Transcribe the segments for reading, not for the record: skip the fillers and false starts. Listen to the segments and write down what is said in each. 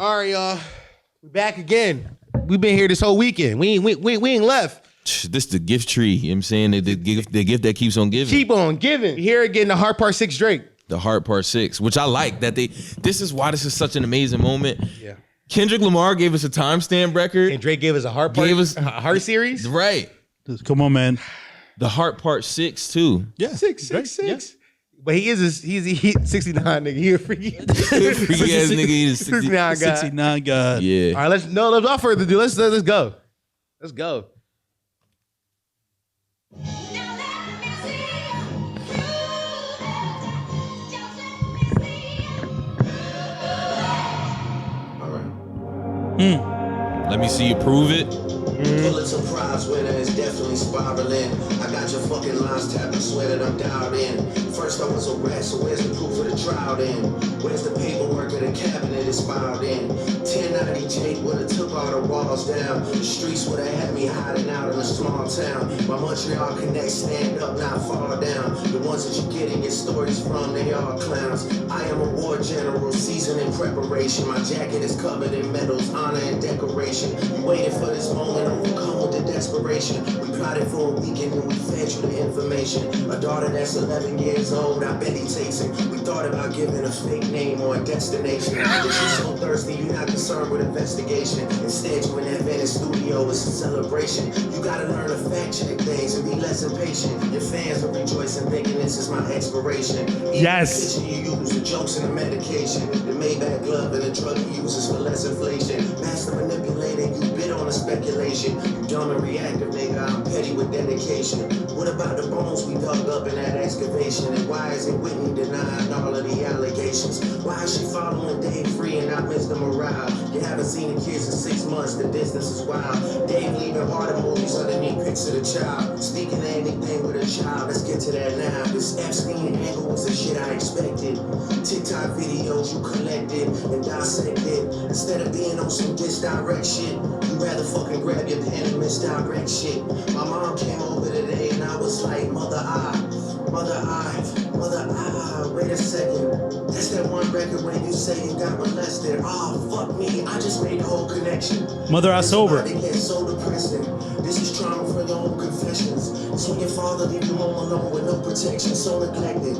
All right, y'all. We back again. We've been here this whole weekend. We ain't left. This the gift tree. You know what I'm saying? The gift that keeps on giving. Keep on giving. Here again, the Heart Part 6 Drake. The Heart Part 6, which I like that this is why this is such an amazing moment. Yeah. Kendrick Lamar gave us a timestamp record. And Drake gave us a Heart Part, a Heart series. Right. Come on, man. The Heart Part 6 too. Yeah. Six. But he's 69 nigga. He a freaky. Freaky ass nigga. He's 69 guy. 69 God. Yeah. All right, let's without further ado, let's go. Let's go. Let me see you prove it. Pulitzer Prize winner is definitely spiraling. I got your fucking lines tapped, I swear that I'm dialed in. First I was a rat, so where's the proof of the trial then? Where's the paperwork of the cabinet it's filed in? 1090 Jake would've took all the walls down. The streets would've had me hiding out in a small town. My Montreal connect, stand up, not fall down. The ones that you get in your stories from, they all clowns. I am a war general, seasoned in preparation. My jacket is covered in medals, honor and decoration. You waited for this moment, overcome with the desperation. We plotted for a weekend and we fed you the information. A daughter that's 11 years old, I bet he takes it. We thought about giving a fake name or a destination. This is so thirsty, you're not concerned with investigation. Instead, you in that Venice studio, it's a celebration. You gotta learn to fact check things and be less impatient. Your fans are rejoicing, thinking this is my expiration. Yes. The picture you use, the jokes and the medication. The Maybach glove and the drug you use is for less inflation. Master manipulator, you bid on the speculation. You dumb and reactive, nigga, I'm petty with dedication. What about the bones we dug up in that excavation? And why is it Whitney denying all of the allegations? Why is she following Dave Free and not Mr. Morale? You haven't seen the kids in 6 months, the distance is wild. Dave leaving harder movies underneath pics of the child. Speaking of anything with a child, let's get to that now. This Epstein angle was the shit I expected. TikTok videos you collected and dissected. Instead of being on some disdirect shit, you rather fucking grab your pen and misdirect shit. My mom came over today and I was like, mother, wait a second. That's that one record when you say you got molested. Oh, fuck me, I just made the whole connection. Mother, I sober. They get so depressing. This is trauma for your own confessions. It's when your father leave you home alone with no protection, so neglected.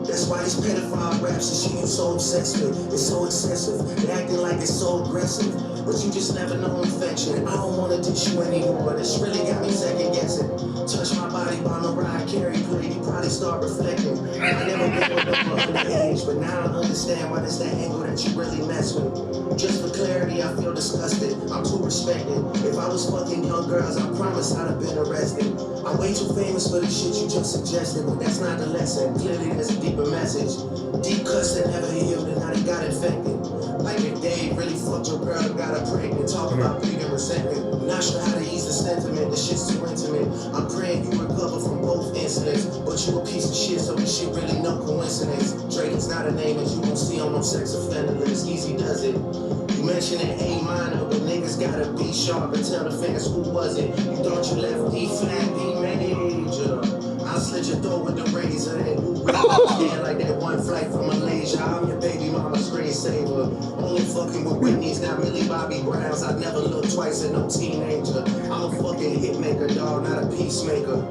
That's why these pedophile raps and shit you so obsessed with. It's so excessive. They acting like it's so aggressive. But you just never know infection. I don't wanna dish you anymore. This really got me second guessing. Touch My Body by Mariah Carey play. You probably start reflecting. I never been with no underage, but now I understand why that's the angle that you really mess with. Just for clarity, I feel disgusted. I'm too respected. If I was fucking young girls, I promise I'd have been arrested. I'm way too famous for the shit you just suggested, but that's not the lesson. Clearly there's a deeper message. Deep cuts that never healed and now they got infected. Like if Dave really fucked your girl and got her pregnant, talk about pleading resentment. Not sure how to ease the sentiment, the shit's too intimate. I'm praying you recover from both incidents, but you a piece of shit, so this shit really no coincidence. Drake is not a name that you gon' see on no sex offender list. Easy does it. You mentioned an A minor, but niggas gotta be sharp and tell the fans who was it. You thought you left D flat, D major. I'll slit your throat with the razor and you yeah, like that one flight from Malaysia. I'm your baby mama's screensaver. Only fucking with Whitney's, not Millie Bobby Browns. I'd never look twice at no teenager. I'm a fucking hitmaker, dog, not a peacemaker.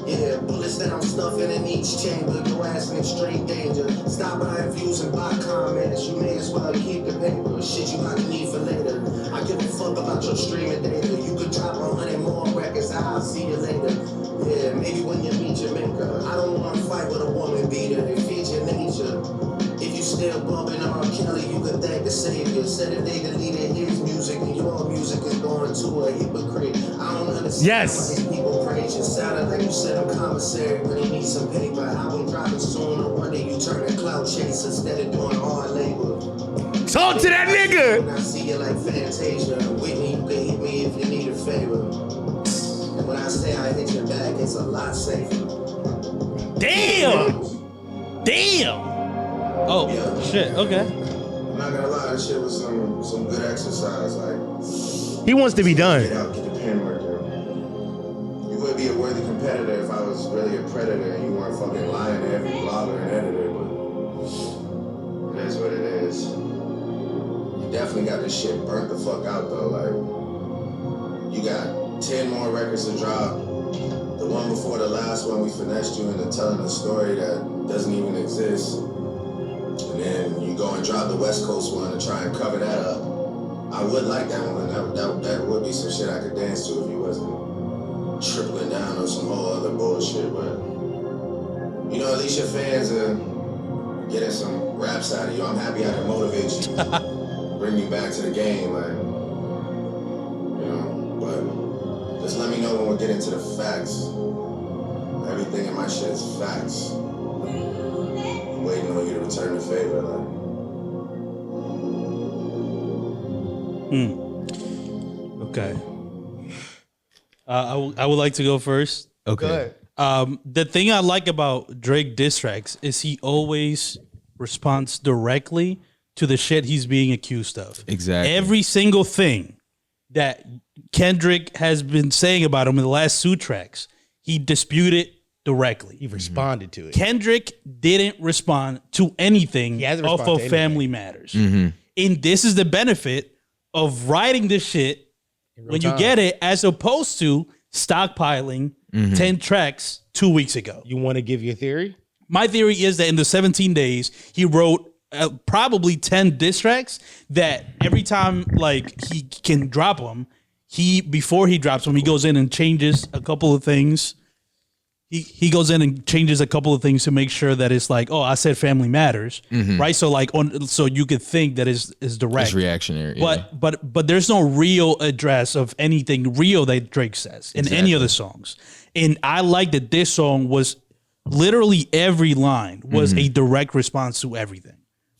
Yeah, bullets that I'm stuffing in each chamber. Your ass in extreme danger. Stop buying views and buy comments. You may as well keep the paper. Shit you might need for later. I give a fuck about your streaming data. You could drop 100 more records. I'll see you later. Yeah, maybe when you meet your maker. I don't want to fight with a woman beater. It feeds your nature. If you still bumping R. Kelly, you could thank the savior. Said if they deleted his music and your music is going to a hypocrite. I don't understand Yes. why these people praise you. Sounded like you said I'm commissary, but he needs some paper. Album dropping soon. No wonder you turn to clout chase instead of doing hard labor. Talk to that nigga. When I see you like Fantasia, Whitney, you can hit me if you need a favor. And when I say I hit your back, it's a lot safer. Damn. Oh, Yeah. shit. Okay. I'm not gonna lie, this shit was some good exercise. Like, He wants to be get done. out, get the pen work. You would be a worthy competitor if I was really a predator and you weren't fucking lying to every blogger and editor. But it is what it is. definitely got this shit burnt the fuck out though. Like, you got 10 more records to drop. The one before the last one, we finessed you into telling a story that doesn't even exist. And then you go and drop the West Coast one to try and cover that up. I would like that one. That would be some shit I could dance to if you wasn't tripling down on some whole other bullshit. But, you know, at least your fans are getting some raps out of you. I'm happy I can motivate you, bring you back to the game. Like, you know, but just let me know when we get into the facts. Everything in my shit is facts. I'm waiting on you to return the favor. Like. Okay. I would like to go first. Okay. The thing I like about Drake diss tracks is he always responds directly to the shit he's being accused of. Exactly. Every single thing that Kendrick has been saying about him in the last two tracks, he disputed directly. He responded to it. Kendrick didn't respond to anything He hasn't off responded of to anything. Family Matters. And this is the benefit of writing this shit when you time. get it, as opposed to stockpiling 10 tracks 2 weeks ago. You want to give your theory? My theory is that in the 17 days, he wrote probably 10 diss tracks that every time like he can drop them, before he drops them, he goes in and changes a couple of things. He goes in and changes a couple of things to make sure that it's like, oh, I said Family Matters, right? So like so you could think that is direct. It's reactionary. Yeah. But there's no real address of anything real that Drake says in any of the songs. And I like that this song was literally every line was a direct response to everything.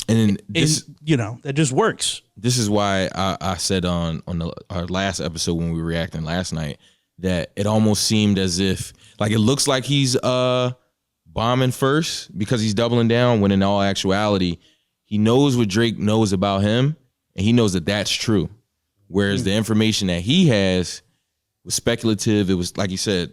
And this, And, you know, that just works. this is why I said on our last episode when we were reacting last night that it almost seemed as if like it looks like he's bombing first because he's doubling down, when in all actuality he knows what Drake knows about him and he knows that that's true. Whereas the information that he has was speculative. It was like you said,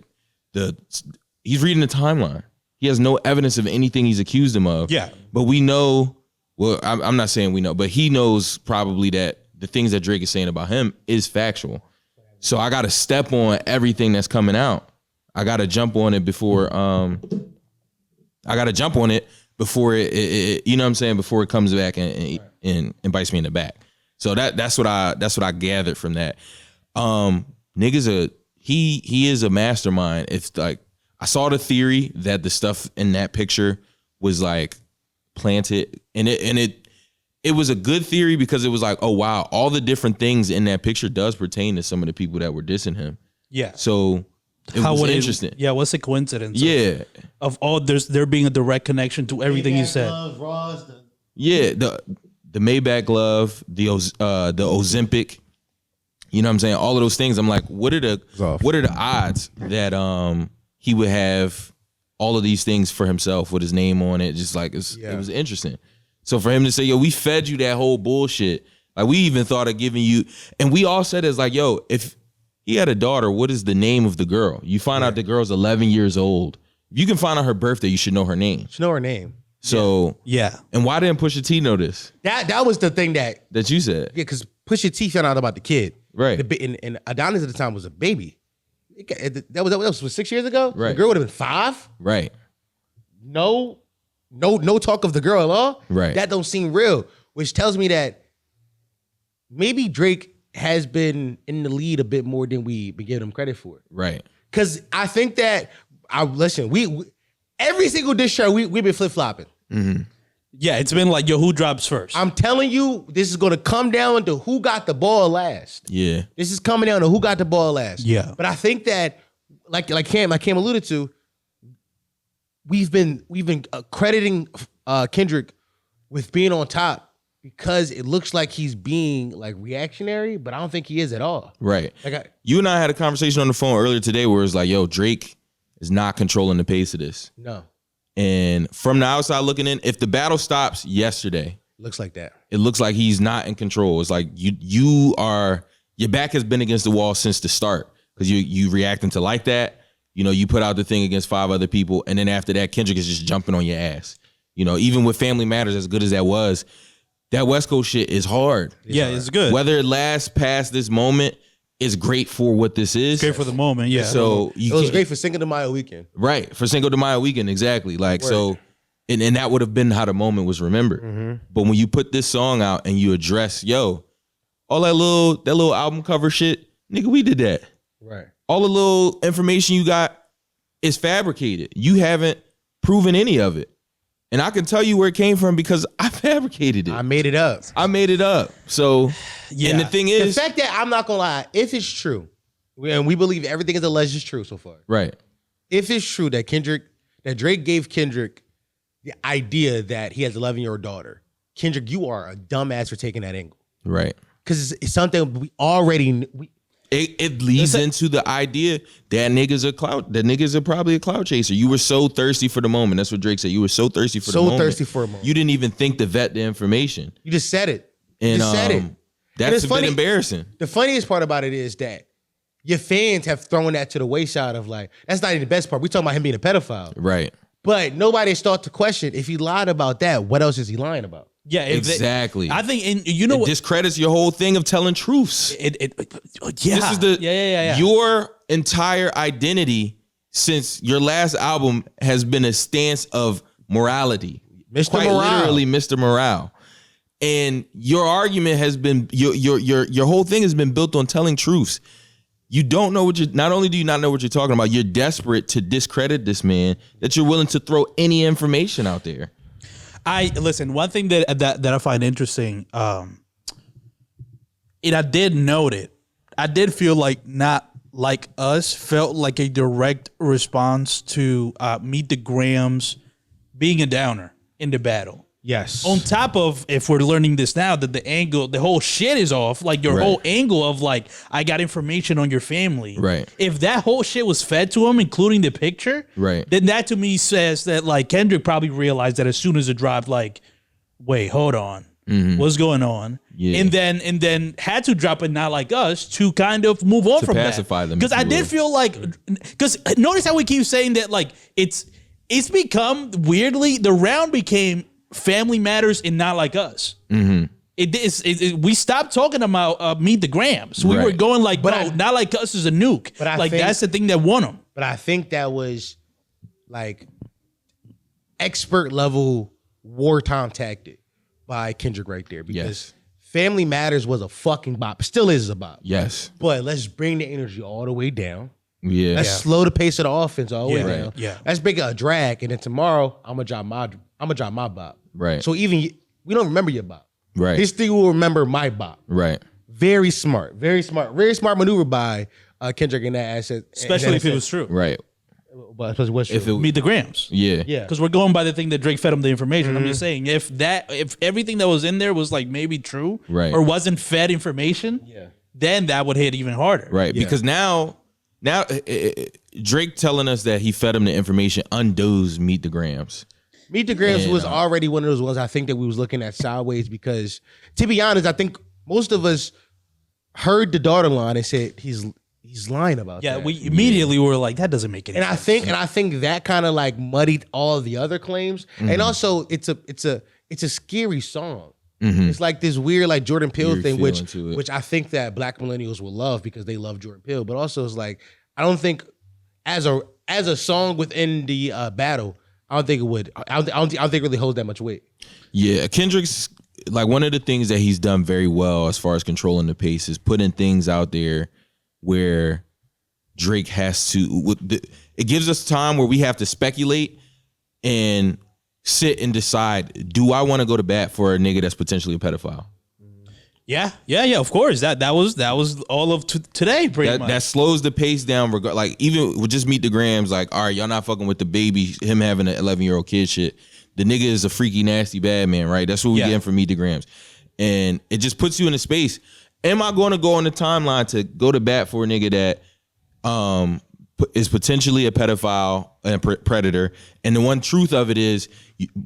he's reading the timeline. He has no evidence of anything he's accused him of. Yeah. But we know, well, I'm not saying we know, but he knows probably that the things that Drake is saying about him is factual. So I got to step on everything that's coming out. I got to jump on it before, it, you know what I'm saying? Before it comes back and bites me in the back. So that's what I gathered from that. Niggas he is a mastermind. It's like, I saw the theory that the stuff in that picture was like planted, and it was a good theory because it was like, oh wow, all the different things in that picture does pertain to some of the people that were dissing him. Yeah. So it was interesting. Yeah, what's the coincidence? Yeah. Of all there being a direct connection to everything you said. Yeah, the Maybach glove, the Ozempic, you know what I'm saying? All of those things. I'm like, what are the odds that he would have all of these things for himself with his name on it? Just like it was interesting. So for him to say, yo, we fed you that whole bullshit. Like we even thought of giving you, and we all said it's like, yo, if he had a daughter, what is the name of the girl? You find out the girl's 11 years old. If you can find out her birthday, you should know her name. Know her name. So Yeah. and why didn't Pusha T know this? That was the thing that You said? yeah, because Pusha T found out about the kid. Right. And Adonis at the time was a baby. That was 6 years ago. Right. The girl would have been 5. Right. No talk of the girl at all. Right. That don't seem real, which tells me that maybe Drake has been in the lead a bit more than we've been giving him credit for. Right. Because I think that we every single diss track we've been flip flopping. Yeah, it's been like, yo, who drops first? I'm telling you, this is going to come down to who got the ball last. Yeah. This is coming down to who got the ball last. Yeah. But I think that, like Cam alluded to, we've been crediting Kendrick with being on top because it looks like he's being like reactionary, but I don't think he is at all. Right. Like You and I had a conversation on the phone earlier today where it's like, yo, Drake is not controlling the pace of this. No, And from the outside looking in, if the battle stops yesterday, looks like that. it looks like he's not in control. It's like your back has been against the wall since the start because you reacting to like that. You know, you put out the thing against 5 other people, and then after that, Kendrick is just jumping on your ass. You know, even with Family Matters, as good as that was, that West Coast shit is hard. Yeah, it's good. Whether it lasts past this moment is great for what this is. Great for the moment, yeah. So It was great for Cinco de Mayo weekend. Right, for Cinco de Mayo weekend, exactly. Like, so, and that would have been how the moment was remembered. But when you put this song out and you address, all that little album cover shit, nigga, we did that. Right. All the little information you got is fabricated. You haven't proven any of it. And I can tell you where it came from because I fabricated it. I made it up. So, Yeah. and the thing The is, fact that I'm not gonna lie, if it's true, and we believe everything is alleged is true so far. right, If it's true that Drake gave Kendrick the idea that he has an 11-year-old daughter, Kendrick, you are a dumbass for taking that angle. right. Because it's something we already It leads into the idea that niggas are probably a cloud chaser. You were so thirsty for the moment. That's what Drake said. You were so thirsty for the moment. thirsty for a moment. You didn't even think to vet the information. You just said it. You And just said it. that's it's a bit funny. embarrassing. The funniest part about it is that your fans have thrown that to the wayside of like, that's not even the best part. We talking about him being a pedophile. Right. But nobody started to question if he lied about that, what else is he lying about? Yeah, Exactly. I think, and you know It what? discredits your whole thing of telling truths. Yeah. This is the yeah. your entire identity since your last album has been a stance of morality. Mr. Quite Morale. literally Mr. Morale. And your argument has been your whole thing has been built on telling truths. You don't know not only do you not know what you're talking about, you're desperate to discredit this man that you're willing to throw any information out there. Listen. One thing that I find interesting, and I did note it. I did feel like Not Like Us felt like a direct response to Meet the Grams being a downer in the battle. Yes. On top of, if we're learning this now, that the whole shit is off, like your Right. whole angle of like, I got information on your family. Right. If that whole shit was fed to him, including the picture, Right. then that to me says that like Kendrick probably realized that as soon as it dropped, like, wait, hold on. What's going on? Yeah. And then had to drop it Not Like Us to kind of move on To from pacify that. them, Because if I you did will. feel like, because notice how we keep saying that like it's become weirdly, the round became Family Matters and Not Like Us. We stopped talking about Meet the Grams. We Right. were going like, But no, I- Not Like Us is a nuke. But I like think- that's the thing that won him. But I think that was like expert level wartime tactic by Kendrick right there because Yes. Family Matters was a fucking bop. Still is a bop. Yes. But let's bring the energy all the way down. Yeah. Let's slow the pace of the offense all the way Yeah. down. Right. Yeah. Let's make it a drag, and then tomorrow I'm gonna drop my bop. Right. So even we don't remember your bop. Right. This thing will remember my bop. Right. Very smart maneuver by Kendrick in that asset, Especially if it was true. Right. But especially what's If true. it Meet the Grams. Yeah. Yeah. Because we're going by the thing that Drake fed him the information. I'm just saying, if everything that was in there was like maybe true, Right. or wasn't fed information, then that would hit even harder. Right. Because now Drake telling us that he fed him the information undoes Meet the Grams. Meet the Grams And, was already one of those ones I think that we was looking at sideways because, to be honest, I think most of us heard the daughter line and said he's lying about Yeah, that. we immediately were like, that doesn't make any and sense. I think that kind of like muddied all the other claims. Mm-hmm. And also it's a scary song. It's like this weird like Jordan Peele Eerie thing, feeling to it. which I think that Black millennials will love because they love Jordan Peele. But also it's like I don't think as a song within the battle, I don't think it would. I don't think it really holds that much weight. Yeah, Kendrick's like one of the things that he's done very well as far as controlling the pace is putting things out there where Drake has to. It gives us time where we have to speculate and sit and decide: do I want to go to bat for a nigga that's potentially a pedophile? Yeah, of course. That was all of today, pretty much. That slows the pace down. Like even with just Meet the Grams, like all right, y'all not fucking with the baby, him having an 11-year-old kid shit. The nigga is a freaky, nasty bad man, right? That's what we getting from Meet the Grams, and it just puts you in a space. Am I going to go on the timeline to go to bat for a nigga that is potentially a pedophile and predator? And the one truth of it is,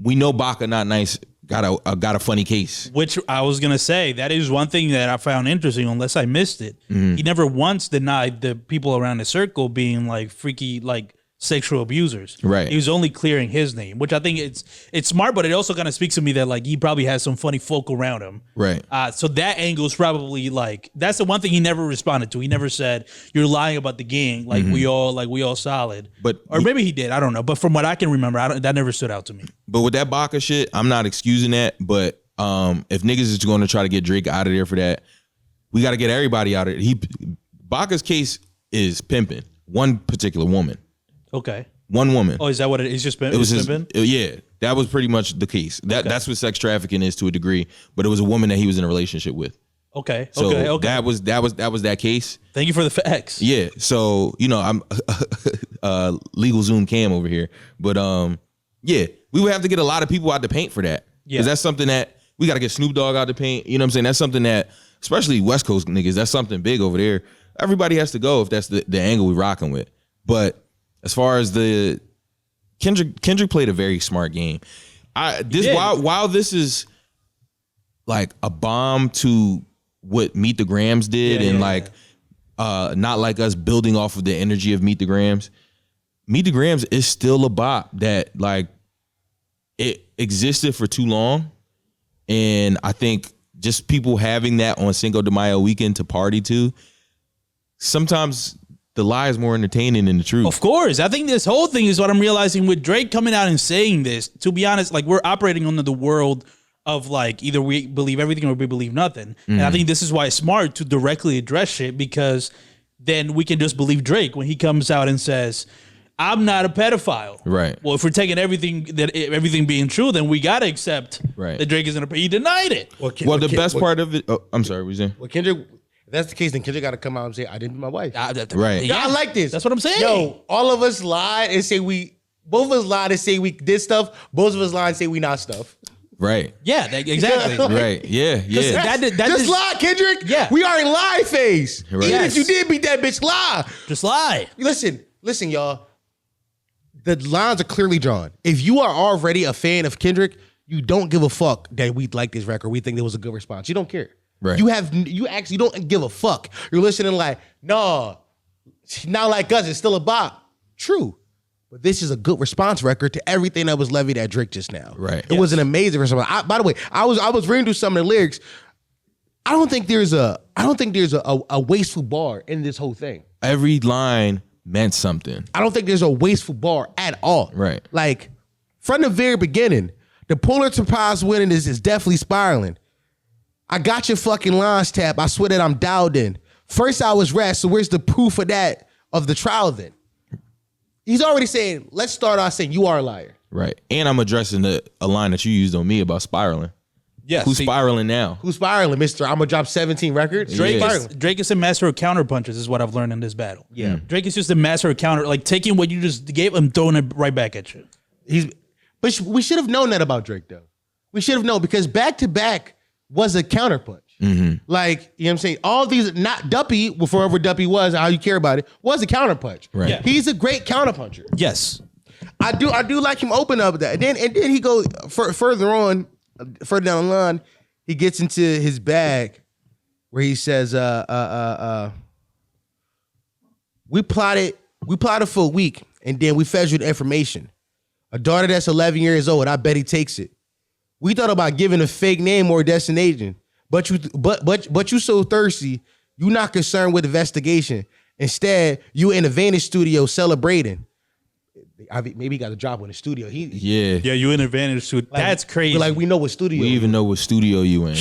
we know Baca Not Nice got a funny case. Which I was gonna say, that is one thing that I found interesting, unless I missed it. He never once denied the people around the circle being like freaky, like sexual abusers. Right. He was only clearing his name, which I think it's smart, but it also kind of speaks to me that like he probably has some funny folk around him. Right. So that angle is probably like that's the one thing he never responded to. He never said you're lying about the gang. Like we all solid. But- or maybe he did. I don't know. But from what I can remember, that never stood out to me. But with that Baca shit, I'm not excusing that. But if niggas is going to try to get Drake out of there for that, we got to get everybody out of it. Baca's case is pimping one particular woman. Okay. One woman. Oh, is that what it is? Just been. It was pimping? yeah, that was pretty much the case. That's what sex trafficking is to a degree. But it was a woman that he was in a relationship with. Okay. So okay. that was that case. Thank you for the facts. Yeah. So I'm legal Zoom cam over here, but yeah, we would have to get a lot of people out the paint for that. Yeah. Because that's something that we got to get Snoop Dogg out the paint. You know what I'm saying? That's something that, especially West Coast niggas, that's something big over there. Everybody has to go if that's the angle we rocking with. But as far as the Kendrick played a very smart game. While this is like a bomb to what Meet the Grams did not like us building off of the energy of Meet the Grams. Meet the Grams is still a bop that like it existed for too long. And I think just people having that on Cinco de Mayo weekend to party to, sometimes the lie is more entertaining than the truth. Of course. I think this whole thing is what I'm realizing with Drake coming out and saying this. To be honest, like we're operating under the world of like either we believe everything or we believe nothing. And I think this is why it's smart to directly address shit, because then we can just believe Drake when he comes out and says, I'm not a pedophile. Right. Well, if we're taking everything being true, then we gotta accept that Drake isn't he denied it. Well, the best part of it. Oh, I'm sorry. What you saying? Well, Kendrick, if that's the case, then Kendrick got to come out and say, I didn't be my wife. Right. Yeah, I like this. That's what I'm saying. Yo, all of us lied and say both of us lied and say we did stuff. Both of us lied and say we not stuff. Right. Yeah, exactly. Right. Yeah. Yeah. Just lie, Kendrick. Yeah. We are in lie phase. Right. Even Yes. if you did beat that bitch, lie. Just lie. Listen, y'all. The lines are clearly drawn. If you are already a fan of Kendrick, you don't give a fuck that we like this record. We think there was a good response. You don't care. Right. You actually don't give a fuck. You're listening like, no, not like us. It's still a bop. True. But this is a good response record to everything that was levied at Drake just now. Right. It was an amazing response. By the way, I was reading through some of the lyrics. I don't think there's a wasteful bar in this whole thing. Every line meant something. I don't think there's a wasteful bar at all. Right. Like, from the very beginning, the Pulitzer Prize winning is definitely spiraling. I got your fucking lines tab. I swear that I'm dialed in. First I was rat, so where's the proof of that, of the trial then? He's already saying, let's start off saying you are a liar. Right. And I'm addressing a line that you used on me about spiraling. Yeah. Who's spiraling now? Who's spiraling, Mr. I'm gonna drop 17 records? Drake, Yeah. Drake is a master of counter punches, is what I've learned in this battle. Yeah. Drake is just a master of counter, like taking what you just gave him, throwing it right back at you. But we should have known that about Drake, though. We should have known, because back to back was a counterpunch. Like, you know what I'm saying? All these, not Duppy, forever Duppy was, how you care about it, was a counterpunch. Right. Yeah. He's a great counterpuncher. Yes. I do like him open up that. And then he goes further down the line, he gets into his bag where he says, we plotted for a week and then we fed you the information. A daughter that's 11 years old, I bet he takes it. We thought about giving a fake name or destination, but you so thirsty, you not concerned with investigation. Instead, you in a Vantage studio celebrating. Maybe he got a job in the studio. Yeah. Yeah, you in advantage to it. That's crazy. Like, we know what studio. We even know what studio you in.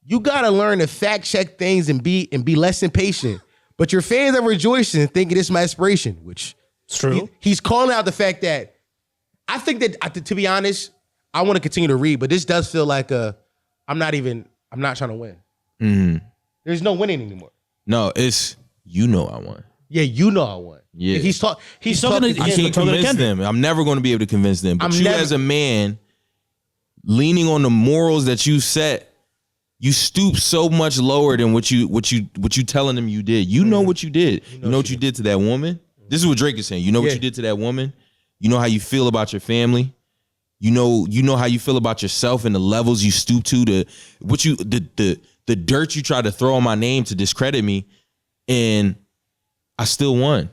You gotta learn to fact check things and be less impatient. But your fans are rejoicing, thinking it's my inspiration, which it's true. He's calling out the fact that I think that, to be honest, I want to continue to read, but this does feel like I'm not trying to win. Mm-hmm. There's no winning anymore. No, it's I won. Yeah, you know I won. Yeah. He's talking I to can't convince them. I'm never going to be able to convince them. But as a man, leaning on the morals that you set, you stoop so much lower than what you telling them you did. You know what you did. You know what you did to that woman. This is what Drake is saying. You know what you did to that woman. You know how you feel about your family. You know how you feel about yourself and the levels you stoop to the dirt you try to throw on my name to discredit me, and I still won.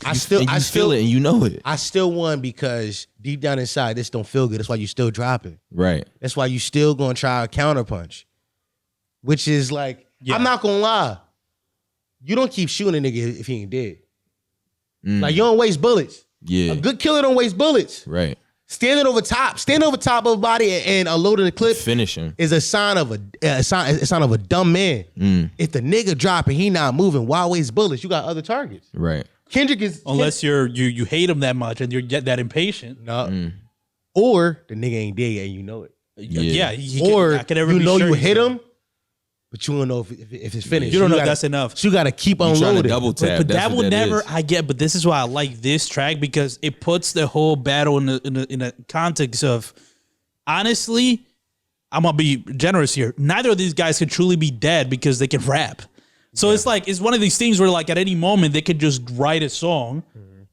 I still feel it and you know it. I still won because deep down inside this don't feel good. That's why you still dropping. Right. That's why you still gonna try a counterpunch. Which is like, I'm not gonna lie. You don't keep shooting a nigga if he ain't dead. Like, you don't waste bullets. Yeah. A good killer don't waste bullets. Right. Standing over top of a body and unloading the clip Finish him. is a sign of a sign of a dumb man. If the nigga drop and he not moving, why waste bullets? You got other targets. Right. Kendrick is Unless you hate him that much and you're that impatient. no, or the nigga ain't dead yet and you know it, Yeah. or I can never you be know sure you he's hit dead. him, but you don't know if it's finished. You don't know if gotta- that's enough. So you got to keep You trying to unloading. double tap. But That's that what would never. is. I get, but this is why I like this track because it puts the whole battle in a context of. Honestly, I'm gonna be generous here. Neither of these guys can truly be dead because they can rap. So it's like it's one of these things where like at any moment they could just write a song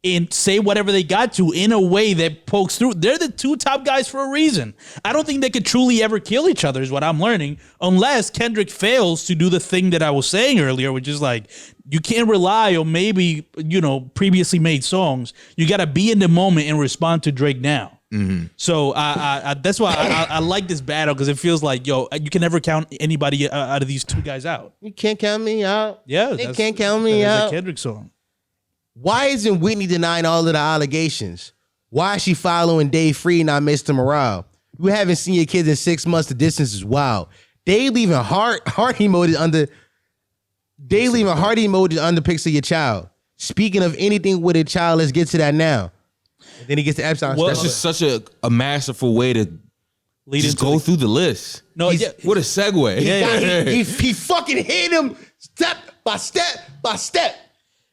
and say whatever they got to in a way that pokes through. They're the two top guys for a reason. I don't think they could truly ever kill each other, is what I'm learning, unless Kendrick fails to do the thing that I was saying earlier, which is like you can't rely on maybe, previously made songs. You got to be in the moment and respond to Drake now. So I that's why I like this battle because it feels like, you can never count anybody out of these two guys out. You can't count me out. Yeah, They can't count me that is out. a Kendrick song. Why isn't Whitney denying all of the allegations? Why is she following Dave Free, not Mr. Morale? You haven't seen your kids in 6 months. The distance is wild. Dave leaving heart emojis under. Dave leaving heart emojis under pics of your child. Speaking of anything with a child, let's get to that now. And then he gets to Epstein. Well, That's just such a masterful way to Lead just into go through the list. No, yeah, What a segue. he fucking hit him step by step by step.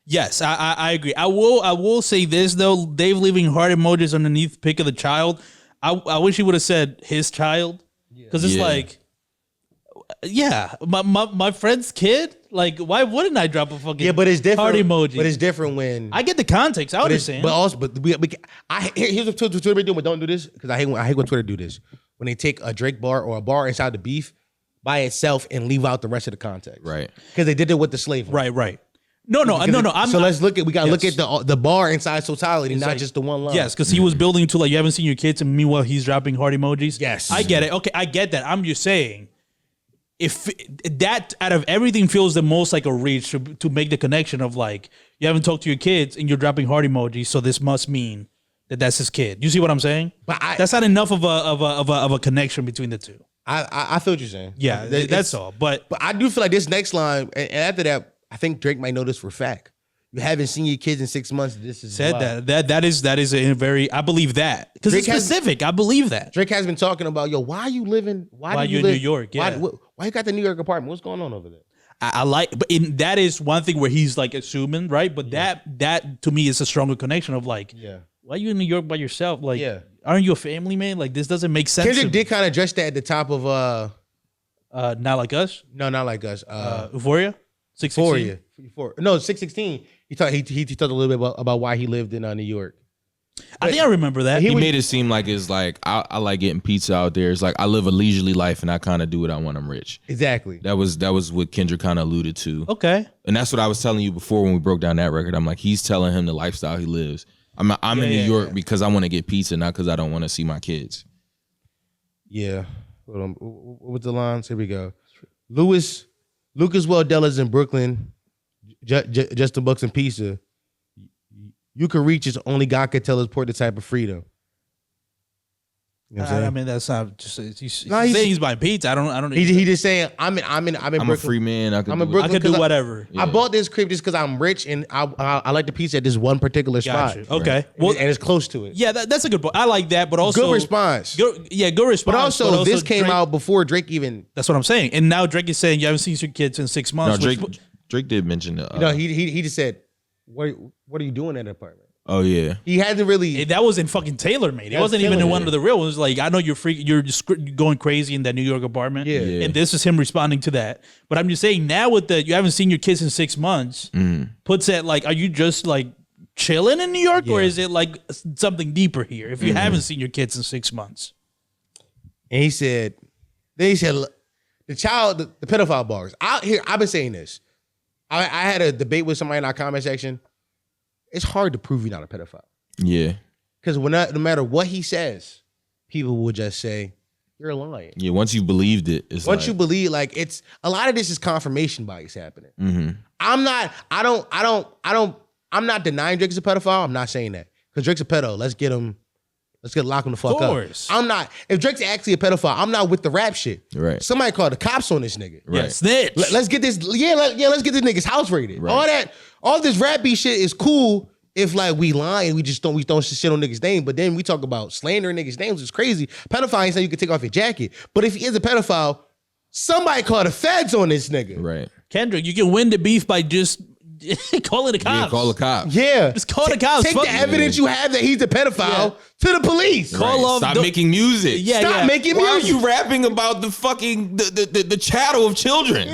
yes, I agree. I will say this though. Dave leaving heart emojis underneath pic of the child. I wish he would have said his child because it's Yeah. like, yeah, my friend's kid. Like, why wouldn't I drop a fucking Yeah, but it's different. heart emoji? But it's different when I get the context. I But, it's, understand. but also, here's what Twitter be doing. But don't do this because I hate when Twitter do this. When they take a Drake bar or a bar inside the beef by itself and leave out the rest of the context, Right. Because they did it with the slave. one. right. No. I'm so let's look at we gotta look Yes. at the bar inside totality, not like- just the one line. Yes, because he was building to like you haven't seen your kids, and meanwhile he's dropping heart emojis. Yes. I get it. Okay, I get that. I'm just saying, if that out of everything feels the most like a reach to make the connection of like you haven't talked to your kids and you're dropping heart emojis, so this must mean that that's his kid. You see what I'm saying? But that's not enough of a connection between the two. I feel what you're saying. Yeah, It's- that's all. But But I do feel like this next line, and after that, I think Drake might know this for a fact. You haven't seen your kids in 6 months. This is said wild. that is a very I believe that because it's Drake has- specific. I believe that. Drake has been talking about, yo, why you living? Why do you in live, New York, yeah. Why you got the New York apartment? What's going on over there? I like, but that is one thing where he's like assuming, right? But that to me is a stronger connection of like, why are you in New York by yourself? Like, Yeah. aren't you a family man? Like, this doesn't make sense. Kendrick to did kind of address that at the top of Not Like Us, no, not like us. Euphoria, 616. Euphoria. No, 616. He talked a little bit about why he lived in New York. I think I remember that. He made it seem like it's like I like getting pizza out there. It's like I live a leisurely life and I kind of do what I want. I'm rich. Exactly. That was what Kendrick kind of alluded to. Okay. And that's what I was telling you before when we broke down that record. I'm like, he's telling him the lifestyle he lives. I'm in New York because I want to get pizza, not because I don't want to see my kids. Yeah. Hold on. What was the lines? Here we go. Lucas Weldella's in Brooklyn. Justin Bucks and Pizza. You can reach us. Only God can tell us the type of freedom. You know what I'm saying? I mean, that's not just he's No, he's- saying he's buying pizza. I don't. He just saying I'm in I'm Brooklyn. a free man. I I'm in do Brooklyn. I could do 'cause whatever. I bought this crib just because I'm rich and I like the pizza at this one particular spot. Gotcha. Okay. Well, and it's close to it. yeah, that's a good point. I like that, but also Good response. Good response. But also, this came Drake- out before Drake even. That's what I'm saying. And now Drake is saying you haven't seen your kids in 6 No, months. Drake did mention the. You know, he just said, "What are you doing in that apartment?" Oh yeah. He hasn't really. That wasn't fucking tailor made. It That's wasn't even in tailor-made. one of the real ones. Like, I know you're you're just going crazy in that New York apartment. Yeah. Yeah. And this is him responding to that. But I'm just saying now with the you haven't seen your kids in 6 months, puts that like, are you just like chilling in New York or Yeah. is it like something deeper here? If you haven't seen your kids in 6 months. And he said, "Look, the pedophile bars. I've been saying this. I had a debate with somebody in our comment section, it's hard to prove you're not a pedophile. Yeah. Because no matter what he says, people will just say, you're lying. Yeah. Once you believed it, it's Once like, you believe, like it's a lot of this is confirmation bias happening. mm-hmm. I'm not denying Drake's a pedophile. I'm not saying that. Because Drake's a pedo. Let's lock him the fuck up. I'm not. If Drake's actually a pedophile, I'm not with the rap shit. Right. Somebody called the cops on this nigga. Right. Yeah, snitch. Let's get this. Let's get this nigga's house raided. Right. All this rap beat shit is cool if like we lying, we don't shit on niggas' name. But then we talk about slandering niggas' names. It's crazy. Pedophile ain't saying you can take off your jacket. But if he is a pedophile, somebody call the feds on this nigga. Right. Kendrick, you can win the beef by just calling the cops. Yeah, call the cops. Yeah. Just call the cops. Take the evidence you have that he's a pedophile to the police. Call off Stop the- making music. Yeah, Stop yeah. making Why are music. you rapping about the fucking the chattel of children?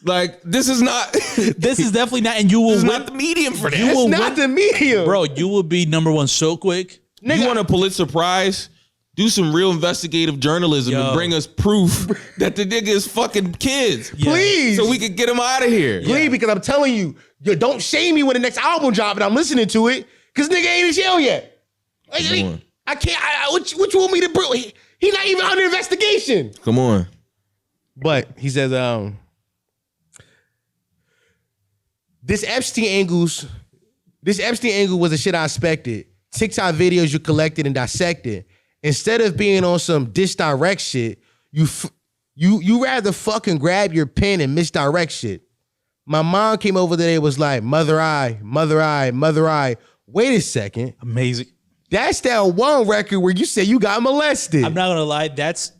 Like this is not This is definitely not, and you will this is win. not the medium for You that. will It's not the media. Bro, you will be number one so quick. You want a Pulitzer Prize? Do some real investigative journalism Yo. and bring us proof that the nigga is fucking kids. Please. So we could get him out of here. Please, because I'm telling you, don't shame me when the next album drop and I'm listening to it, because nigga ain't in jail yet. Like, Come on. I can't. What you want me to bro? He not even under investigation. Come on. But he says, this Epstein angle was the shit I expected. TikTok videos you collected and dissected. Instead of being on some disdirect shit, you rather fucking grab your pen and misdirect shit. My mom came over today, was like, mother I. Wait a second. Amazing. That's that one record where you say you got molested. I'm not gonna lie,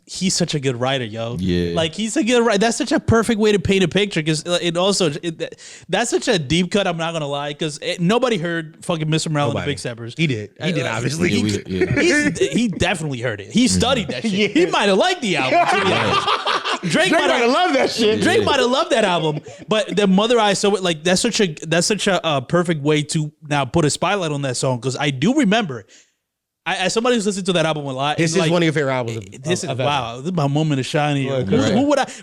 he's such a good writer, yo. Yeah. Like he's a good writer. That's such a perfect way to paint a picture because that's such a deep cut. I'm not gonna lie because nobody heard fucking Mr. Morale and the Nobody. Big Steppers. He did. He did, obviously. He definitely heard it. He studied that shit. He might have liked the album. To be honest. Drake might have loved that shit. Drake might have loved that album, but the Mother Eye, so like that's such a perfect way to now put a spotlight on that song because I do remember. As somebody who's listened to that album a lot, This it's is one of your favorite albums. This is of ever. wow. This is my moment of shining. Right.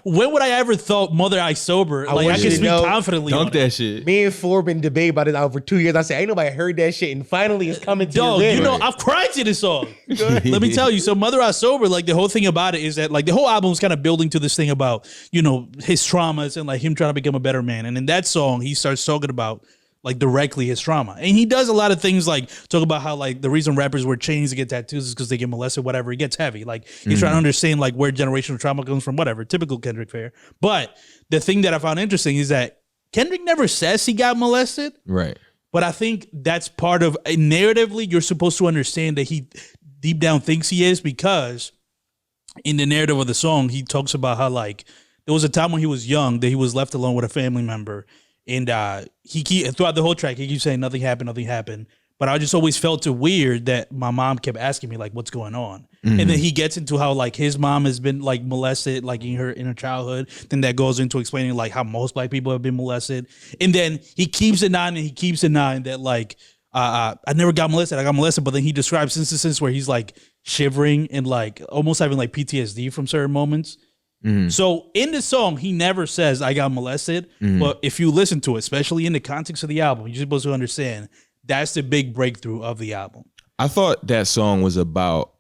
When would I ever thought Mother Eye sober? Like I want can you to speak know, confidently. on Dunk it. that shit. Me and Ford been debating about it now for 2 years. I said, ain't nobody heard that shit, and finally it's coming to Dog, your you know lips. I've cried to this song. Let me tell you. So Mother Eye Sober, like the whole thing about it is that like the whole album's kind of building to this thing about his traumas and like him trying to become a better man. And in that song, he starts talking about like directly his trauma, and he does a lot of things like talk about how like the reason rappers wear chains to get tattoos is because they get molested. Whatever, it gets heavy. Like he's trying to understand like where generational trauma comes from. Whatever, typical Kendrick fare. But the thing that I found interesting is that Kendrick never says he got molested. Right. But I think that's part of narratively, you're supposed to understand that he deep down thinks he is because in the narrative of the song, he talks about how like there was a time when he was young that he was left alone with a family member. And throughout the whole track, he keeps saying nothing happened. But I just always felt it weird that my mom kept asking me like, what's going on? And then he gets into how like his mom has been like molested like in her childhood. Then that goes into explaining like how most black people have been molested. And then he keeps denying that like I never got molested. I got molested. But then he describes instances where he's like shivering and like almost having like PTSD from certain moments. So in the song, he never says I got molested. But if you listen to it, especially in the context of the album, you're supposed to understand that's the big breakthrough of the album. I thought that song was about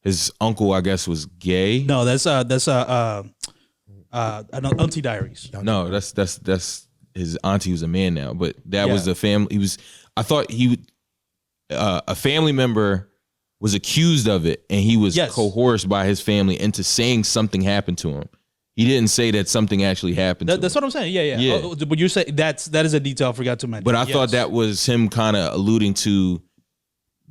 his uncle, I guess, was gay. No, that's Auntie Diaries. No, that's his auntie was a man now, but that was Yeah. a family. I thought a family member was accused of it, and he was coerced by his family into saying something happened to him. He didn't say that something actually happened to That's him. what I'm saying. Yeah. Yeah. Oh, but you're saying that is a detail I forgot to mention. But I thought that was him kind of alluding to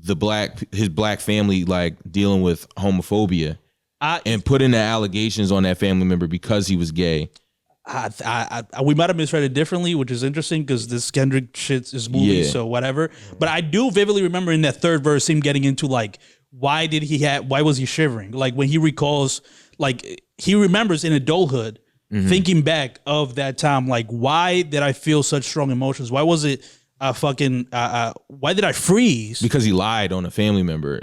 his black family like dealing with homophobia and putting the allegations on that family member because he was gay. We might have misread it differently, which is interesting because this Kendrick shit is movie, so whatever. But I do vividly remember in that third verse him getting into like why was he shivering? Like when he recalls, like he remembers in adulthood thinking back of that time, like why did I feel such strong emotions? Why was it why did I freeze? Because he lied on a family member.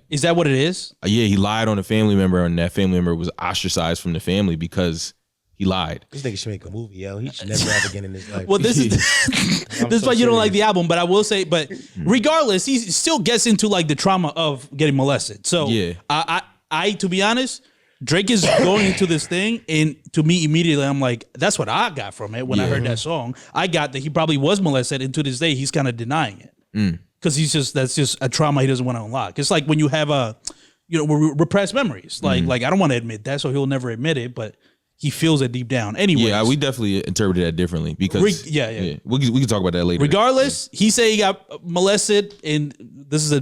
Is that what it is? Yeah, he lied on a family member, and that family member was ostracized from the family because He lied. This nigga should make a movie, yo. He should never have again in his life. Well, this is this is so why you don't like serious. the album, but I will say, but regardless, he still gets into like the trauma of getting molested. So Yeah. I to be honest, Drake is going into this thing, and to me immediately, I'm like, that's what I got from it when I heard that song. I got that he probably was molested, and to this day, he's kind of denying it because that's just a trauma he doesn't want to unlock. It's like when you have repressed memories. Like I don't want to admit that, so he'll never admit it, but he feels it deep down. Anyway, Yeah, we definitely interpreted that differently because yeah. we can talk about that later. regardless, he said he got molested, and this is a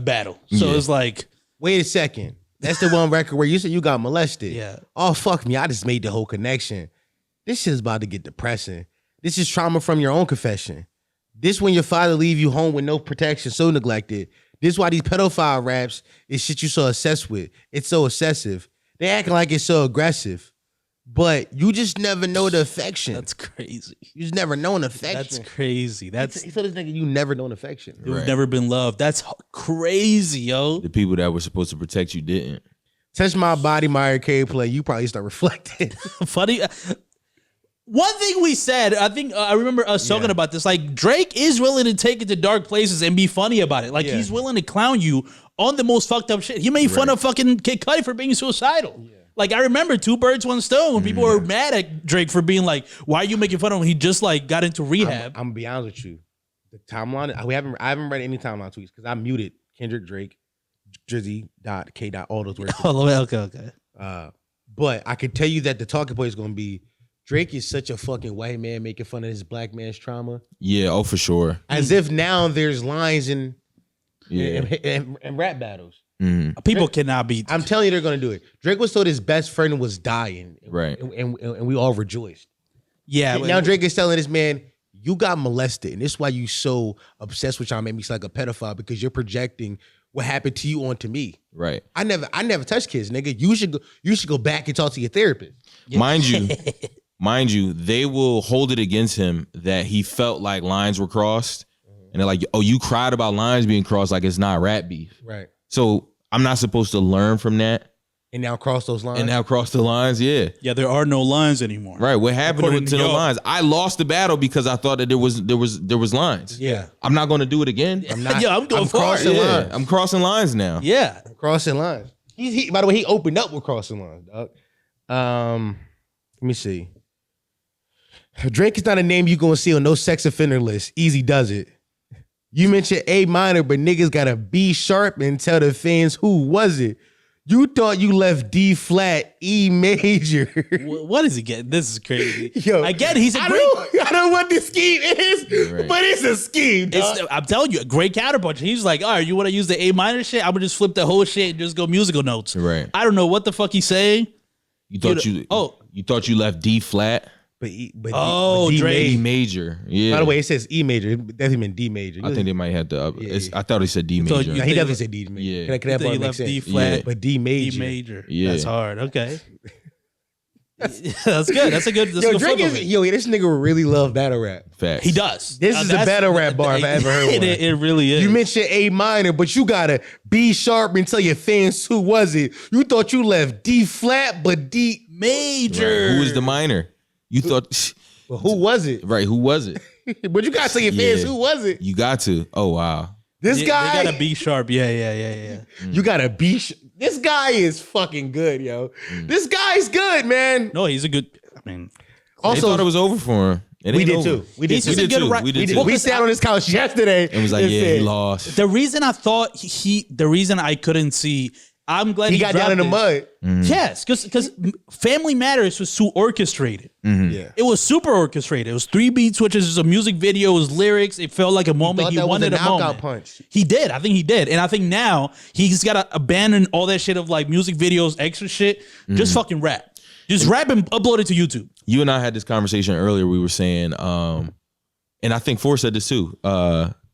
battle. So Yeah. it's like, Wait a second. That's the one record where you said you got molested. Yeah. Oh, fuck me. I just made the whole connection. This shit's about to get depressing. This is trauma from your own confession. This when your father leave you home with no protection, so neglected. This why these pedophile raps is shit you so obsessed with. It's so excessive. They acting like it's so aggressive. But you just never know the affection. that's crazy. You just never know an That's affection. crazy. That's He told this nigga you never known affection. you've Right. never been loved. That's crazy, yo. The people that were supposed to protect you didn't. Touch my body, Mariah Carey play. You probably start reflecting. Funny. One thing we said, I think I remember us talking about this. Like Drake is willing to take it to dark places and be funny about it. Like Yeah. he's willing to clown you on the most fucked up shit. He made fun of fucking Kid Cudi for being suicidal. Like I remember Two Birds, One Stone when people were mad at Drake for being like, "Why are you making fun of him?" He just like got into rehab. I'm gonna be honest with you. The timeline, I haven't read any timeline tweets because I muted Kendrick, Drake, Drizzy, K. All those words. Okay. But I can tell you that the talking point is gonna be Drake is such a fucking white man making fun of his black man's trauma, Yeah, oh for sure. as if now there's lines in Yeah. in rap battles. People cannot be. I'm telling you, they're gonna do it. Drake was told his best friend was dying, Right. And we all rejoiced. Yeah. Now Drake is telling this man, you got molested, and this is why you so obsessed with trying to make me sound like a pedophile because you're projecting what happened to you onto me. Right. I never touched kids, nigga. You should go back and talk to your therapist. Mind you, they will hold it against him that he felt like lines were crossed. And they're like, oh, you cried about lines being crossed like it's not rap beef. Right. So I'm not supposed to learn from that And now cross those lines. and now cross the lines. Yeah. Yeah, there are no lines anymore. Right. What happened According to to the y'all. lines? I lost the battle because I thought that there was lines. Yeah. I'm not going to do it again. I'm not. Yeah, I'm going for it. crossing Yeah, lines. I'm crossing lines now. Yeah. I'm crossing lines. He by the way, he opened up with crossing lines, dog. Let me see. Drake is not a name you gonna see on no sex offender list. Easy does it. You mentioned A minor, but niggas got a B sharp and tell the fans who was it. You thought you left D flat, E major. What is he getting? This is crazy. Yo, Again, he's a I great. don't know what the scheme is, Right. but it's a scheme. Dog. I'm telling you, a great counterpunch. He's like, all right, you want to use the A minor shit? I'm gonna just flip the whole shit and just go musical notes. Right. I don't know what the fuck he's saying. You thought You know- you thought you left D flat, But Oh, D Drake. E major. major. Yeah. By the way, it says E major. It definitely meant D major. I think they might have to. Yeah. I thought he said D thought major. you- Nah, he think- definitely said D major. Yeah. Can that He part make left sense? D flat, Yeah. But D major. D major. Yeah. That's hard. Okay. That's good. That's a good. That's a Yo, good Drake flip is of it. this nigga really love battle rap. Facts. He does. This is a That's- battle rap bar if I ever heard one. It really is. You mentioned A minor, but you gotta B sharp and tell your fans who was it. You thought you left D flat, but D major. Right. Who was the minor? You thought but who was it? right? Who was it? But you gotta tell your fans Yeah. who was it. You got to. Oh wow. This They guy, got to be sharp. Yeah. you gotta B. This guy is fucking good, yo. Mm. This guy's good, man. No, he's a good. I mean, They Also, thought it was over for him. It we ain't did over. too. We did He's too. just We a did good too. right. We did We, too. did. We sat on this couch yesterday. It was like, and yeah, said, he lost. the reason I thought the reason I couldn't see. I'm glad He got down in the dropped mud. it. Yes, because Family Matters was too orchestrated. Yeah. It was super orchestrated. It was 3 beat switches. It was a music video. It was lyrics. It felt like a moment. thought He that was wanted a a moment. knockout punch. He did. I think he did. And I think now he's got to abandon all that shit of like music videos, extra shit. Just fucking rap. Just rap and upload it to YouTube. You and I had this conversation earlier. We were saying, and I think Forrest said this too.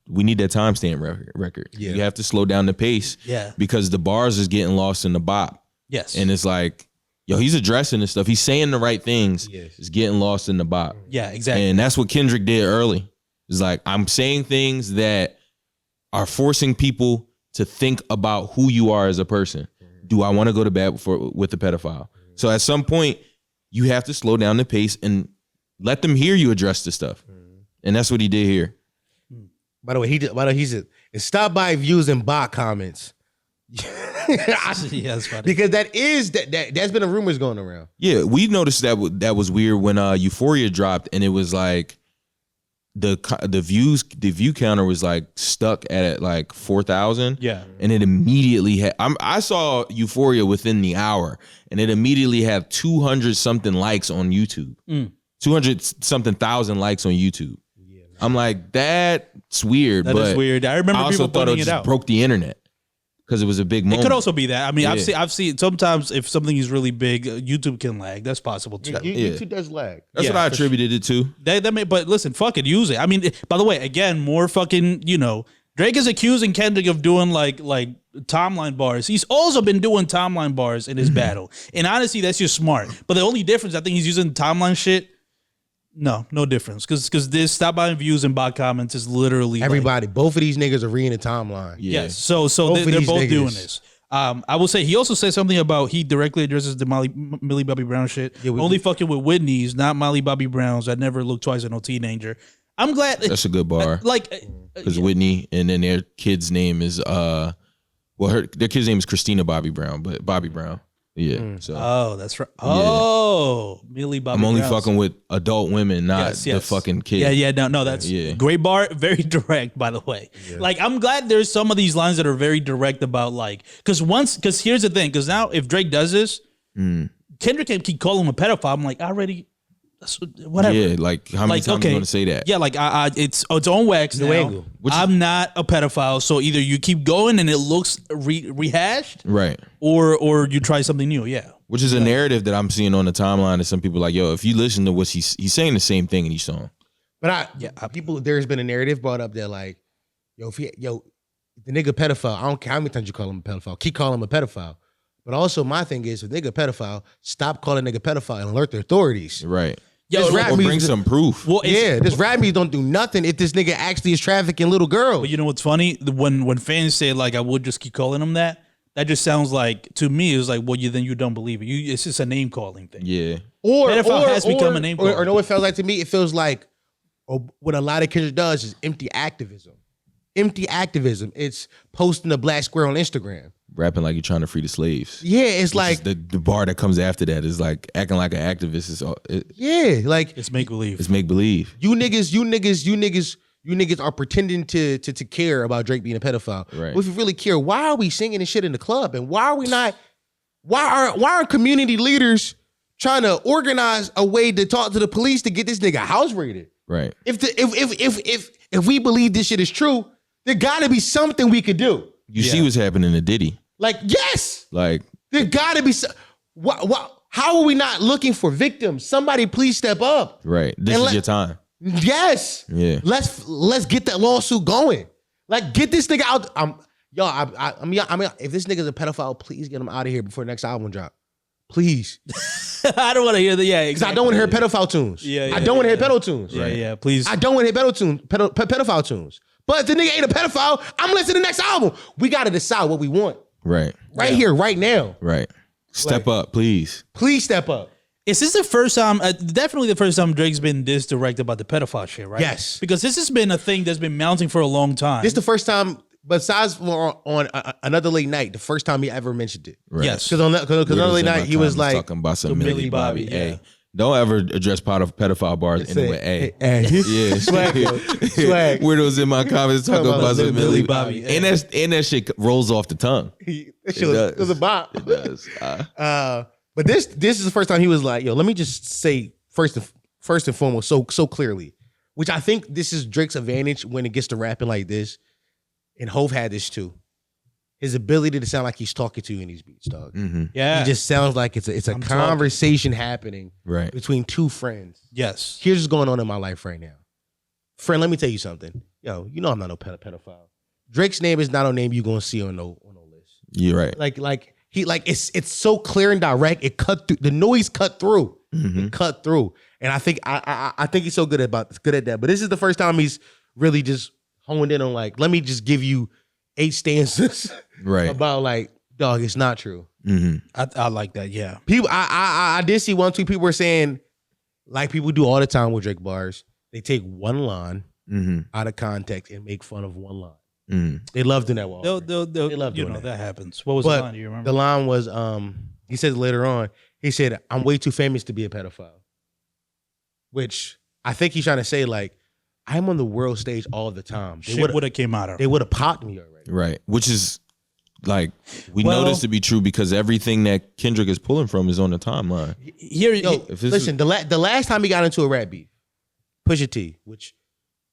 We need that timestamp record. Yeah. You have to slow down the pace. Yeah. Because the bars is getting lost in the bop. Yes. And it's like, yo, he's addressing this stuff. He's saying the right things. Yes. It's getting lost in the bop. yeah, exactly. And that's what Kendrick did early. It's like, I'm saying things that are forcing people to think about who you are as a person. Do I want to go to bed with the pedophile? So at some point, you have to slow down the pace and let them hear you address the stuff. And that's what he did here. By the way, he said, stop by views and bot comments. Yeah, that's funny. Because that's been a rumors going around. Yeah, we noticed that was weird when Euphoria dropped, and it was like the view counter was like stuck at like 4,000. Yeah. And it immediately had. I saw Euphoria within the hour, and it immediately had 200 something likes on YouTube. 200 something thousand likes on YouTube. Yeah, I'm like, that's weird. That is weird. I remember also people thought pointing it it just out. broke the internet because it was a big moment. It could also be that. I mean, Yeah. I've seen sometimes if something is really big, YouTube can lag. That's possible too. YouTube does lag. That's what I attributed it to. But listen, fuck it, use it. I mean, by the way, again, more fucking, Drake is accusing Kendrick of doing like timeline bars. He's also been doing timeline bars in his battle. And honestly, that's just smart. But the only difference, I think he's using timeline shit. No difference. Because this stop by views and bot comments is literally Everybody, both of these niggas are reading the timeline. Yeah. Yes. So Both of they're these both niggas. doing this. I will say he also said something about he directly addresses the Millie Bobby Brown shit. Yeah, Only fucking with Whitney's, not Millie Bobby Brown's. I never look twice at no teenager. I'm glad. That's a good bar. Because Whitney and then their kid's name is their kid's name is Christina Bobby Brown, but Bobby Brown. Yeah. So Oh, that's right. Oh, Millie Bobby. I'm only Brown's. fucking with adult women, not the fucking kid. Yeah. No, that's great bar. Very direct, by the way. Like, I'm glad there's some of these lines that are very direct about because here's the thing. Because now if Drake does this, Kendrick can keep calling him a pedophile. I'm like, whatever. Yeah, like how many times you going to say that? Yeah, like it's on wax New now. angle. I'm not a pedophile, so either you keep going and it looks rehashed, Right. or you try something new. Yeah. Which is a narrative that I'm seeing on the timeline that some people are like, yo, if you listen to what he's saying the same thing in each song. But there's been a narrative brought up that like, the nigga pedophile. I don't care how many times you call him a pedophile. Keep calling him a pedophile. But also my thing is, if nigga pedophile, stop calling nigga pedophile and alert the authorities. Right. This rap Or bring music- some proof. Well, This rap music don't do nothing if this nigga actually is trafficking little girls. But you know what's funny? When fans say like I would just keep calling him that just sounds like to me it's like, well, you don't believe it. It's just a name calling thing. Yeah. Pedophile has become a name or calling. know what it feels like to me? It feels like what a lot of Kendrick does is empty activism. Empty activism. It's posting a black square on Instagram. Rapping like you're trying to free the slaves. Yeah, it's Which like is the bar that comes after that is like acting like an activist. like It's make believe. It's make believe. you niggas are pretending to care about Drake being a pedophile. Right. But if you really care, why are we singing this shit in the club? And why are we not? Why are community leaders trying to organize a way to talk to the police to get this nigga house raided? Right. If we believe this shit is true, there gotta be something we could do. You see what's happening to Diddy. Like, yes, Like, there gotta be how are we not looking for victims? Somebody please step up. right. This And is let- your time. Yes. Yeah. Let's get that lawsuit going. Like, get this nigga out. I mean, if this nigga's a pedophile, please get him out of here before the next album drop. Please. I don't want to hear the Because I don't want to hear pedophile tunes. Yeah, I don't want to hear pedo tunes. Yeah, please. I don't want to hear pedophile tunes. But if the nigga ain't a pedophile, I'm listening to the next album. We got to decide what we want. Right. Right here, right now. Right. Step up, please. Please step up. Is this the first time? Definitely the first time Drake's been this direct about the pedophile shit, right? Yes. Because this has been a thing that's been mounting for a long time. This is the first time, besides on Another Late Night, the first time he ever mentioned it. Right. Yes. Because on Another Late Night, he was like, talking about some Millie Millie Bobby, Bobby. yeah. Hey, don't ever address pedophile bars anyway. Hey, Yeah, swag, yo. Swag. Weirdos in my comments talking about some Millie Bobby. Bobby, and that shit rolls off the tongue. That shit was a bop. It does. But this is the first time he was like, yo, let me just say first and foremost, so clearly, which I think this is Drake's advantage when it gets to rapping like this. And Hove had this too. His ability to sound like he's talking to you in these beats, dog. yeah. He just sounds like it's a conversation happening Right. between two friends. Yes. Here's what's going on in my life right now. Friend, let me tell you something. Yo, you know I'm not no pedophile. Drake's name is not a name you're gonna see on no list. You're right. Like it's so clear and direct. It cut through. The noise cut through. It cut through. And I think I think he's so good at that. But this is the first time he's really just honed in on like, let me just give you 8 stanzas Right. about like Dog, it's not true. I like that. Yeah. People, I did see 1 2 people were saying, like people do all the time with Drake bars, they take one line out of context and make fun of one line. They love doing that. They'll They love you doing know that. that happens. What was the line? Do you remember? The line was, he says later on, he said, "I'm way too famous to be a pedophile," which I think he's trying to say, like, I'm on the world stage all the time. They Shit would have came out of. They would have popped me already. Right. Which is like we Well- know this to be true because everything that Kendrick is pulling from is on the timeline. Here, Yo, If this listen, the last time he got into a rap beef, Pusha T, which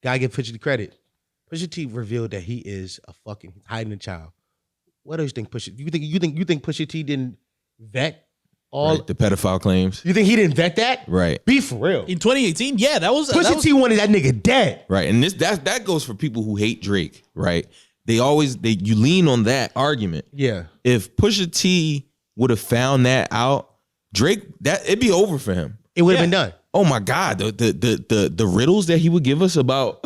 gotta give Pusha T credit, Pusha T revealed that he is a fucking hiding a child. What do you think, Pusha? You think Pusha T didn't vet all? Right, the pedophile claims. You think he didn't vet that? Right. Be for real. in 2018, yeah, that was Pusha T wanted that nigga dead. Right. And that goes for people who hate Drake, right? You lean on that argument. Yeah. If Pusha T would have found that out, Drake, it'd be over for him. It would have been done. Oh my God, the riddles that he would give us about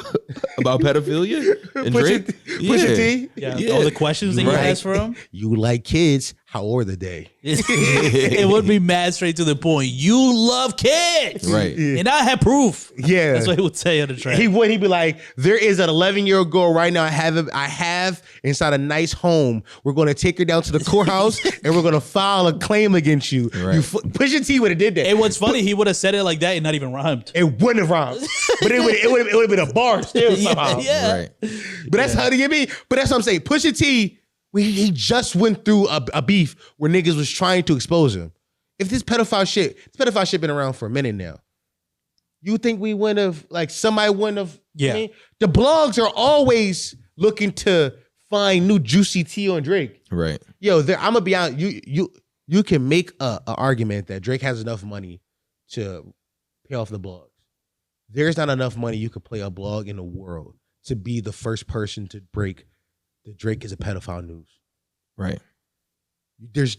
pedophilia and Drake. Pusha T. Yeah, all the questions that you Right. asked for him. You like kids? How old are they? It would be mad straight to the point. You love kids, Right. And I have proof. Yeah. That's what he would say on the track. He'd be like, there is an 11-year-old girl right now I have inside a nice home. We're going to take her down to the courthouse and we're going to file a claim against you. Right. Pusha T would have did that. And what's funny, he would have said it like that and not even rhymed. It wouldn't have rhymed. But it would have been a bar still somehow. Yeah. Right. But that's how they get me. But that's what I'm saying. Pusha T, he just went through a beef where niggas was trying to expose him. If this pedophile shit been around for a minute now. You think we wouldn't have, like, somebody wouldn't have? Yeah. I mean, the blogs are always looking to find new juicy tea on Drake. Right. Yo, I'm gonna be honest. You can make a argument that Drake has enough money to pay off the blogs. There's not enough money you could play a blog in the world to be the first person to break that Drake is a pedophile news. Right. There's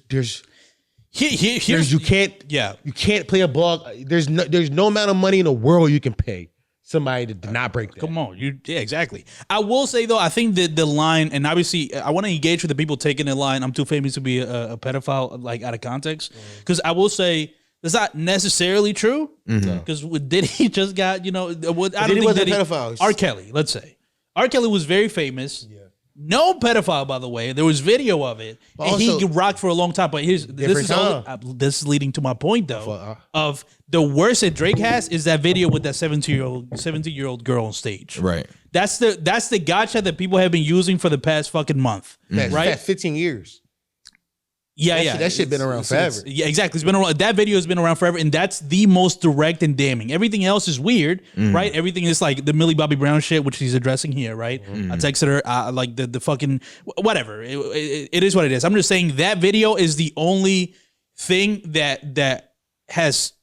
Here's you can't play a blog. There's no amount of money in the world you can pay somebody to not break that. Come on, yeah, exactly. I will say though, I think that the line, and obviously, I want to engage with the people taking the line. I'm too famous to be a pedophile, like out of context, because I will say that's not necessarily true. Because Diddy just got, I don't Diddy think wasn't Diddy, a pedophile. R. Kelly, let's say, R. Kelly was very famous. Yeah. No pedophile, by the way. There was video of it, and also- he rocked for a long time. But this is leading to my point though, of the worst that Drake has is that video with that 17-year-old girl on stage. Right. That's the gotcha that people have been using for the past fucking month, right? 15 years. Yeah, That shit been around forever. Yeah, exactly. It's been around. That video has been around forever, and that's the most direct and damning. Everything else is weird, right? Everything is like the Millie Bobby Brown shit, which he's addressing here, right? I texted her, like the fucking whatever. It is what it is. I'm just saying that video is the only thing that has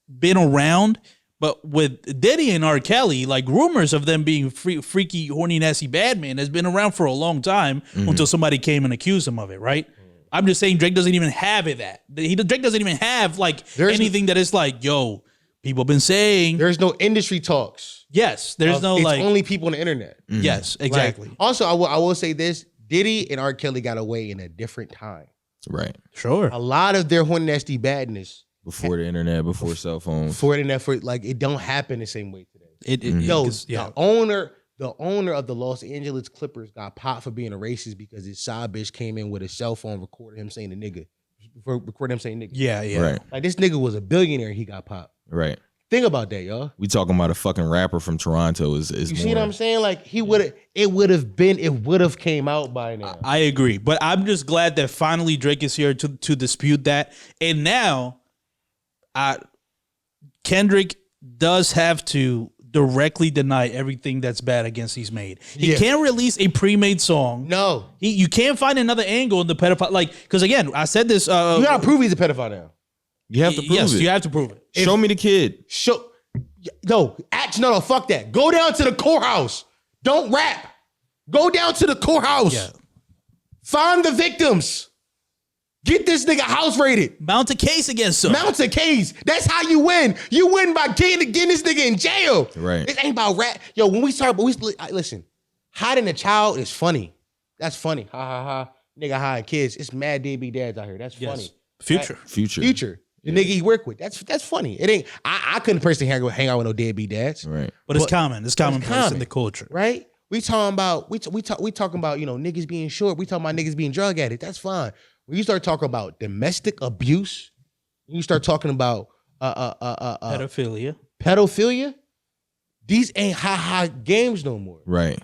been around. But with Diddy and R. Kelly, like rumors of them being freaky, horny, nasty bad man has been around for a long time until somebody came and accused him of it, right? I'm just saying Drake doesn't even have it. Drake doesn't even have like anything that is like, yo, people have been saying. There's no industry talks. Yes, there's no it's like. only people on the internet. Yes, exactly. Like, also, I will say this: Diddy and R. Kelly got away in a different time. Right. Sure. A lot of their horny nasty badness Before the internet, before cell phones. for the internet, it don't happen the same way today. Yo, The owner of the Los Angeles Clippers got popped for being a racist because his side bitch came in with a cell phone, recorded him saying nigga. Yeah. Right. Like, this nigga was a billionaire. He got popped. Right. Think about that, y'all. We talking about a fucking rapper from Toronto is You more. see what I'm saying? Like, it would have came out by now. I agree, but I'm just glad that finally Drake is here to dispute that, and now, Kendrick does have to directly deny everything that's bad against he's made. He can't release a pre-made song. No. You can't find another angle in the pedophile. Like, because again, I said this. You gotta prove he's a pedophile now. You have to prove yes, it. you have to prove it. Show me the kid. No, fuck that. Go down to the courthouse. Don't rap. Go down to the courthouse. Yeah. Find the victims. Get this nigga house raided. Mount a case against him. Mount a case. That's how you win. You win by getting this nigga in jail. Right. This ain't about rap. Yo, when we start, listen, hiding a child is funny. That's funny. Ha ha ha. nigga hiding kids. It's mad deadbeat dads out here. That's funny. Future. Future. The nigga he work with. That's funny. It ain't. I couldn't personally hang out with no deadbeat dads. Right. But it's common. It's commonplace in the culture. Right? We talking about we talking about, you know, niggas being short. We talking about niggas being drug addicts. That's fine. When you start talking about domestic abuse, you start talking about pedophilia, these ain't high games no more. Right.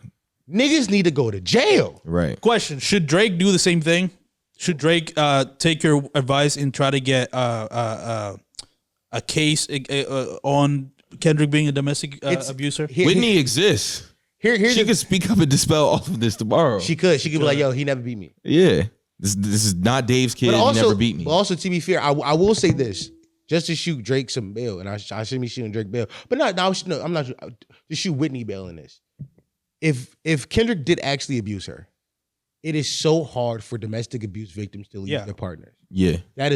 Niggas need to go to jail. Right. Question: should Drake do the same thing? Should Drake take your advice and try to get a case on Kendrick being a domestic abuser? Whitney exists. She could speak up and dispel all of this tomorrow. She could be like, yo, he never beat me. Yeah. This is not Dave's kid. But He never beat me. But also, to be fair, I will say this. Just to shoot Drake some bail, and I shouldn't be shooting Drake bail. But I'm not to shoot Whitney bail in this. If Kendrick did actually abuse her, it is so hard for domestic abuse victims to leave their partners. Yeah. That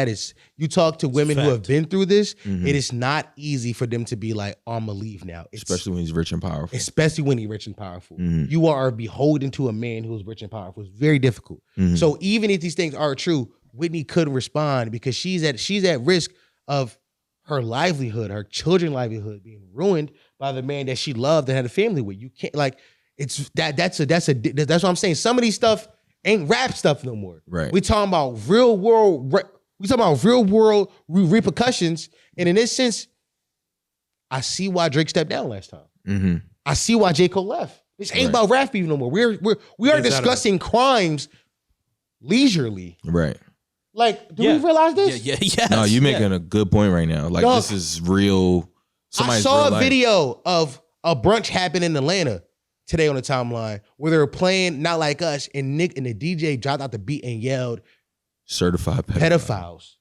is you talk to women who have been through this, it is not easy for them to be like, I'm gonna leave now. Especially when he's rich and powerful. Especially when he's rich and powerful. You are beholden to a man who's rich and powerful. It's very difficult. So even if these things are true, Whitney could respond because she's at risk of her livelihood, her children's livelihood being ruined by the man that she loved and had a family with. You can't it's that's what I'm saying. Some of these stuff ain't rap stuff no more. Right. We talking about real world repercussions. And in this sense, I see why Drake stepped down last time. I see why J. Cole left. This ain't about rap beef no more. We are discussing crimes leisurely. Right. Like, do we realize this? Yeah. No, you're making a good point right now. Like, this is real. I saw a video of a brunch happen in Atlanta today on the timeline where they were playing Not Like Us, and Nick and the DJ dropped out the beat and yelled certified pedophiles.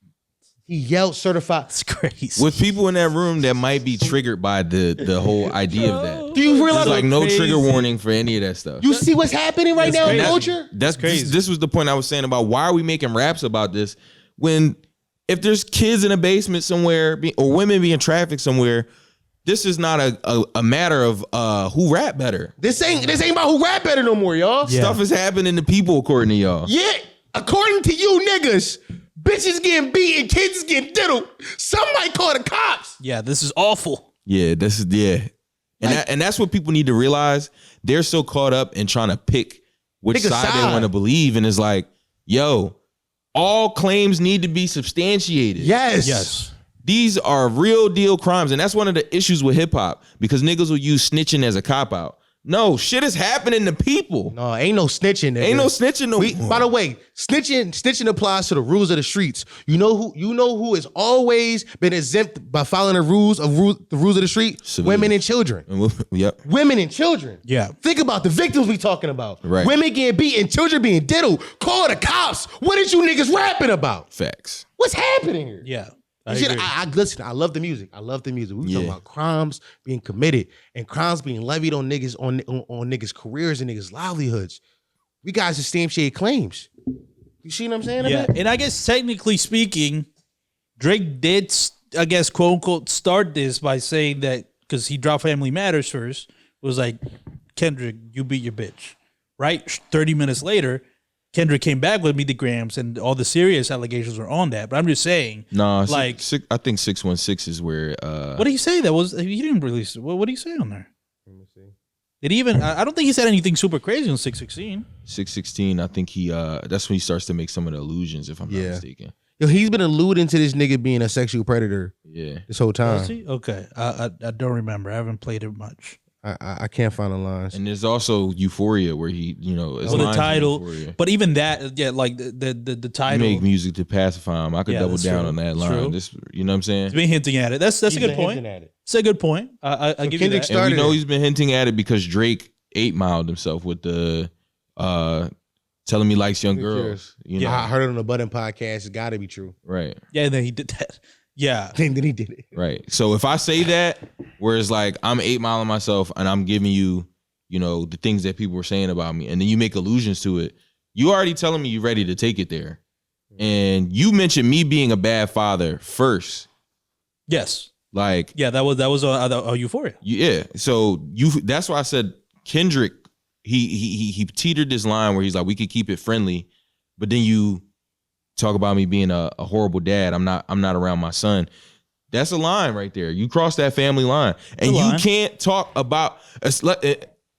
He yelled certified. It's crazy. With people in that room that might be triggered by the whole idea of that. Do you realize? There's like no trigger warning for any of that stuff. You see what's happening right now in culture? That's crazy. This was the point I was saying about why are we making raps about this when if there's kids in a basement somewhere or women being trafficked somewhere, this is not a matter of who rap better. This ain't about who rap better no more, y'all. Yeah. Stuff is happening to people according to y'all. Yeah, according to you niggas, bitches getting beaten, kids getting diddled. Some might call the cops. Yeah, this is awful. Yeah, and that's what people need to realize. They're so caught up in trying to pick which side they want to believe, and it's like, yo, all claims need to be substantiated. Yes. These are real deal crimes. And that's one of the issues with hip hop because niggas will use snitching as a cop out. No, shit is happening to people. No, ain't no snitching. Nigga. Ain't no snitching no more. By the way, snitching applies to the rules of the streets. You know who has always been exempt by following the rules of the street? Civilians. Women and children. Yep. Women and children. Yeah. Think about the victims we talking about. Right. Women getting beaten, children being diddled. Call the cops. What is you niggas rapping about? Facts. What's happening here? Yeah. Listen, I love the music. We talking about crimes being committed and crimes being levied on niggas on niggas' careers and niggas' livelihoods. We got substantiated claims. You see what I'm saying? Yeah, and I guess technically speaking, Drake did, I guess, quote unquote, start this by saying that because he dropped Family Matters first, was like, Kendrick, you beat your bitch, right? 30 minutes later, Kendrick came back with Meet the Grams, and all the serious allegations were on that. But I'm just saying, no, like, I think 616 is where. What did he say? He didn't release it. What did he say on there? Let me see. Did he even? I don't think he said anything super crazy on 616. 616, I think he. That's when he starts to make some of the illusions, if I'm not mistaken. Yo, he's been alluding to this nigga being a sexual predator. Yeah. This whole time. Was he? Okay, I don't remember. I haven't played it much. I can't find the lines. And there's also Euphoria where he, the title, but even that, like the title. Make music to pacify him. I could double down on that line. This, you know what I'm saying? He's been hinting at it. That's a good point. It's a good point. I give you that. And we know he's been hinting at it because Drake 8-miled himself with the telling me likes young girls. You know? I heard it on the Button podcast. It's got to be true. Right. Yeah, and then he did that. Yeah. Then he did it. Right. So if I say that, where it's like I'm 8-miling myself and I'm giving you, the things that people were saying about me, and then you make allusions to it, you already telling me you're ready to take it there. And you mentioned me being a bad father first. Yes. Like, yeah, that was a Euphoria. Yeah. So that's why I said Kendrick he teetered this line where he's like, we could keep it friendly, but then you talk about me being a horrible dad. I'm not around my son. That's a line right there. You cross that family line, and you can't talk about.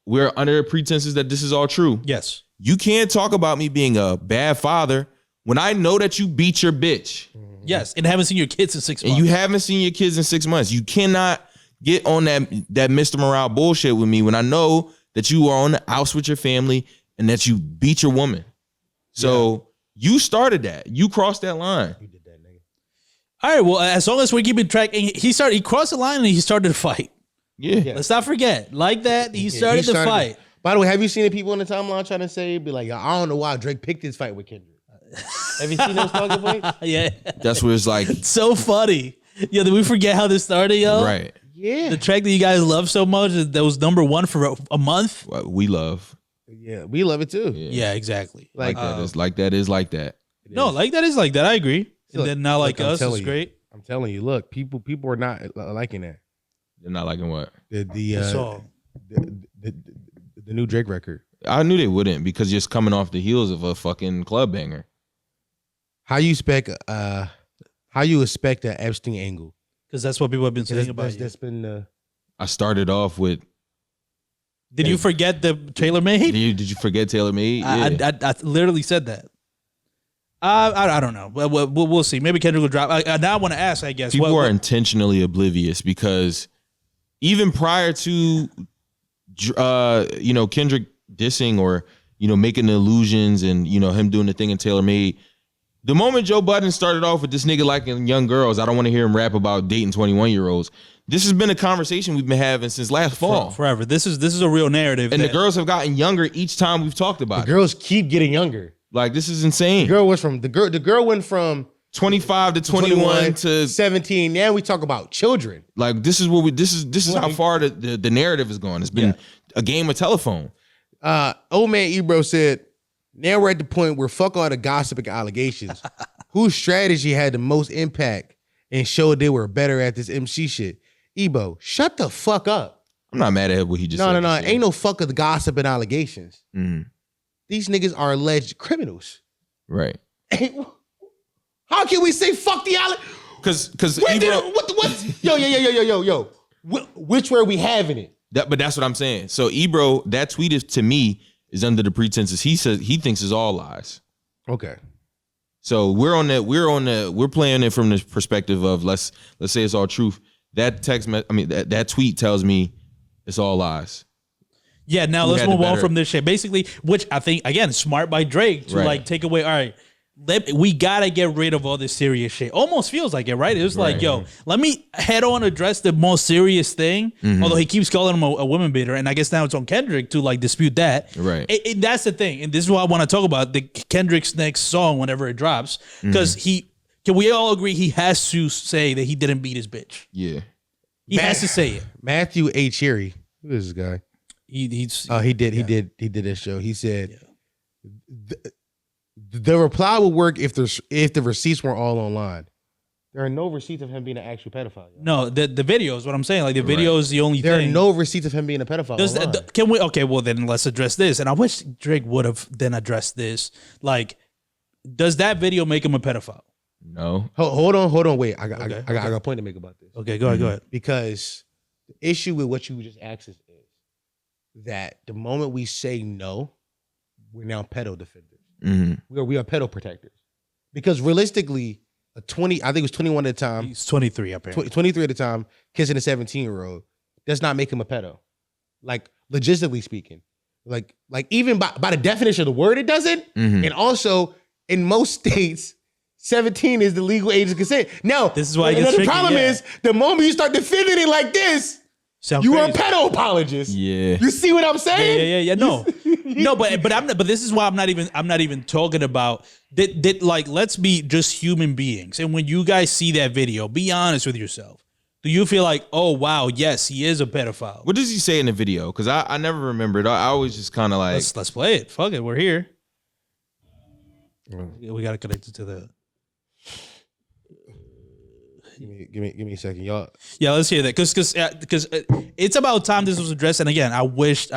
We're under pretenses that this is all true. Yes. You can't talk about me being a bad father when I know that you beat your bitch. Yes, and haven't seen your kids in 6 months. And you haven't seen your kids in 6 months. You cannot get on that Mr. Morale bullshit with me when I know that you are on the outs with your family and that you beat your woman. So you started that. You crossed that line. You did that, nigga. All right, well, as long as we're keeping track, and he crossed the line and he started to fight. Yeah. Let's not forget. Like that, he started to fight. By the way, have you seen the people in the timeline trying to say, be like, I don't know why Drake picked this fight with Kendrick? Have you seen those talking points? Yeah. That's where it's like, So funny. Yo, did we forget how this started, yo? right. Yeah. The track that you guys love so much that was number one for a month. What we love. Yeah, we love it too. Yeah, exactly. Like that is like that is like that. No, like that is like that. I agree. And Look, then not like I'm us telling is you. great. I'm telling you, look, people are not liking that. They're not liking what? The song. the new Drake record. I knew they wouldn't because just coming off the heels of a fucking club banger. How you expect an Epstein angle? Because that's what people have been saying about you. That's been I started off with. Did you forget the Taylor Made? Did you forget Taylor Made? Yeah. I literally said that. I don't know. We'll see. Maybe Kendrick will drop. Now I want to ask, I guess. People are intentionally oblivious because even prior to, Kendrick dissing or, making the illusions and, him doing the thing in Taylor Made, the moment Joe Budden started off with this nigga liking young girls, I don't want to hear him rap about dating 21-year-olds. This has been a conversation we've been having since last fall. Forever. This is a real narrative. And the girls have gotten younger each time we've talked about it. girls keep getting younger. Like, this is insane. The girl went from 25 to 21 to 17. Now we talk about children. like this is how far the narrative is going. It's been a game of telephone. Old man Ebro said, now we're at the point where fuck all the gossip and allegations. Whose strategy had the most impact and showed they were better at this MC shit? Ebo, shut the fuck up. I'm not mad at what he just said. No. Ain't no fuck of the gossip and allegations. Mhm. These niggas are alleged criminals. Right. How can we say fuck the allegations? Because Yo. Which way are we having it? but that's what I'm saying. So Ebro, that tweet is to me is under the pretenses he says he thinks is all lies. Okay. So we're playing it from the perspective of let's say it's all truth. That that tweet tells me it's all lies. Yeah, now let's move on from this shit. Basically, which I think, again, smart by Drake to take away, all right, we gotta get rid of all this serious shit. Almost feels like it, right? It was like, yo, let me head on address the most serious thing. Although he keeps calling him a woman beater, and I guess now it's on Kendrick to dispute that. Right. That's the thing, and this is what I want to talk about, the Kendrick's next song whenever it drops, because can we all agree he has to say that he didn't beat his bitch? Yeah. He has to say it. Matthew A. Cherry, who is this guy? He did this show. He said the reply would work if the receipts weren't all online. There are no receipts of him being an actual pedophile. No, the video is what I'm saying. Like the video is the only there thing. There are no receipts of him being a pedophile. Can we? Okay, well then let's address this. And I wish Drake would have then addressed this. Like, does that video make him a pedophile? No. Hold on. Wait, I got a point to make about this. Okay, go ahead. Because the issue with what you just asked is that the moment we say no, we're now pedo defenders. We are pedo protectors. Because realistically, I think it was 21 at the time. He's 23 apparently. 23 at the time, kissing a 17-year-old does not make him a pedo. Like, logistically speaking. Like even by the definition of the word, it doesn't. And also, in most states, 17 is the legal age of consent. Now, this is why the problem is the moment you start defending it like this, you are a pedo apologist. Yeah. You see what I'm saying? Yeah. No, but this is why I'm not even talking about that. Like, let's be just human beings. And when you guys see that video, be honest with yourself. Do you feel like, oh wow, yes, he is a pedophile? What does he say in the video? Because I never remembered. I always just kind of like let's play it. Fuck it, we're here. We gotta connect it to the. Give me a second, y'all. Yeah, let's hear that because it's about time this was addressed. And again, I wish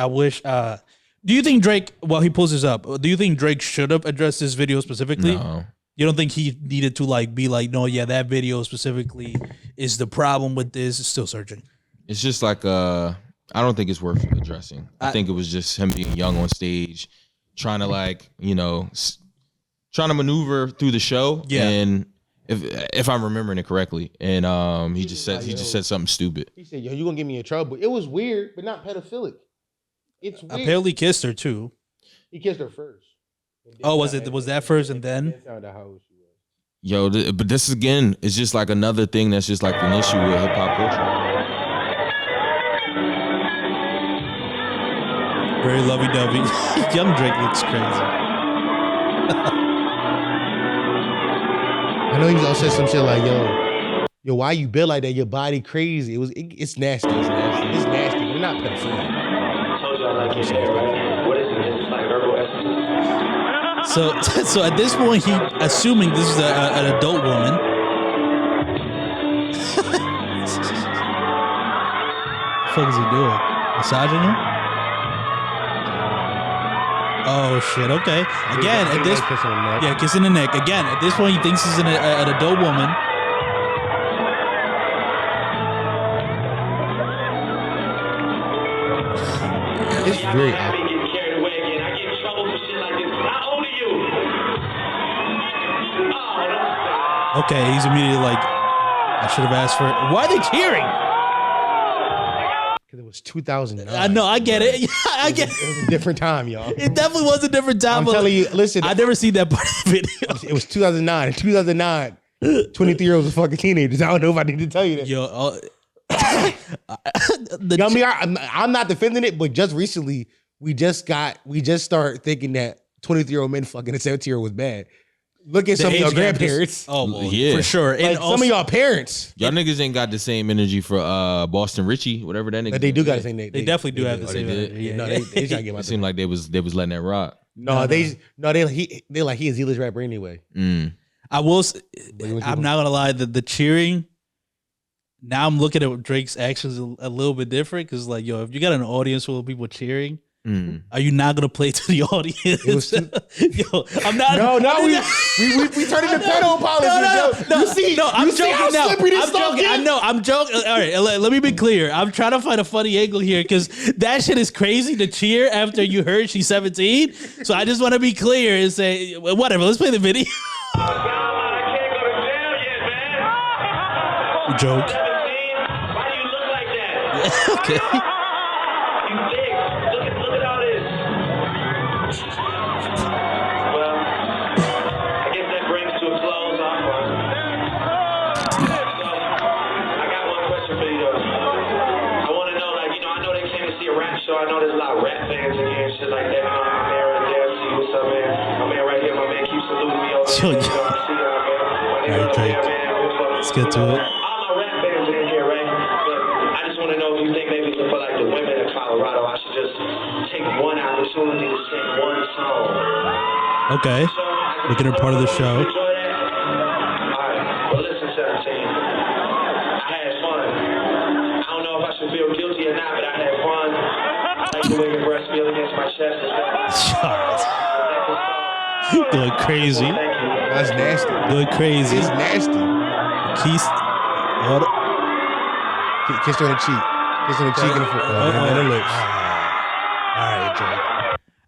Do you think Drake, while he pulls this up, do you think Drake should have addressed this video specifically? No. You don't think he needed to like be like, no, yeah, that video specifically is the problem with this? It's still searching. It's just like I don't think it's worth addressing. I think it was just him being young on stage, trying to like, trying to maneuver through the show. Yeah. And if I'm remembering it correctly, and he just said something stupid. He said, "Yo, you gonna get me in trouble?" It was weird, but not pedophilic. It's weird. Apparently kissed her too. He kissed her first. Oh, was that first and then? Found out how old she was. Yo, but this again is just like another thing that's just like an issue with hip hop culture. Very lovey-dovey. Young Drake looks crazy. I know he all said some shit like, yo, why you built like that? Your body crazy. It's nasty. It's nasty. It's nasty. We're not pedophile. So at this point, he assuming this is an adult woman. What the fuck is he doing? Massaging her? Oh shit! Okay. Again, at this, yeah, kissing the neck. Again, at this point, he thinks he's an adult woman. It's very awkward. Okay, he's immediately like, I should have asked for it. Why are they cheering? Because it was 2009. I know, I get it. I get It was a different time, y'all. it. Definitely was a different time. I'm but telling you, listen. I never seen that part of the video. It was 2009. In 2009, 23-year-olds were fucking teenagers. I don't know if I need to tell you that. Yo, You know what I mean? I'm not defending it, but just recently, we just started thinking that 23-year-old men fucking a 17-year-old was bad. Look at some of your grandparents. Well, Yeah. for sure. Like And some also, of y'all parents. Y'all niggas ain't got the same energy for Boston Richie, whatever that nigga. But they do got the same. they definitely do have the they same did? energy. Yeah, Yeah, no, yeah. they trying to get my It seemed like they was letting that rock. No, they like he a Z-list rapper anyway. I will. you I'm not gonna lie. The cheering. Now I'm looking at Drake's actions a little bit different because, like, yo, if you got an audience full of people cheering, are you not gonna play to the audience? Yo, I'm not. No, we turned into pedo apologists. No, you see, I'm you see joking how now. slippery this I'm stuff joking. I gets? know. I'm joking. All right, let me be clear. I'm trying to find a funny angle here because that shit is crazy to cheer after you heard she's 17. So I just want to be clear and say, whatever. Let's play the video. Joke. Why do you look like that? Okay. You thick. Look at all this. Well, I guess that brings to a close our part. So, I got one question for you though. I want to know, like, I know they came to see a rap show. I know there's a lot of rap fans in here and shit like that. My man right there, see what's up, man. My man right here, my man keeps saluting me over Yo, there. I see y'all, man. My nigga Alright, up there, Drake. man. Let's get to it. Okay. Making her part of the show. Alright, well listen, 17. I had fun. I don't know if I should feel guilty or not, but I had fun. I like the way your breast feel against my chest and stuff. Going crazy. Thank you. That's nasty. Going crazy. It's nasty. Keith. What? Kiss her on the cheek. Kiss her on the cheek and the lips. All right, Drake.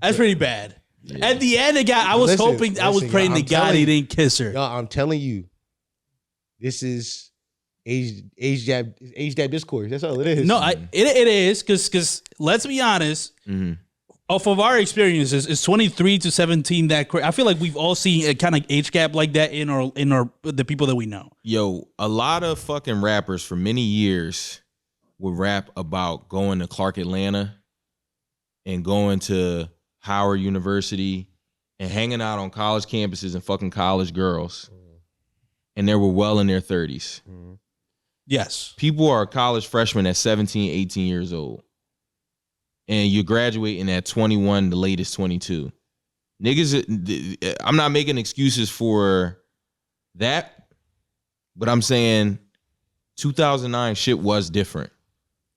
That's pretty bad. At the end, I was hoping, I was praying to God he didn't kiss her. Y'all, I'm telling you, this is age jab discourse. That's all it is. No, it is because let's be honest. Off of our experiences, it's 23 to 17. I feel like we've all seen a kind of age gap like that in the people that we know. Yo, a lot of fucking rappers for many years would rap about going to Clark Atlanta and going to Howard University and hanging out on college campuses and fucking college girls. And they were well in their 30s. Yes. People are college freshmen at 17, 18 years old. And you're graduating at 21, the latest 22. Niggas, I'm not making excuses for that, but I'm saying 2009 shit was different.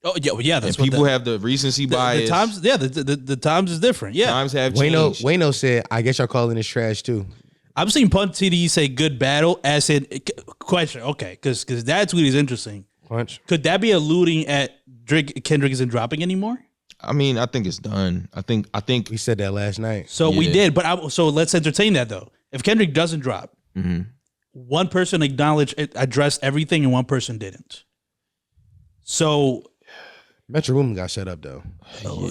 Oh yeah, well, yeah. That's And what people have the recency bias. the times. Yeah, the times is different. Yeah, Times have changed. Wayno said, I guess y'all calling this trash too. I've seen Punch TD say "good battle" as in question. Okay, because that tweet is interesting. Punch. Could that be alluding at Kendrick isn't dropping anymore? I mean, I think it's done. I think We said that last night. So we Yeah. did, but so let's entertain that though. If Kendrick doesn't drop, one person addressed everything and one person didn't. So Metro Boomin got shut up though.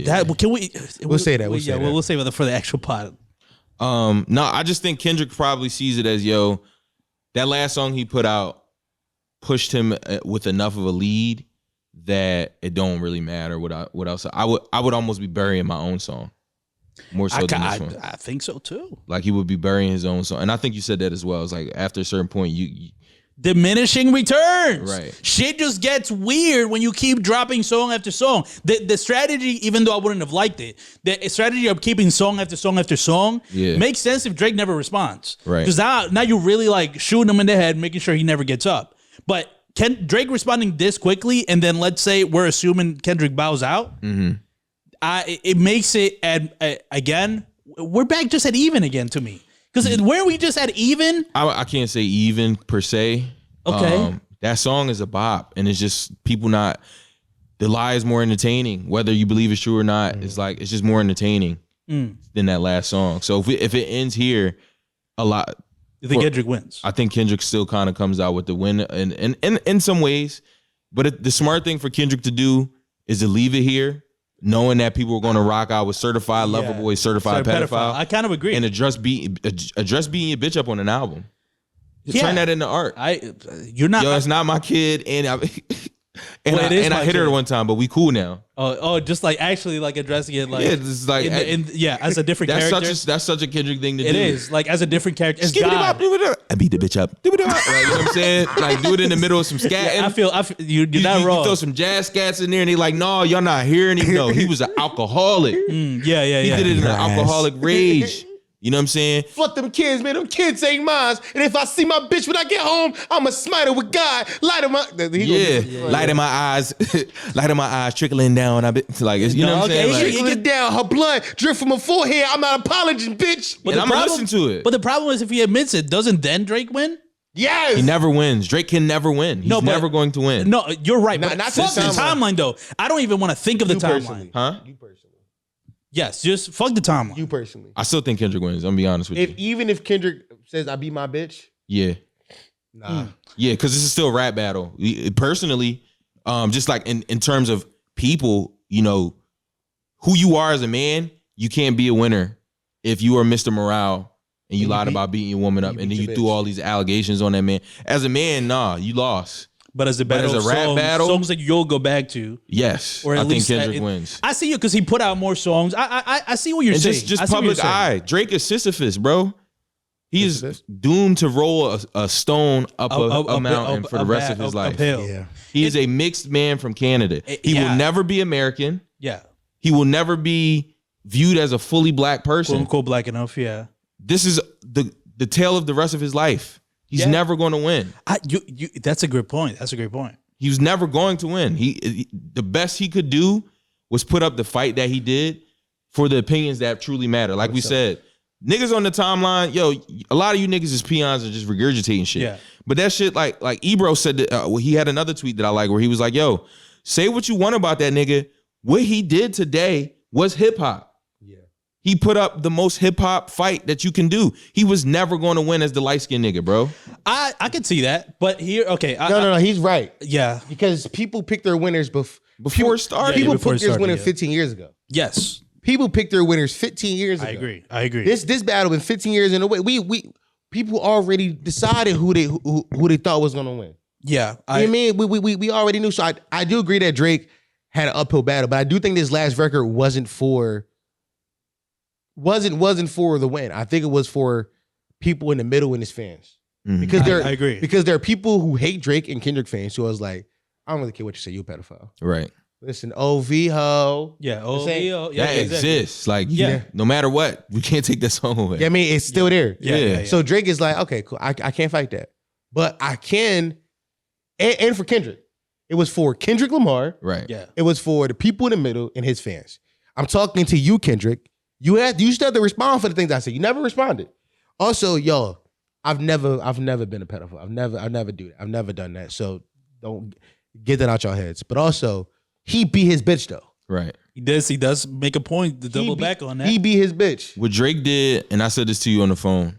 that can we? We'll say that, we'll say that. We'll save it for the actual pod. No, I just think Kendrick probably sees it as, yo, that last song he put out pushed him with enough of a lead that it don't really matter what else. I would almost be burying my own song more so than this one. I think so too. Like he would be burying his own song, and I think you said that as well. It's like after a certain point, you Diminishing returns. Right. Shit just gets weird when you keep dropping song after song. The strategy, even though I wouldn't have liked it, the strategy of keeping song after song after song makes sense if Drake never responds. Right. Because now you're really like shooting him in the head, making sure he never gets up. But Drake responding this quickly, and then let's say we're assuming Kendrick bows out, it makes it again. We're back just at even again to me. Because where we just at even, I can't say even per se. Okay. That song is a bop, and it's just people not. The lie is more entertaining, whether you believe it's true or not. It's like it's just more entertaining than that last song. So if it ends here, a lot. you think Kendrick wins? I think Kendrick still kind of comes out with the win, and in some ways. But the smart thing for Kendrick to do is to leave it here, knowing that people are going to rock out with Certified Lover Boy, Certified Pedophile. I kind of agree. And address beating your bitch up on an album. Just Yeah. turn that into art. You're not. Yo, it's not my kid, and I Well, it is and I my hit her kid. one time, but we cool now. Just like actually like addressing it like Yeah, it's like as a different character. that's such a Kendrick thing to do. It is like as a different character. As Skip it God. up, and beat the bitch up. Like, you know what I'm saying? Like do it in the middle of some scat. I feel you're not you wrong. throw some jazz scats in there, and they like, no, y'all not hearing him. No, he was an alcoholic. He yeah. did it in an alcoholic rage. You know what I'm saying? Fuck them kids, man. Them kids ain't mine. And if I see my bitch when I get home, I'ma smite her with God. Light of my Light in my eyes, light in my eyes trickling down. Like it's, you know what I'm saying? Like, Trickling down, her blood drip from her forehead. I'm not apologizing, bitch. and I'm gonna listen to it. But the problem is if he admits it, doesn't then Drake win? Yes. He never wins. Drake can never win. He's No, but- never going to win. No, you're right. Not- but not fuck the the timeline. timeline though. I don't even want to think of the You timeline. personally. Huh? You personally. Yes, just fuck the timeline. You personally. I still think Kendrick wins. I'm gonna be honest with you. Even if Kendrick says I beat my bitch, Yeah. nah. Yeah, because this is still a rap battle. Personally, just like in terms of people, you know, who you are as a man, you can't be a winner if you are Mr. Morale and you lied about beating your woman up, you and beat then your you threw bitch. all these allegations on that man. As a man, nah, you lost. But as a But battle, as a rap battle- songs that you'll go back to, Yes, or at I think least Kendrick wins. I see you because he put out more songs. I see what you're And saying. just I see what you're public saying. eye. Drake is Sisyphus, bro. He is Sisyphus? doomed to roll a stone up a mountain Up- for the up- rest up- of his up- life. uphill. Yeah. He is a mixed man from Canada. He yeah. will never be American. Yeah, He will never be viewed as a fully black quote person. unquote black enough. Yeah, This is the tale of the rest of his life. He's Yeah. never going to win. that's a great point. That's a great point. He was never going to win. The best he could do was put up the fight that he did for the opinions that truly matter. Like we said, niggas on the timeline, yo, a lot of you niggas is peons and just regurgitating shit. Yeah. But that shit, like Ebro said, that, he had another tweet that I like where he was like, yo, say what you want about that nigga. What he did today was hip hop. Yeah. He put up the most hip hop fight that you can do. He was never going to win as the light skinned nigga, bro. I could see that, but here, okay, No, he's right. yeah, Because people pick their winners Before it started. People before it picked their started, winners yeah. 15 years ago. yes, People picked their winners 15 years ago. I agree. This battle been 15 years in a way. We people already decided who they thought was gonna win. yeah, You know what I mean? We already knew. So I do agree that Drake had an uphill battle, but I do think this last record wasn't for the win. I think it was for people in the middle and his fans. Because I agree. Because there are people who hate Drake and Kendrick fans who I was like, I don't really care what you say, you a pedophile. Right. Listen, OV ho. yeah, same- yeah, That exactly. exists. Like, Yeah. no matter what, we can't take that song away. Yeah, I mean, it's still there. Yeah. So Drake is like, okay, cool. I can't fight that. But I can, and for Kendrick, It was for Kendrick Lamar. Right. Yeah. It was for the people in the middle and his fans. I'm talking to you, Kendrick. You still have to respond for the things I said. You never responded. Also, yo, I've never been a pedophile. I've never do that. I've never done that. So don't get that out your heads. But also, he beat his bitch though. Right. He does make a point to double back on that. He beat his bitch. What Drake did, and I said this to you on the phone,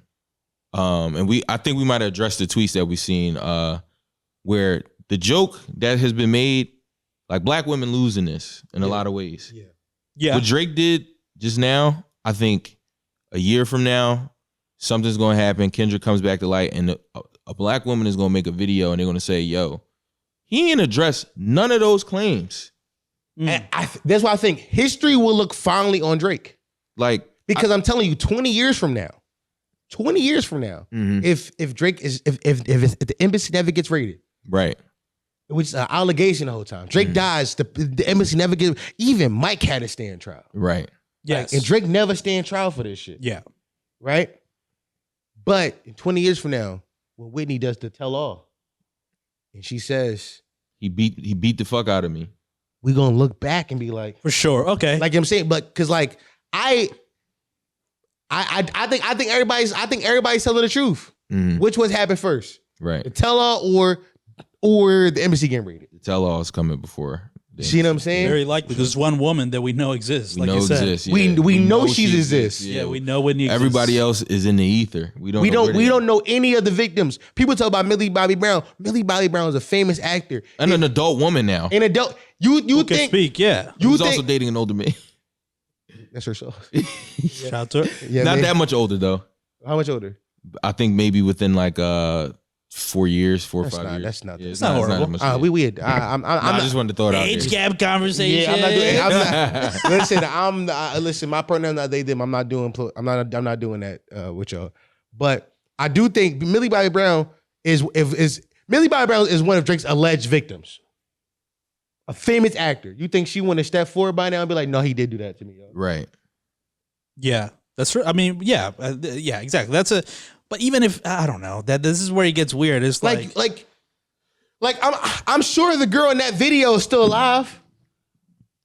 and I think we might have addressed the tweets that we seen, where the joke that has been made, like black women losing this in a lot of ways. Yeah. What Drake did just now, I think a year from now, something's going to happen. Kendrick comes back to light, and a black woman is going to make a video, and they're going to say, yo, he ain't addressed none of those claims. And that's why I think history will look fondly on Drake. Like, Because I'm telling you, 20 years from now, if Drake is if the embassy never gets raided, right. which is an allegation the whole time. Drake dies, the embassy never gets. Even Mike had to stand trial, Right. Yes. and Drake never stand trial for this shit, Yeah. right? But in 20 years from now, when Whitney does the tell all, and she says, He beat the fuck out of me. we gonna look back and be like, For sure. Okay. like I'm saying, but because like I think everybody's telling the truth. Mhm. Which one's happened first? Right. The tell all or the embassy getting raided? The tell all is coming before. See what I'm saying? Very likely because it's one woman that we know exists. We Like know you said. exists. We know she exists. Yeah, we know Whitney exists. Everybody else is in the ether. We don't. We know don't know any of the victims. People talk about Millie Bobby Brown. Millie Bobby Brown is a famous actor. And an adult woman now. An adult. You Who can think speak? Yeah. you Who's think also dating an older man. that's her show? Shout out to her. Yeah, Not man. that much older though. How much older? I think maybe within like 4 years, 4 or That's 5 not- years. that's not- Yeah, it's not horrible. that much, yeah. We had. I'm I not. just wanted to throw it out Age there. gap conversation. Yeah, I'm not doing. I'm not. Listen, my pronouns are they them. I'm not doing. I'm not doing that with y'all. But I do think Millie Bobby Brown is Millie Bobby Brown is one of Drake's alleged victims. A famous actor. You think she want to step forward by now and be like, no, he did do that to me. Yo. Right. Yeah, that's true. I mean, yeah, yeah, exactly. But even if I don't know, that this is where it gets weird. It's like I'm sure the girl in that video is still alive.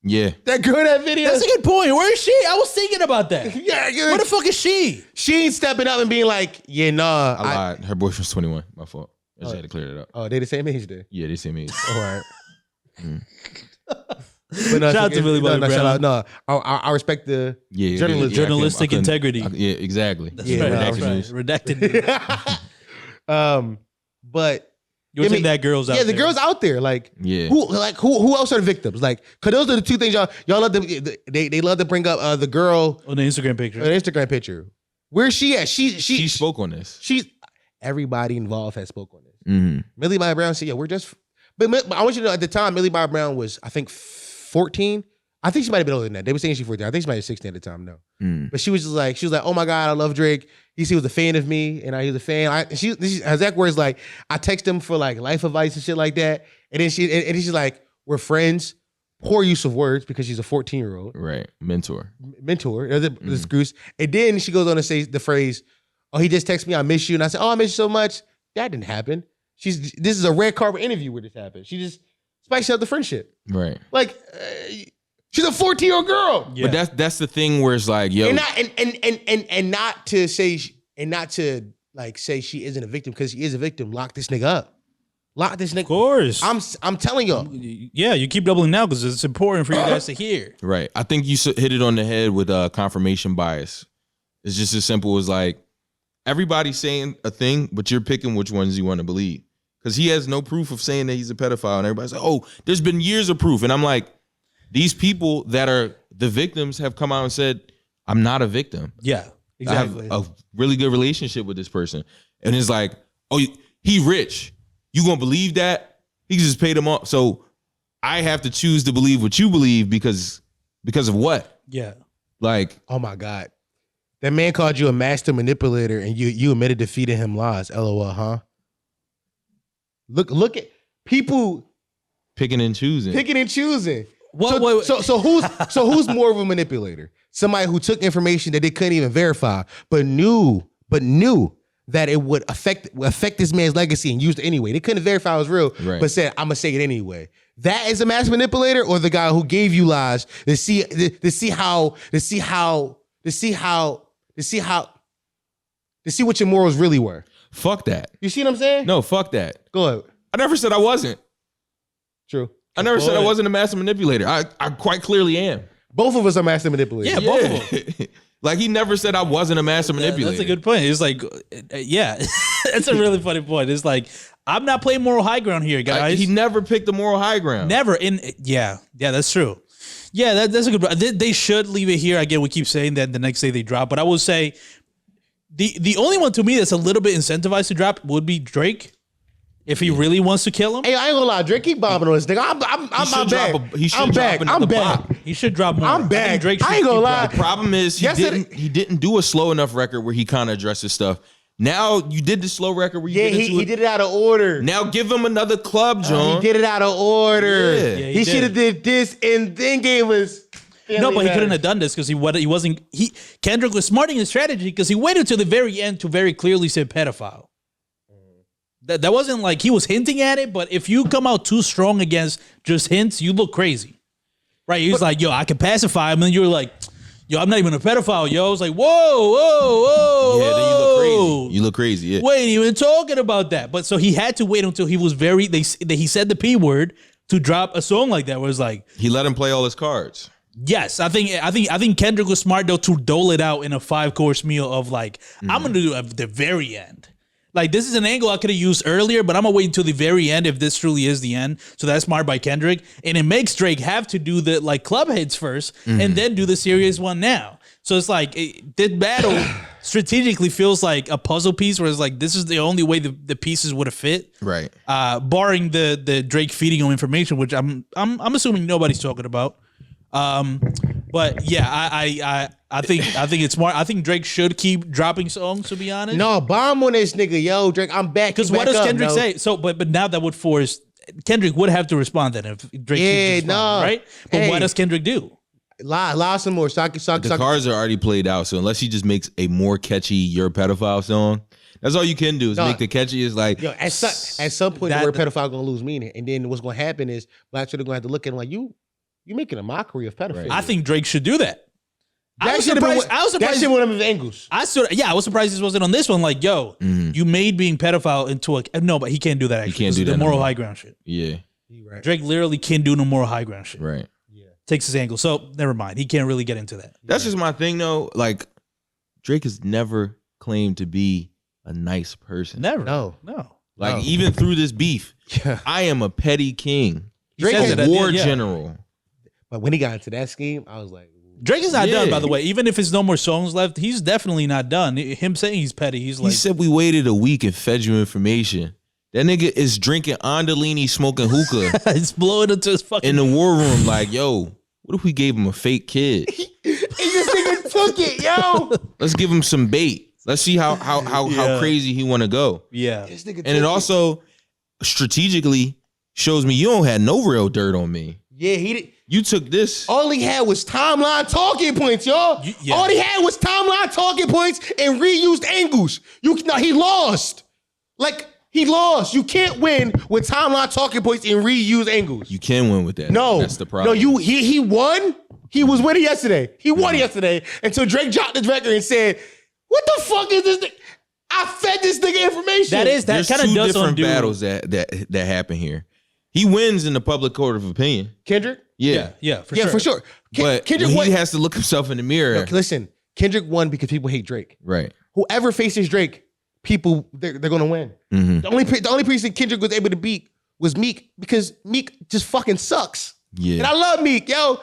Yeah. That girl in that video. that's a good point. Where is she? I was thinking about that. Yeah, Where the fuck is she? she ain't stepping up and being like, yeah, nah. I lied. Her boyfriend's 21. My fault. I just had to clear that up. Oh, they the same age then. Yeah, they see me. All right. Mm. But no, Shout out to Millie Bobby shout Brown. out. No, I respect the Yeah. Journalism. Journalistic I couldn't- integrity. yeah, exactly. That's Yeah, right. no, That's Redacted right. news. Redacted. But You would I think that girl's out yeah, the there. girls out there, like Yeah. who else are the victims? Like, cause those are the two things y'all love to they love to bring up the girl on the Instagram picture. an Instagram picture. Where's she at? She spoke on this. She's everybody involved has spoke on this. Mm-hmm. Millie Bobby Brown said, "Yeah, we're just." But I want you to know, at the time, Millie Bobby Brown was, I think, 14. I think she might have been older than that. They were saying she 14. I think she might have been 16 at the time. No, but she was like, "Oh my god, I love Drake. He was a fan of me, and he was a fan." Her exact words like, "I text him for like life advice and shit like that," and then she's like, "We're friends." Poor use of words because she's a 14-year-old Right. Mentor. mentor. This goose, and then she goes on to say the phrase, "Oh, he just texted me, I miss you," and I said, "Oh, I miss you so much." That didn't happen. This is a red carpet interview where this happened. She just spiced up the friendship. Right. Like she's a 14-year-old girl, Yeah. But that's the thing where it's like, yo, and not to say like say she isn't a victim because she is a victim. Lock this nigga up. Lock this nigga. Of course. I'm telling y'all. Yeah, you keep doubling now because it's important for you guys to hear. right. I think you hit it on the head with confirmation bias. It's just as simple as like everybody's saying a thing, but you're picking which ones you want to believe. Because he has no proof of saying that he's a pedophile, and everybody's like, "Oh, there's been years of proof," and I'm like, these people that are the victims have come out and said, "I'm not a victim. Yeah, exactly. I have a really good relationship with this person," and it's like, "Oh, he rich. You gonna believe that? He just paid him off." So I have to choose to believe what you believe because of what? Yeah. Like, Oh my God. That man called you a master manipulator and you admitted to feeding him lies. LOL, huh? Look at people picking and choosing. picking and choosing. What- So who's more of a manipulator? Somebody who took information that they couldn't even verify, but knew that it would affect this man's legacy and used it anyway. They couldn't verify it was real, Right. but said, I'm gonna say it anyway. That is a master manipulator, or the guy who gave you lies to see what your morals really were. Fuck that. You see what I'm saying? No, fuck that. Go ahead. I never said I wasn't. True. I never said I ahead. wasn't a master manipulator. I quite clearly am. Both of us are master manipulators. Yeah, both of them. Like he never said I wasn't a master Yeah, manipulator. that's a good point. It's like, yeah, that's a really funny point. It's like, I'm not playing moral high ground here, guys. He never picked the moral high ground. Never. Yeah, that's true. Yeah, that's a good. They should leave it here. Again, we keep saying that the next day they drop, but I will say the only one to me that's a little bit incentivized to drop would be Drake. If he really wants to kill him, Hey, I ain't gonna lie, Drake keep bombing on this nigga. I'm back. He should I'm drop back. another I'm back. bop. he should drop more. I'm I think back. Drake I ain't should gonna keep lie. dropping. The problem is Yesterday- he didn't do a slow enough record where he kind of addresses stuff. Now you did the slow record where you Yeah, get into he it. did it out of order. Now give him another club, John. He did it out of order. Yeah. Yeah, he should have did this and then gave us. No, but he couldn't have done this because he wasn't. Kendrick was smart in his strategy because he waited till the very end to very clearly say pedophile. That wasn't like he was hinting at it, but if you come out too strong against just hints, you look crazy, right? He was like, "Yo, I can pacify him," and you were like, "Yo, I'm not even a pedophile." Yo, I was like, "Whoa." Yeah, then you look crazy. You look crazy. Yeah. We ain't even talking about that. But so he had to wait until he was he said the P word to drop a song like that. Where it's like, He let him play all his cards. yes, I think Kendrick was smart though to dole it out in a 5-course meal of like, I'm gonna do it at the very end. Like, this is an angle I could have used earlier, but I'm gonna wait until the very end if this truly is the end. So that's smart by Kendrick, and it makes Drake have to do the like club hits first and then do the serious one now. So it's like this battle strategically feels like a puzzle piece, where it's like this is the only way the pieces would have fit, Right. barring the Drake feeding him information, which I'm assuming nobody's talking about. But yeah, I think it's smart. I think Drake should keep dropping songs, to be honest. No, bomb on this nigga, yo, Drake. I'm back. Because what does Kendrick say? So, but now that would force Kendrick would have to respond then if Drake keeps responding, right? But what does Kendrick do? Lie some more. The cards are already played out. So unless he just makes a more catchy "You're a Pedophile" song, that's all you can do is make the catchiest. Like, Yo, at some point, the word pedophile gonna lose meaning, and then what's gonna happen is blacks are gonna have to look at him like you making a mockery of pedophilia. I think Drake should do that. I was should've been surprised. I was That surprised. shit one of his angles. I was surprised this wasn't on this one. Like, yo, you made being pedophile into a no, but he can't do that. Actually, can't do the that no moral more. high ground shit. yeah, Right. Drake literally can't do no moral high ground shit. right. Takes his angle. So never mind. He can't really get into that. That's just my thing, though. Like, Drake has never claimed to be a nice person. Never. No. Like, No. even through this beef, Yeah. I am a petty king. Drake a says it at the war end, yeah. general. But when he got into that scheme, I was like, Drake is not Yeah. done, by the way. Even if there's no more songs left, he's definitely not done. Him saying he's petty, he's He like, said we waited a week and fed you information. That nigga is drinking Andalini, smoking hookah he's blowing into his fucking. in the war room. Like, yo, what if we gave him a fake kid? he just nigga took it, yo. Let's give him some bait. Let's see how Yeah. crazy he want to go. yeah. This nigga And it took also strategically shows me you don't have no real dirt on me. Yeah, he did. You took this. All he had was timeline talking points, y'all. Yeah. All he had was timeline talking points and reused angles. He lost. Like, he lost. You can't win with timeline talking points and reused angles. You can win with that. No, That's the problem. No, he won. He was winning yesterday. He won yesterday until Drake dropped his record and said, "What the fuck is this? I fed this nigga information." That There's kind two of does different undo. battles that happen here. He wins in the public court of opinion. Kendrick. Yeah. Yeah, for Yeah, sure. for sure. But Kendrick when won. he has to look himself in the mirror. Listen, Kendrick won because people hate Drake. Right. Whoever faces Drake, people they're gonna win. Mm-hmm. The only person Kendrick was able to beat was Meek because Meek just fucking sucks. Yeah. And I love Meek, yo.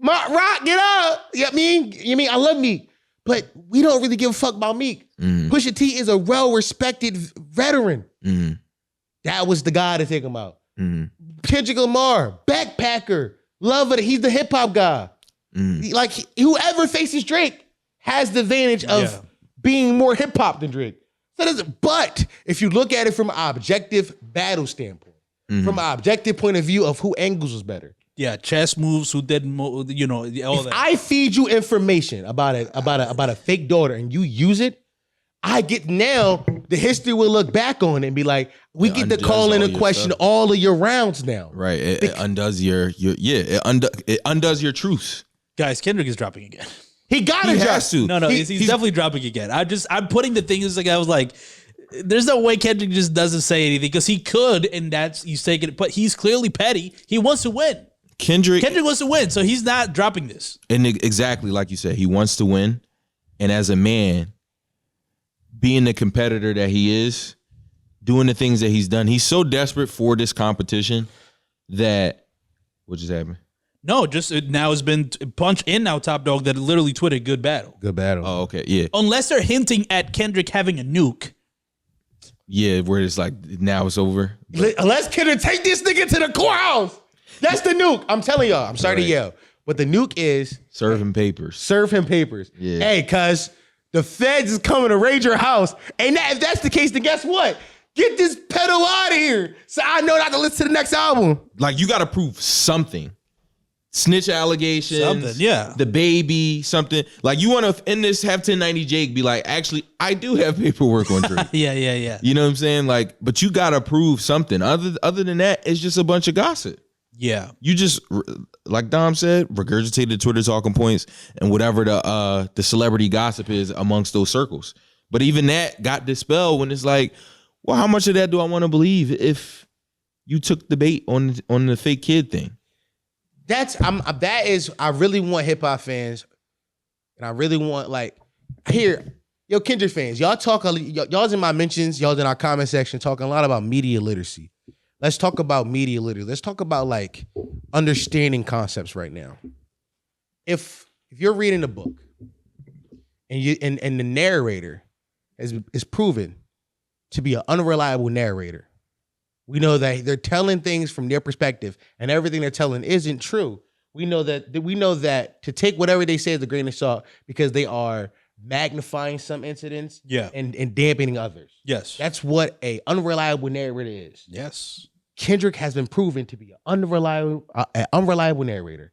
Rock, get up. You know what I mean? You mean I love Meek, but we don't really give a fuck about Meek. Mm-hmm. Pusha T is a well-respected veteran. Mm-hmm. That was the guy to take him out. Mm-hmm. Kendrick Lamar, backpacker, love it. He's the hip hop guy. Mm-hmm. Like whoever faces Drake has the advantage of being more hip hop than Drake. But if you look at it from an objective battle standpoint, from an objective point of view of who angles was better, Yeah, chess moves, who did, all if that. I feed you information about a fake daughter and you use it, I get now the history will look back on it and be like, we It get to undoes call all into your question stuff. all of your rounds now. Right. It undoes it undoes your truths. Guys, Kendrick is dropping again. He got He to has drop. to. No, he's definitely dropping again. I'm putting the things like I was like, there's no way Kendrick just doesn't say anything because he could, and he's taking it. But he's clearly petty. He wants to win. Kendrick Wants to win, so he's not dropping this. and exactly like you said, he wants to win. And as a man, being the competitor that he is, doing the things that he's done, he's so desperate for this competition that what just happened? No, now it's been Punch and now Top Dog that literally tweeted good battle. Good battle. Oh, okay. Yeah. Unless they're hinting at Kendrick having a nuke. Yeah, where it's like now it's over. Let's Kendrick take this nigga to the courthouse. That's the nuke. I'm telling y'all. I'm sorry to Right. yell, but the nuke is Serve him papers. serve him papers. Yeah. Hey, cuz the feds is coming to raid your house. And if that's the case, then guess what? Get this pedo out of here. So I know not to listen to the next album. Like you got to prove something. Snitch allegations, Something, yeah. The baby, something like you want to in this have 1090 Jake be like, actually, I do have paperwork on Drake. Yeah. You know what I'm saying? Like, but you gotta prove something. Other than that, it's just a bunch of gossip. Yeah. You just like Dom said, regurgitate the Twitter talking points and whatever the celebrity gossip is amongst those circles. But even that got dispelled when it's like, well, how much of that do I want to believe if you took the bait on the fake kid thing? I really want hip hop fans, and I really want Kendrick fans, y'all's in my mentions, y'all's in our comment section talking a lot about media literacy. Let's talk about media literacy. Let's talk about like understanding concepts right now. If you're reading a book and the narrator is proven to be an unreliable narrator, we know that they're telling things from their perspective, and everything they're telling isn't true. We know that to take whatever they say as a grain of salt because they are magnifying some incidents, Yeah. and dampening others. Yes. That's what a unreliable narrator is. Yes. Kendrick has been proven to be an unreliable narrator.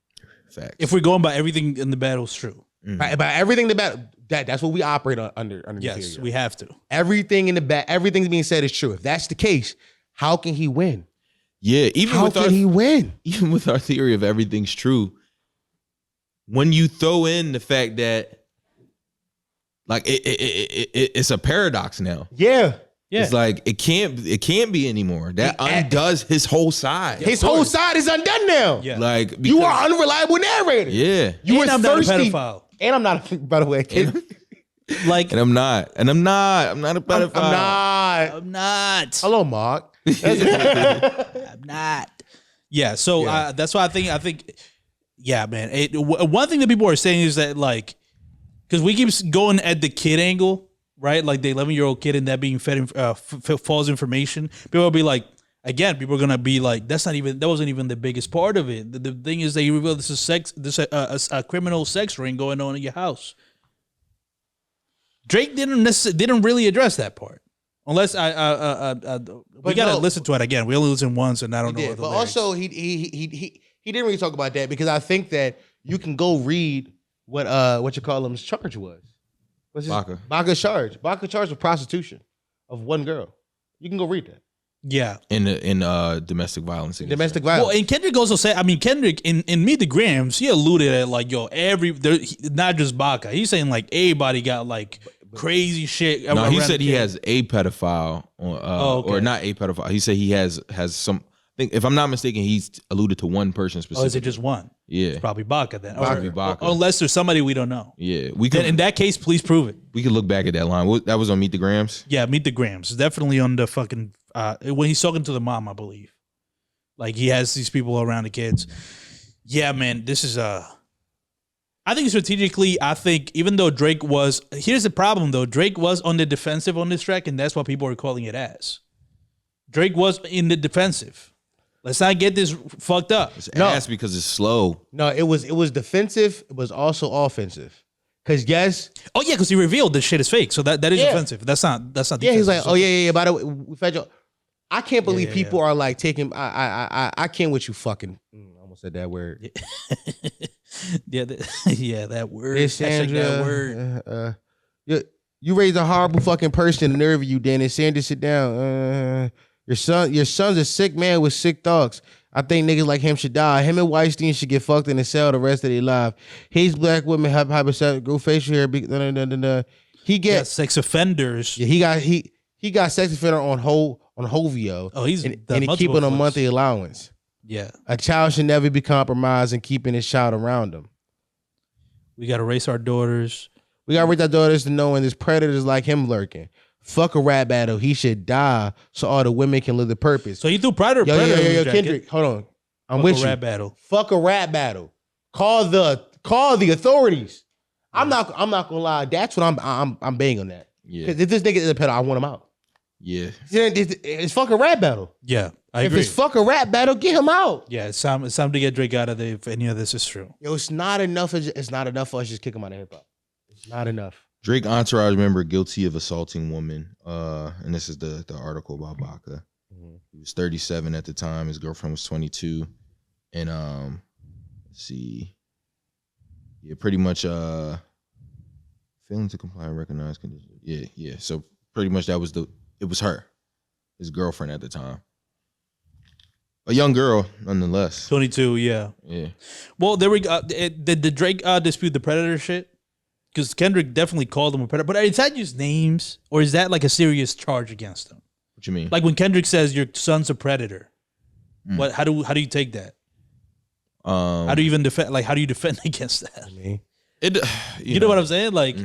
Facts. If we're going by everything in the battle is true. Right? By everything that's what we operate under Yes, the we have to. everything everything being said is true. If that's the case, how can he win? Yeah, even How with can he win? even with our theory of everything's true, when you throw in the fact that like it's a paradox now. Yeah. Yeah. It's like it can't be anymore. That undoes his whole side. His whole side is undone now. Yeah. Like You because- are an unreliable narrator. Yeah. You And were I'm not a thirsty. pedophile. And I'm not, by the way. Like, And I'm not a pedophile. I'm not. I'm not. Hello, Mark. I'm not. Yeah, so that's why I think, yeah, man. One thing that people are saying is that, like, because we keep going at the kid angle, right? Like the 11-year-old kid and that being fed false information. People will be like, again, people are gonna be like, that wasn't even the biggest part of it. The thing is that you reveal this is a criminal sex ring going on in your house. Drake didn't really address that part. Unless we gotta listen to it again. We only listen once, and I don't know. Did, what the but lyrics. also he didn't really talk about that because I think that you can go read what you call him's charge was. What's his Baca. Baca's charge. Baca charged with prostitution of one girl. You can go read that. Yeah. In domestic violence. Domestic violence. Well, and Kendrick also said, I mean, Kendrick in Meet the Grams, he alluded at like, yo, not just Baca. He's saying like everybody got like crazy shit. No, he around said the he kid. has a pedophile, okay. or not a pedophile. He said he has some. I think if I'm not mistaken, he's alluded to one person Oh, specifically. is it just one? Yeah, It's probably Baca then. Probably Baca. Unless there's somebody we don't know. yeah. We Then could in that case, please prove it. we could look back at that line. That was on Meet the Grams. Yeah, Meet the Grams. It's definitely on the fucking when he's talking to the mom, I believe. Like he has these people around the kids. Yeah, man, this is I think strategically, even though Drake was here's the problem though, Drake was on the defensive on this track, and that's what people are calling it as. Drake was in the defensive. Let's not get this fucked up. It's ass because it's slow. No, it was defensive. It was also offensive. Cause yes, Oh yeah, because he revealed this shit is fake. So that is Yeah. offensive. That's not yeah, he's like, defensive. oh yeah. By the way, we fed you. I can't believe yeah, people are like taking. I can't with you fucking. I almost said that word. yeah, yeah, that word. Hey, Hashtag Sandra, that word. You raised a horrible fucking person, the nerve of you, Dennis Sanders. Sit down. Your son's a sick man with sick thoughts. I think niggas like him should die. Him and Weinstein should get fucked in the cell the rest of their life. Hates black women, have hypersexual facial hair. He Yeah, gets sex offenders. yeah, he got sex offender on Hovio. Oh, he's and done he multiple keeping a flips. monthly allowance. Yeah. A child should never be compromised in keeping his child around him. We got to raise our daughters. We gotta raise our daughters to knowing there's predators like him lurking. Fuck a rap battle. He should die so all the women can live the purpose. So he threw Predator. Yo, Predator in his jacket. Kendrick, hold on. I'm Fuck with a you. rap battle. Fuck a rap battle. Call the authorities. I'm not gonna lie. That's what I'm banging on that. Yeah. Because if this nigga is a pedo, I want him out. Yeah. It's fuck a rap battle. Yeah, I If agree. it's fuck a rap battle, get him out. Yeah, it's time to get Drake out of there if any of this is true. Yo, it's not enough. It's not enough for us to just kick him out of hip hop. It's not enough. Drake entourage member guilty of assaulting woman. And this is the article about Baca. He was 37 at the time. His girlfriend was 22. And let's see. Yeah, pretty much failing to comply and recognize conditions. Yeah. So pretty much it was her, his girlfriend at the time. A young girl, nonetheless. 22, yeah. Yeah. Well, there we go. Did Drake dispute the Predator shit? Because Kendrick definitely called him a predator. But is that just names, or is that like a serious charge against him? What you mean? Like when Kendrick says your son's a predator, what? How do you take that? How do you even defend? Like, how do you defend against that? You know what I'm saying? Like,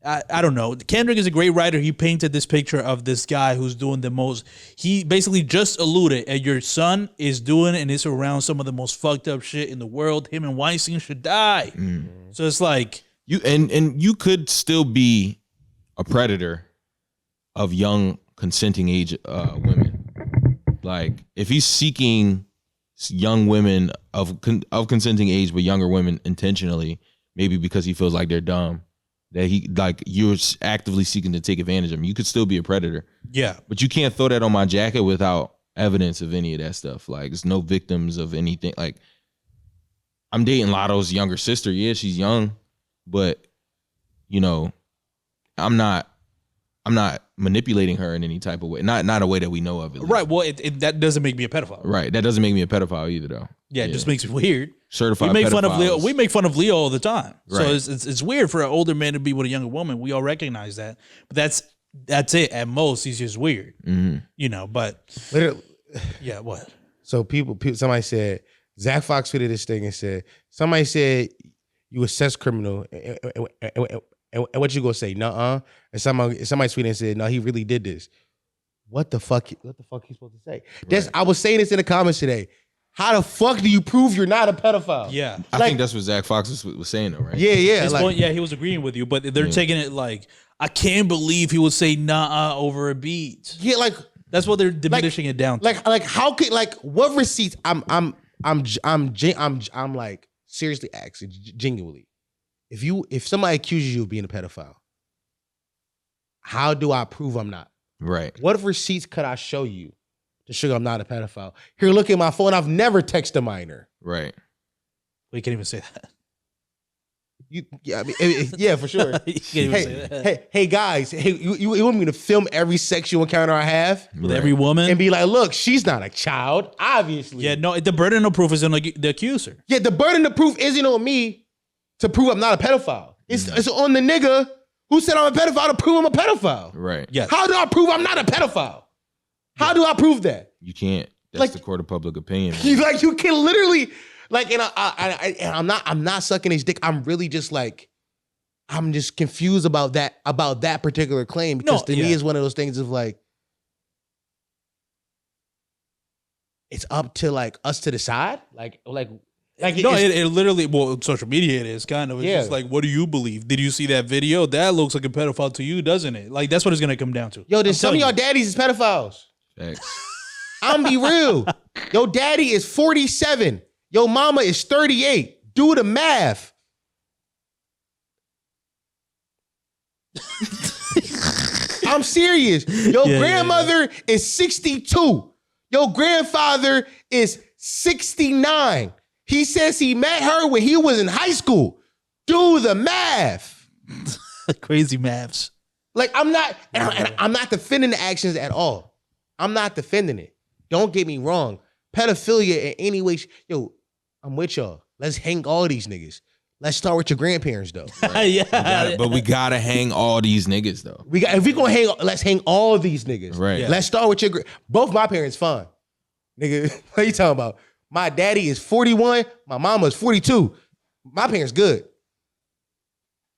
I don't know. Kendrick is a great writer. He painted this picture of this guy who's doing the most. He basically just alluded, and your son is doing and is around some of the most fucked up shit in the world. Him and Weinstein should die. So it's like. You and you could still be a predator of young consenting age women. Like if he's seeking young women of consenting age, but younger women intentionally, maybe because he feels like they're dumb, that he like you're actively seeking to take advantage of them. You could still be a predator. Yeah, but you can't throw that on my jacket without evidence of any of that stuff. Like there's no victims of anything. Like I'm dating Lotto's younger sister. Yeah, she's young. But, you know, I'm not manipulating her in any type of way. Not a way that we know of. At least. right. Well, that doesn't make me a pedophile. Right. That doesn't make me a pedophile either, though. Yeah, it just makes it weird. Certified. We make fun of Leo. pedophiles. We make fun of Leo all the time. Right. So it's weird for an older man to be with a younger woman. We all recognize that. But that's it. At most, he's just weird. You know. But Literally. yeah, what? So somebody said, Zach Fox tweeted this thing and said, somebody said you a sex criminal, and what you gonna say? Nuh-uh. And somebody tweeted and said, no, he really did this. What the fuck he supposed to say? Right. I was saying this in the comments today. How the fuck do you prove you're not a pedophile? Yeah. I think that's what Zach Fox was saying, though, right? Yeah. His point, he was agreeing with you, but they're taking it like, I can't believe he would say nah over a beat. Yeah, like that's what they're diminishing it down to. Like how could what receipts? I'm like seriously asking genuinely. If somebody accuses you of being a pedophile, how do I prove I'm not? Right. What receipts could I show you to show I'm not a pedophile? Here, look at my phone. I've never texted a minor. Right. We can't even say that. Yeah, for sure. You can't even say that. Hey, guys. Hey, you want me to film every sexual encounter I have With every woman and be like, look, she's not a child, obviously. Yeah, no. The burden of proof is on the accuser. Yeah, the burden of proof isn't on me to prove I'm not a pedophile. It's on the nigga who said I'm a pedophile to prove I'm a pedophile. Right. Yes. How do I prove I'm not a pedophile? How do I prove that? You can't. That's Like- the court of public opinion. You can literally and I'm not sucking his dick. I'm really just like, I'm just confused about that particular claim because to me it's one of those things of like, it's up to like us to decide. It literally, well, social media it is kind of. It's just like, what do you believe? Did you see that video? That looks like a pedophile to you, doesn't it? Like that's what it's gonna come down to. Yo, then some of y'all daddies is pedophiles. Facts. I'm be real. Your daddy is 47. Your mama is 38. Do the math. I'm serious. Your grandmother is 62. Your grandfather is 69. He says he met her when he was in high school. Do the math. Crazy maths. Like I'm not, and I'm not defending the actions at all. I'm not defending it. Don't get me wrong. Pedophilia in any way, yo, I'm with y'all. Let's hang all these niggas. Let's start with your grandparents though. Yeah. But we gotta hang all these niggas though. If we gonna hang, let's hang all these niggas. Right. Yeah. Let's start with both my parents fine. Nigga, what you talking about? My daddy is 41, my mama is 42. My parents good.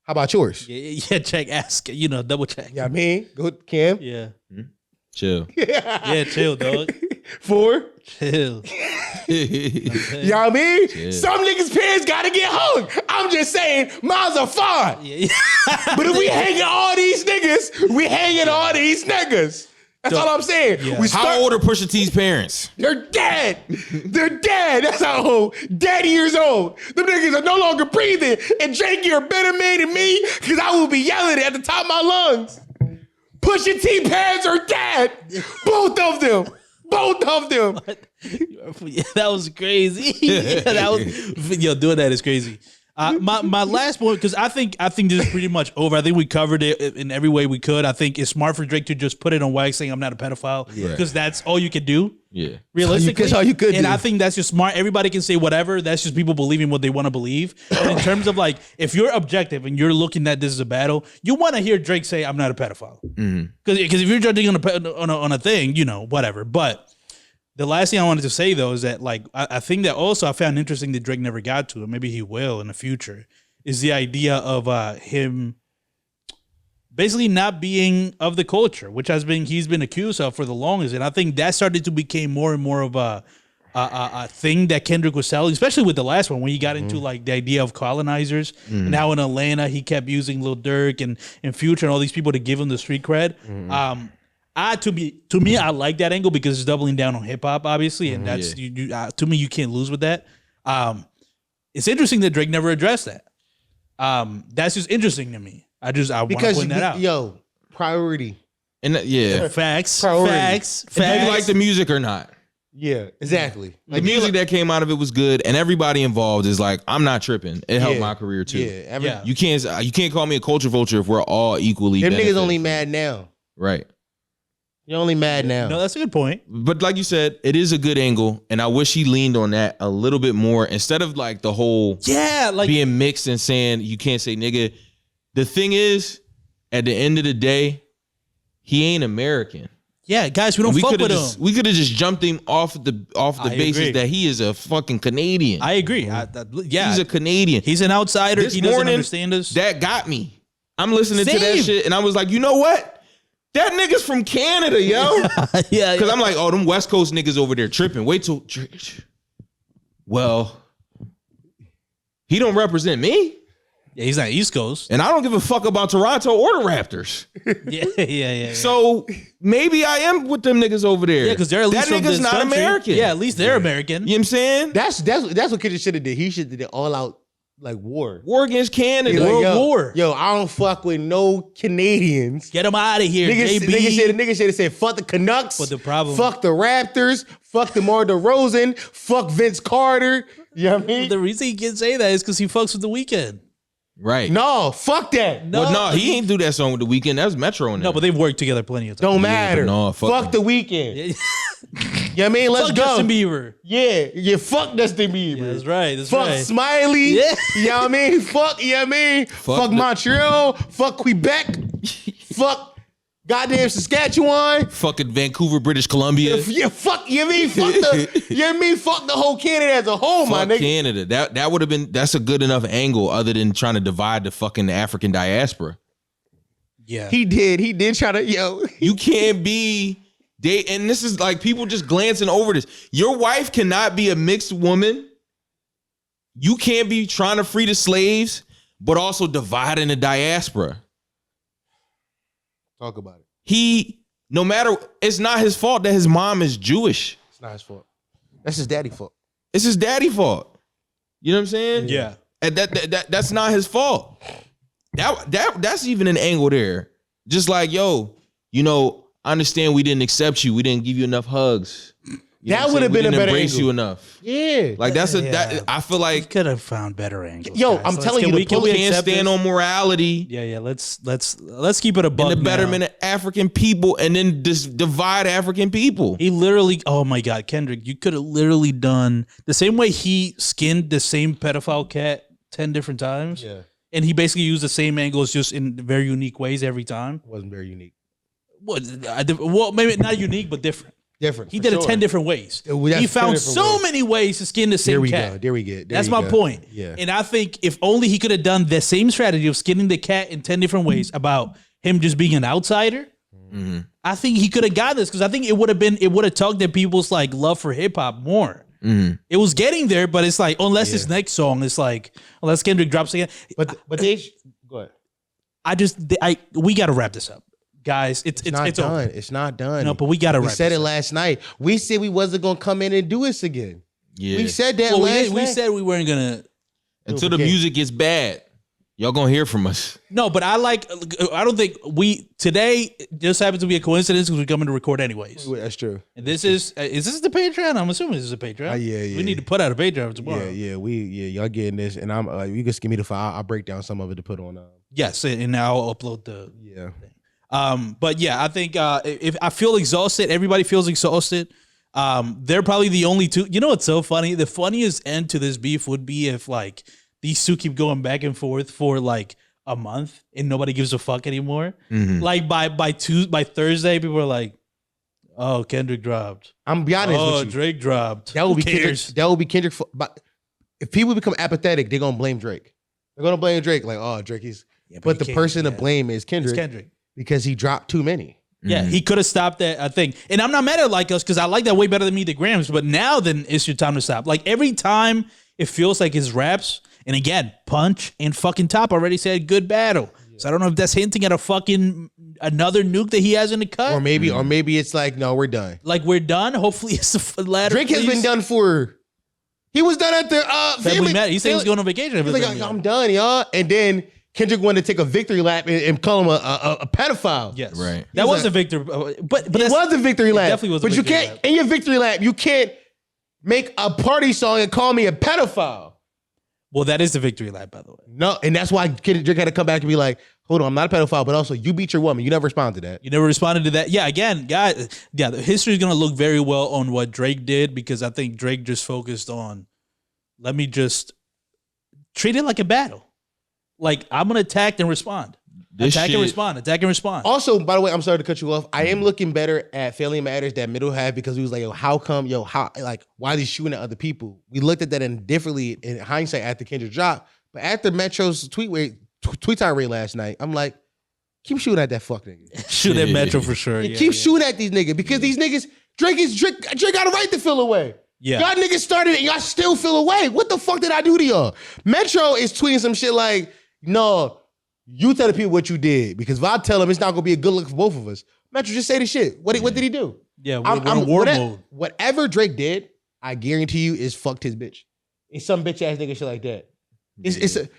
How about yours? Yeah, check, ask, double check. Yeah, I mean, go Cam. Yeah. Chill. Yeah, chill, dog. 4. Chill. You know what I mean? Yeah. Some niggas' parents gotta get hung. I'm just saying, miles are fine. Yeah. But if we hanging all these niggas, we hanging all these niggas. That's all I'm saying. Yeah. We How old are Pusha T's parents? They're dead. They're dead. That's how old. Dead years old. Them niggas are no longer breathing. And Drake, you're a better man than me because I will be yelling at the top of my lungs. Pusha T parents are dead. Both of them. Both of them. Yeah, that was crazy. Doing that is crazy. My last point, because I think this is pretty much over. I think we covered it in every way we could. I think it's smart for Drake to just put it on wax saying I'm not a pedophile because that's all you can do. Yeah. Realistically, That's all you could and do. I think that's just smart. Everybody can say whatever. That's just people believing what they want to believe. And in terms of like, if you're objective and you're looking at this as a battle, you want to hear Drake say I'm not a pedophile. Because if you're judging on a thing, whatever. But the last thing I wanted to say though is that like I think that also I found interesting that Drake never got to, and maybe he will in the future, is the idea of him basically not being of the culture, which he's been accused of for the longest, and I think that started to become more and more of a thing that Kendrick was selling, especially with the last one when he got into like the idea of colonizers. And how in Atlanta he kept using Lil Durk and Future and all these people to give him the street cred. To me, I like that angle because it's doubling down on hip hop, obviously, and that's to me you can't lose with that. It's interesting that Drake never addressed that. That's just interesting to me. I want to point that out. Yo, priority. And Facts. Priority. Facts. if you like the music or not. Yeah, exactly. The music that came out of it was good, and everybody involved is like, I'm not tripping. It helped my career too. Yeah, You can't call me a culture vulture if we're all equally. them niggas benefited. only mad now. Right. You're only mad now. No, that's a good point. But like you said, it is a good angle, and I wish he leaned on that a little bit more instead of like the whole being mixed and saying you can't say nigga. The thing is, at the end of the day, he ain't American. Yeah, guys, we don't fuck with him. We could have just jumped him off the basis agree. that he is a fucking Canadian. I agree. He's a Canadian. He's an outsider. This He doesn't morning, understand us. That got me. I'm listening to that Same. shit, and I was like, you know what? That nigga's from Canada, yo. Yeah, Because I'm like, oh, them West Coast niggas over there tripping. Wait till, well, he don't represent me, yeah, he's not East Coast. and I don't give a fuck about Toronto or the Raptors. Yeah. So maybe I am with them niggas over there. Yeah, because they're at least that from nigga's this not country. American. Yeah, at least they're American. You know what I'm saying? That's what Kendrick should have did. He should have did all out like war. War against Canada. He like, World yo, war. Yo, I don't fuck with no Canadians. Get him out of here, Niggas, JB. niggas should have said fuck the Canucks. But the problem- fuck the Raptors. Fuck DeMar DeRozan. Fuck Vince Carter. You know what I mean? The reason he can say that is because he fucks with The Weeknd. Right. No, fuck that. No, Well, no, he ain't do that song with The Weeknd. That was Metro in there. No, but they've worked together plenty of times. Don't matter. no, fuck the weekend. You know what I mean? Let's Fuck go. Justin Bieber. Yeah, fuck Justin Bieber. Yeah, that's right. That's Fuck right. Smiley. Yeah. You know what I mean? Fuck, you know what I mean? Fuck the- Montreal. Fuck Quebec. Fuck goddamn Saskatchewan. Fucking Vancouver, British Columbia. Yeah, fuck, you know what I mean? Fuck the, you know what I mean? Fuck the whole Canada as a whole, my Fuck nigga. Canada. That would have been, that's a good enough angle other than trying to divide the fucking African diaspora. Yeah. He did try to, yo. You can't be, and this is like people just glancing over this. Your wife cannot be a mixed woman. You can't be trying to free the slaves, but also dividing the diaspora. Talk about it. No matter, it's not his fault that his mom is Jewish. It's not his fault. That's his daddy's fault. It's his daddy's fault. You know what I'm saying? Yeah. And that's not his fault. That's even an angle there. Just like, yo, I understand we didn't accept you. We didn't give you enough hugs. You know That what I'm would have saying? been We a didn't better embrace angle. you enough. Yeah. Like that's Yeah. that. I feel We like could have found better angles. Yo, guys. I'm telling you, can we, the can we police can't accept stand this? on morality Yeah, let's keep it a buck and the now. betterment of African people, and then just divide African people. He literally, oh my God, Kendrick, you could have literally done the same way he skinned the same pedophile cat 10 different times. Yeah. And he basically used the same angles just in very unique ways every time. Wasn't very unique. Well, maybe not unique, but different. Different. He for did it sure. 10 different ways. Yeah, well, that's He 10 found different so ways. many ways to skin the same There we cat. go. There we get. That's my point. Yeah. And I think if only he could have done the same strategy of skinning the cat in 10 different ways about him just being an outsider, I think he could have got this because I think it would have tugged at people's like love for hip hop more. It was getting there, but it's like unless this next song is like unless Kendrick drops again. But they go ahead. We got to wrap this up, guys. It's not done. over. It's not done. No, but we got to We wrap. said this it up. last night. We said we wasn't gonna come in and do this again. Yeah. We said that Well, last we night. said we weren't gonna. Until the Okay. music gets bad, y'all gonna hear from us. No, but I don't think today just happens to be a coincidence because we're coming to record anyways. That's true. And this is this the Patreon? I'm assuming this is a Patreon. Yeah. We need to put out a Patreon for tomorrow. Yeah. Y'all getting this, and I'm. You can give me the file. I'll break down some of it to put on. Yes, and now I'll upload the. Yeah. But yeah, I think if I feel exhausted, everybody feels exhausted. They're probably the only two. You know what's so funny? The funniest end to this beef would be if like these two keep going back and forth for like a month and nobody gives a fuck anymore. Like by Thursday, people are like, "Oh, Kendrick dropped. I'm be honest Oh, with you. Drake dropped." That would Who be Kendrick. cares? That would be Kendrick. But if people become apathetic, they're gonna blame Drake. They're gonna blame Drake. Like, oh, Drake is. Yeah, but he the can't, person to yeah. blame is It's Kendrick, Kendrick. because he dropped too many. Yeah, he could have stopped that, I think. And I'm not mad at like us because I like that way better than Me the Grams. But now then it's your time to stop. Like every time it feels like his raps, and again, Punch and fucking Top already said good battle. So I don't know if that's hinting at a fucking another nuke that he has in the cut. Or maybe it's like, no, we're done. Like we're done. Hopefully it's the latter. Drake has been done for. He was done at the Family Matter. He said he was going on vacation. He's like, I'm done, y'all. And then Kendrick wanted to take a victory lap and call him a pedophile. Yes, Right. That He's was like- a victory, but It that's- was a victory lap. definitely was a but you victory can't lap. in your victory lap. You can't make a party song and call me a pedophile. Well, that is the victory lap, by the way. No, and that's why Kendrick had to come back and be like, "Hold on, I'm not a pedophile, but also you beat your woman. You never responded to that." You never responded to that. Yeah, again, guys. Yeah, the history is gonna look very well on what Drake did because I think Drake just focused on. Let me just treat it like a battle. Like I'm gonna attack and respond. This Attack shit- and respond. Attack and respond. Also, by the way, I'm sorry to cut you off. I am looking better at Family Matters, that middle half, because we was like, yo, how come, why are they shooting at other people? We looked at that differently in hindsight after Kendrick dropped. But after Metro's tweet tirade last night, I'm like, keep shooting at that fuck nigga. Shoot at Metro for sure. Yeah, Yeah, keep yeah. shooting at these niggas because these niggas, Drake got a right to feel away. Yeah. Y'all niggas started and y'all still feel away. What the fuck did I do to y'all? Metro is tweeting some shit like, no, you tell the people what you did, because if I tell them, it's not gonna be a good look for both of us. Metro, just say the shit. What did he do? Yeah, we're in war mode. Whatever Drake did, I guarantee you is fucked his bitch. It's some bitch ass nigga shit like that.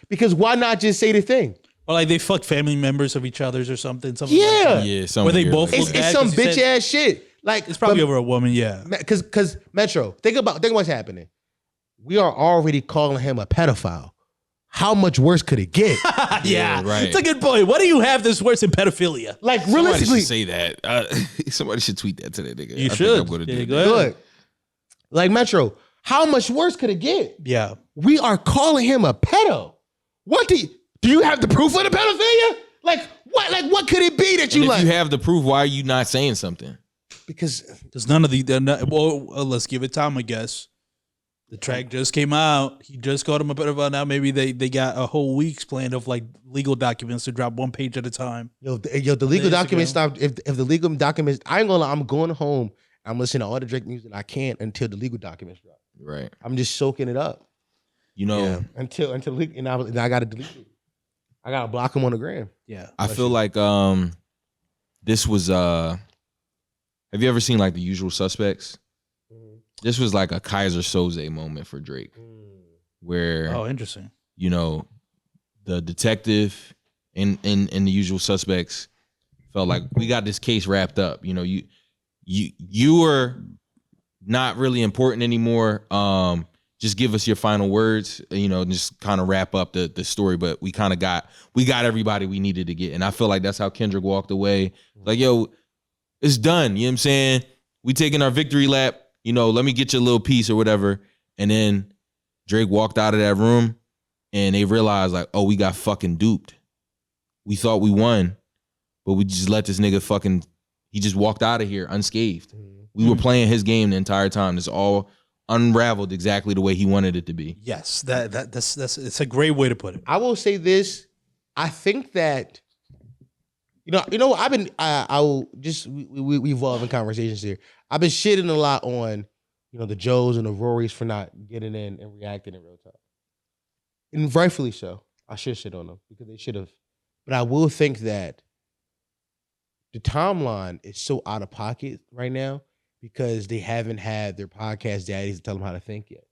Because why not just say the thing? Or like they fuck family members of each other's or something. Something Yeah. like that. Yeah, something Where they weird both like look that. It's bad some 'cause he bitch said- ass shit. Like It's probably over a woman. Yeah. because Metro, think what's happening. We are already calling him a pedophile. How much worse could it get? Yeah, right. It's a good point. What do you have that's worse than pedophilia? Like Somebody realistically, should say that. Somebody should tweet that to that nigga. You I think should. I'm gonna do Yeah, that. go ahead. good. Like Metro, how much worse could it get? Yeah. We are calling him a pedo. What do you have the proof of the pedophilia? Like what? Like what could it be that And you if like? you have the proof, why are you not saying something? Because There's none of the. Let's give it time. I guess the track just came out. He just called him a pedophile. Now maybe they got a whole week's plan of like legal documents to drop one page at a time. the legal Instagram. documents stopped. If the legal documents, I ain't gonna lie, I'm going home. I'm listening to all the Drake music I can until the legal documents drop. Right. I'm just soaking it up. You know, Until and I gotta delete it. I gotta block him on the gram. Yeah. I feel like this was have you ever seen like The Usual Suspects? This was like a Kaiser Soze moment for Drake, where Oh, interesting. you know the detective in The Usual Suspects felt like we got this case wrapped up. You know, you were not really important anymore. Just give us your final words, just kind of wrap up the story. But we got everybody we needed to get. And I feel like that's how Kendrick walked away. Like, yo, it's done. You know what I'm saying? We taking our victory lap. Let me get you a little piece or whatever. And then Drake walked out of that room and they realized like, oh, we got fucking duped. We thought we won, but we just let this nigga he just walked out of here unscathed. We were playing his game the entire time. It's all unraveled exactly the way he wanted it to be. Yes, that's it's a great way to put it. I will say this. I think that I will just we evolve in conversations here. I've been shitting a lot on the Joes and the Rorys for not getting in and reacting in real time, and rightfully so. I should shit on them because they should have. But I will think that the timeline is so out of pocket right now because they haven't had their podcast daddies to tell them how to think yet.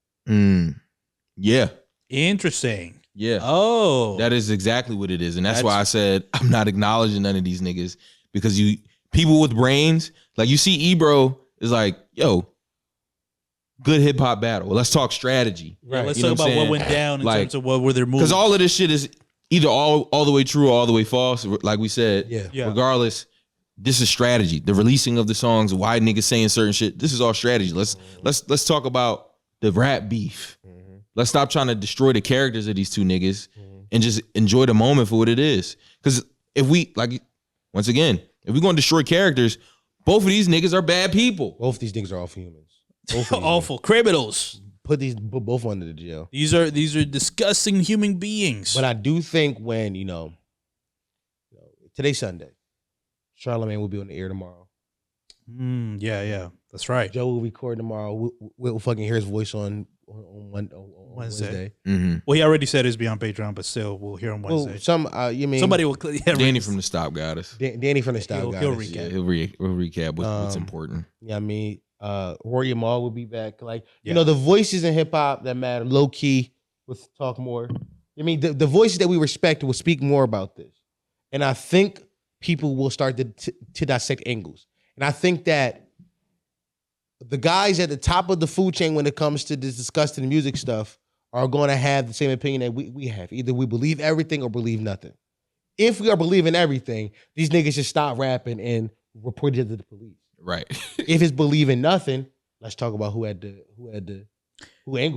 Yeah. Interesting. Yeah. Oh. That is exactly what it is. And that's why I said I'm not acknowledging none of these niggas because people with brains, like you see Ebro is like, yo, good hip hop battle. Let's talk strategy. Right. Let's talk about what went down in terms of what were their moves. Because all of this shit is either all the way true or all the way false. Like we said, Yeah. Regardless, this is strategy. The releasing of the songs, why niggas saying certain shit. This is all strategy. Let's talk about the rap beef. Let's stop trying to destroy the characters of these two niggas and just enjoy the moment for what it is. Because if we once again, if we're gonna destroy characters, both of these niggas are bad people. Both these niggas are awful humans. Awful criminals. Put both under the jail. These are disgusting human beings. But I do think when today's Sunday, Charlamagne will be on the air tomorrow. Yeah, that's right. Joe will record tomorrow. We'll fucking hear his voice on Wednesday. Mm-hmm. Well, he already said he's be on Patreon, but still, we'll hear him Wednesday. Somebody will. Danny from the Stop Goddess. Danny from the Stop He'll Goddess. recap. Yeah, he'll recap what's important. Rory Amal will be back. The voices in hip hop that matter, low key, we'll talk more. The voices that we respect will speak more about this. And I think people will start to dissect angles. And I think that the guys at the top of the food chain when it comes to this disgusting music stuff are going to have the same opinion that we have. Either we believe everything or believe nothing. If we are believing everything, these niggas should stop rapping and report it to the police. Right. If it's believing nothing, let's talk about who angles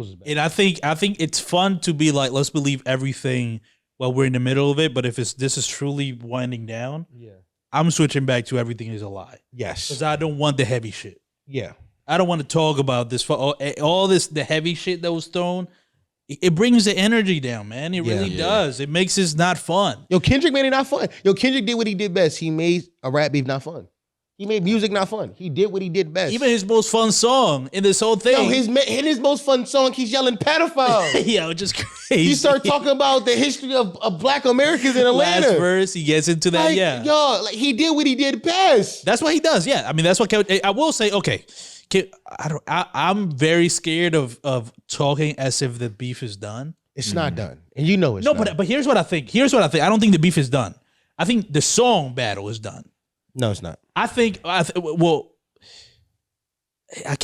is better. And I think it's fun to be like, let's believe everything while we're in the middle of it. But if this is truly winding down, I'm switching back to everything is a lie. Yes. Because I don't want the heavy shit. Yeah. I don't want to talk about this for all this, the heavy shit that was thrown. It brings the energy down, man. It really does. It makes this not fun. Kendrick made it not fun. Kendrick did what he did best. He made a rap beef not fun. He made music not fun. He did what he did best. Even his most fun song in this whole thing. In his most fun song, he's yelling pedophile. Yeah, which is crazy. He started talking about the history of Black Americans in Atlanta. Last verse, he gets into that. He did what he did best. That's what he does. Yeah, I mean that's what I will say. Okay, I'm very scared of talking as if the beef is done. It's not done, and it's no. not. But here's what I think. I don't think the beef is done. I think the song battle is done. No, it's not. I can't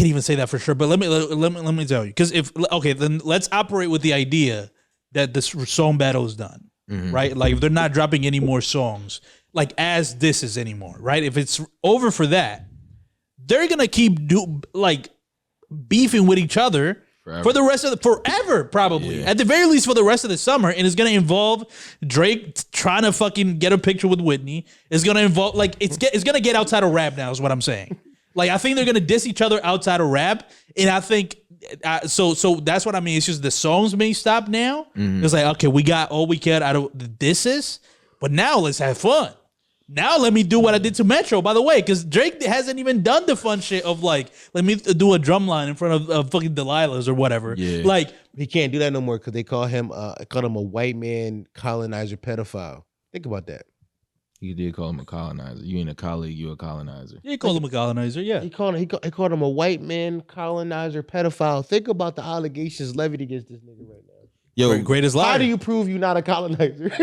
even say that for sure. But let me tell you, because then let's operate with the idea that this song battle is done, right? Like if they're not dropping any more songs, like as this is anymore, right? If it's over for that, they're gonna keep beefing with each other. Forever. For the rest of forever, probably. At the very least for the rest of the summer. And it's gonna involve Drake trying to fucking get a picture with Whitney. It's gonna involve it's gonna get outside of rap now, is what I'm saying. I think they're gonna diss each other outside of rap. And I think so that's what I mean. It's just the songs may stop now. It's like, okay, we got all we can out of the disses, but now let's have fun. Now let me do what I did to Metro, by the way, because Drake hasn't even done the fun shit of let me do a drum line in front of fucking Delilah's or whatever. Yeah. He can't do that no more because they call him a white man colonizer pedophile. Think about that. You did call him a colonizer. You ain't a colleague, you a colonizer. You call him a colonizer, yeah. He called him a white man colonizer pedophile. Think about the allegations levied against this nigga right now. Yo, greatest liar. How do you prove you're not a colonizer?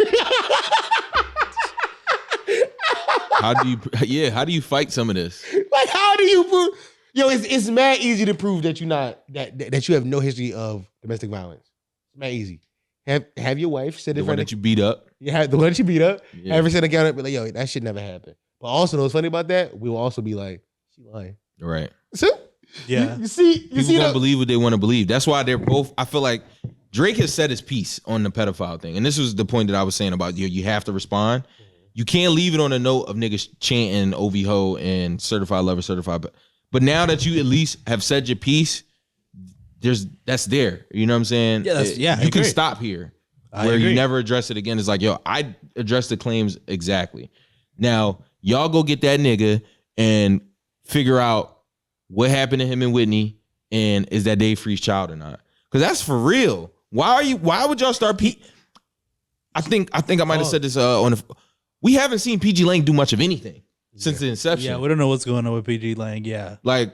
How do you fight some of this? How do you prove? Yo, it's mad easy to prove that you're not that you have no history of domestic violence. It's mad easy. Have your wife sit The in one front that you beat up. you have the one that you beat up. Yeah. Have her sit down and be like, yo, that shit never happened. But also, what's funny about that? We will also be like, she lying. Right. So, Yeah. you see, People gonna that? believe what they want to believe. That's why they're both. I feel like Drake has said his piece on the pedophile thing, and this was the point that I was saying about you have to respond. You can't leave it on a note of niggas chanting OV ho and certified lover, certified. But now that you at least have said your piece, that's there. You know what I'm saying? Yeah, I You can agree. stop here. I Where agree. you never address it again. It's like, yo, I addressed the claims exactly. Now, y'all go get that nigga and figure out what happened to him and Whitney, and is that Dave Free's child or not? Because that's for real. Why would y'all start I think I might have said this we haven't seen PG Lang do much of anything since the inception. Yeah, we don't know what's going on with PG Lang. Yeah. Like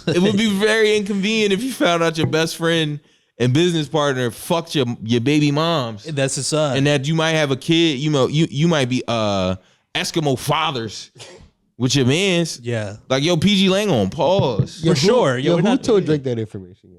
it would be very inconvenient if you found out your best friend and business partner fucked your baby moms, That's his son. and that you might have a kid. You know, you might be Eskimo fathers with your mans. yeah. Like, yo, PG Lang on pause. For sure. Yo, we're who not- told Drake that information?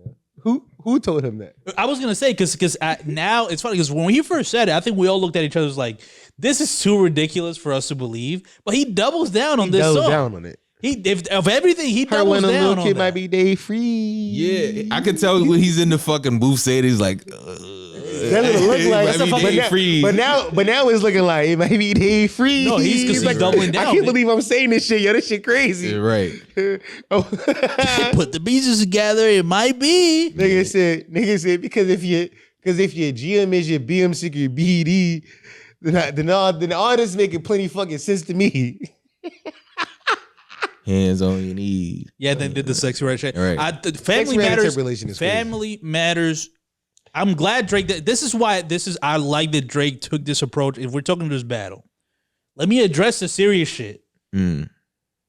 Yo? Who told him that? I was gonna say because now it's funny because when he first said it, I think we all looked at each other as like, this is too ridiculous for us to believe. But he doubles down on this Double song. down on it. If of everything, he Her doubles when a down little on kid that. might be Dave Free. Yeah, I could tell when he's in the fucking booth saying he's like, That's what it look like. Might be But Dave now- Free. But now it's looking like it might be Dave Free. No, he's like doubling down. I can't believe I'm saying this shit. Yo, this shit crazy. Yeah, right. Oh. Put the pieces together, it might be. Nigga said because if your GM is your BM your BD, then all this making plenty fucking sense to me. Hands on your knees. Yeah, they did the sexy red shit. Right. Family Sex-related matters. relation is crazy. Family matters. I'm glad Drake. This is why I like that Drake took this approach. If we're talking this battle, let me address the serious shit. Mm.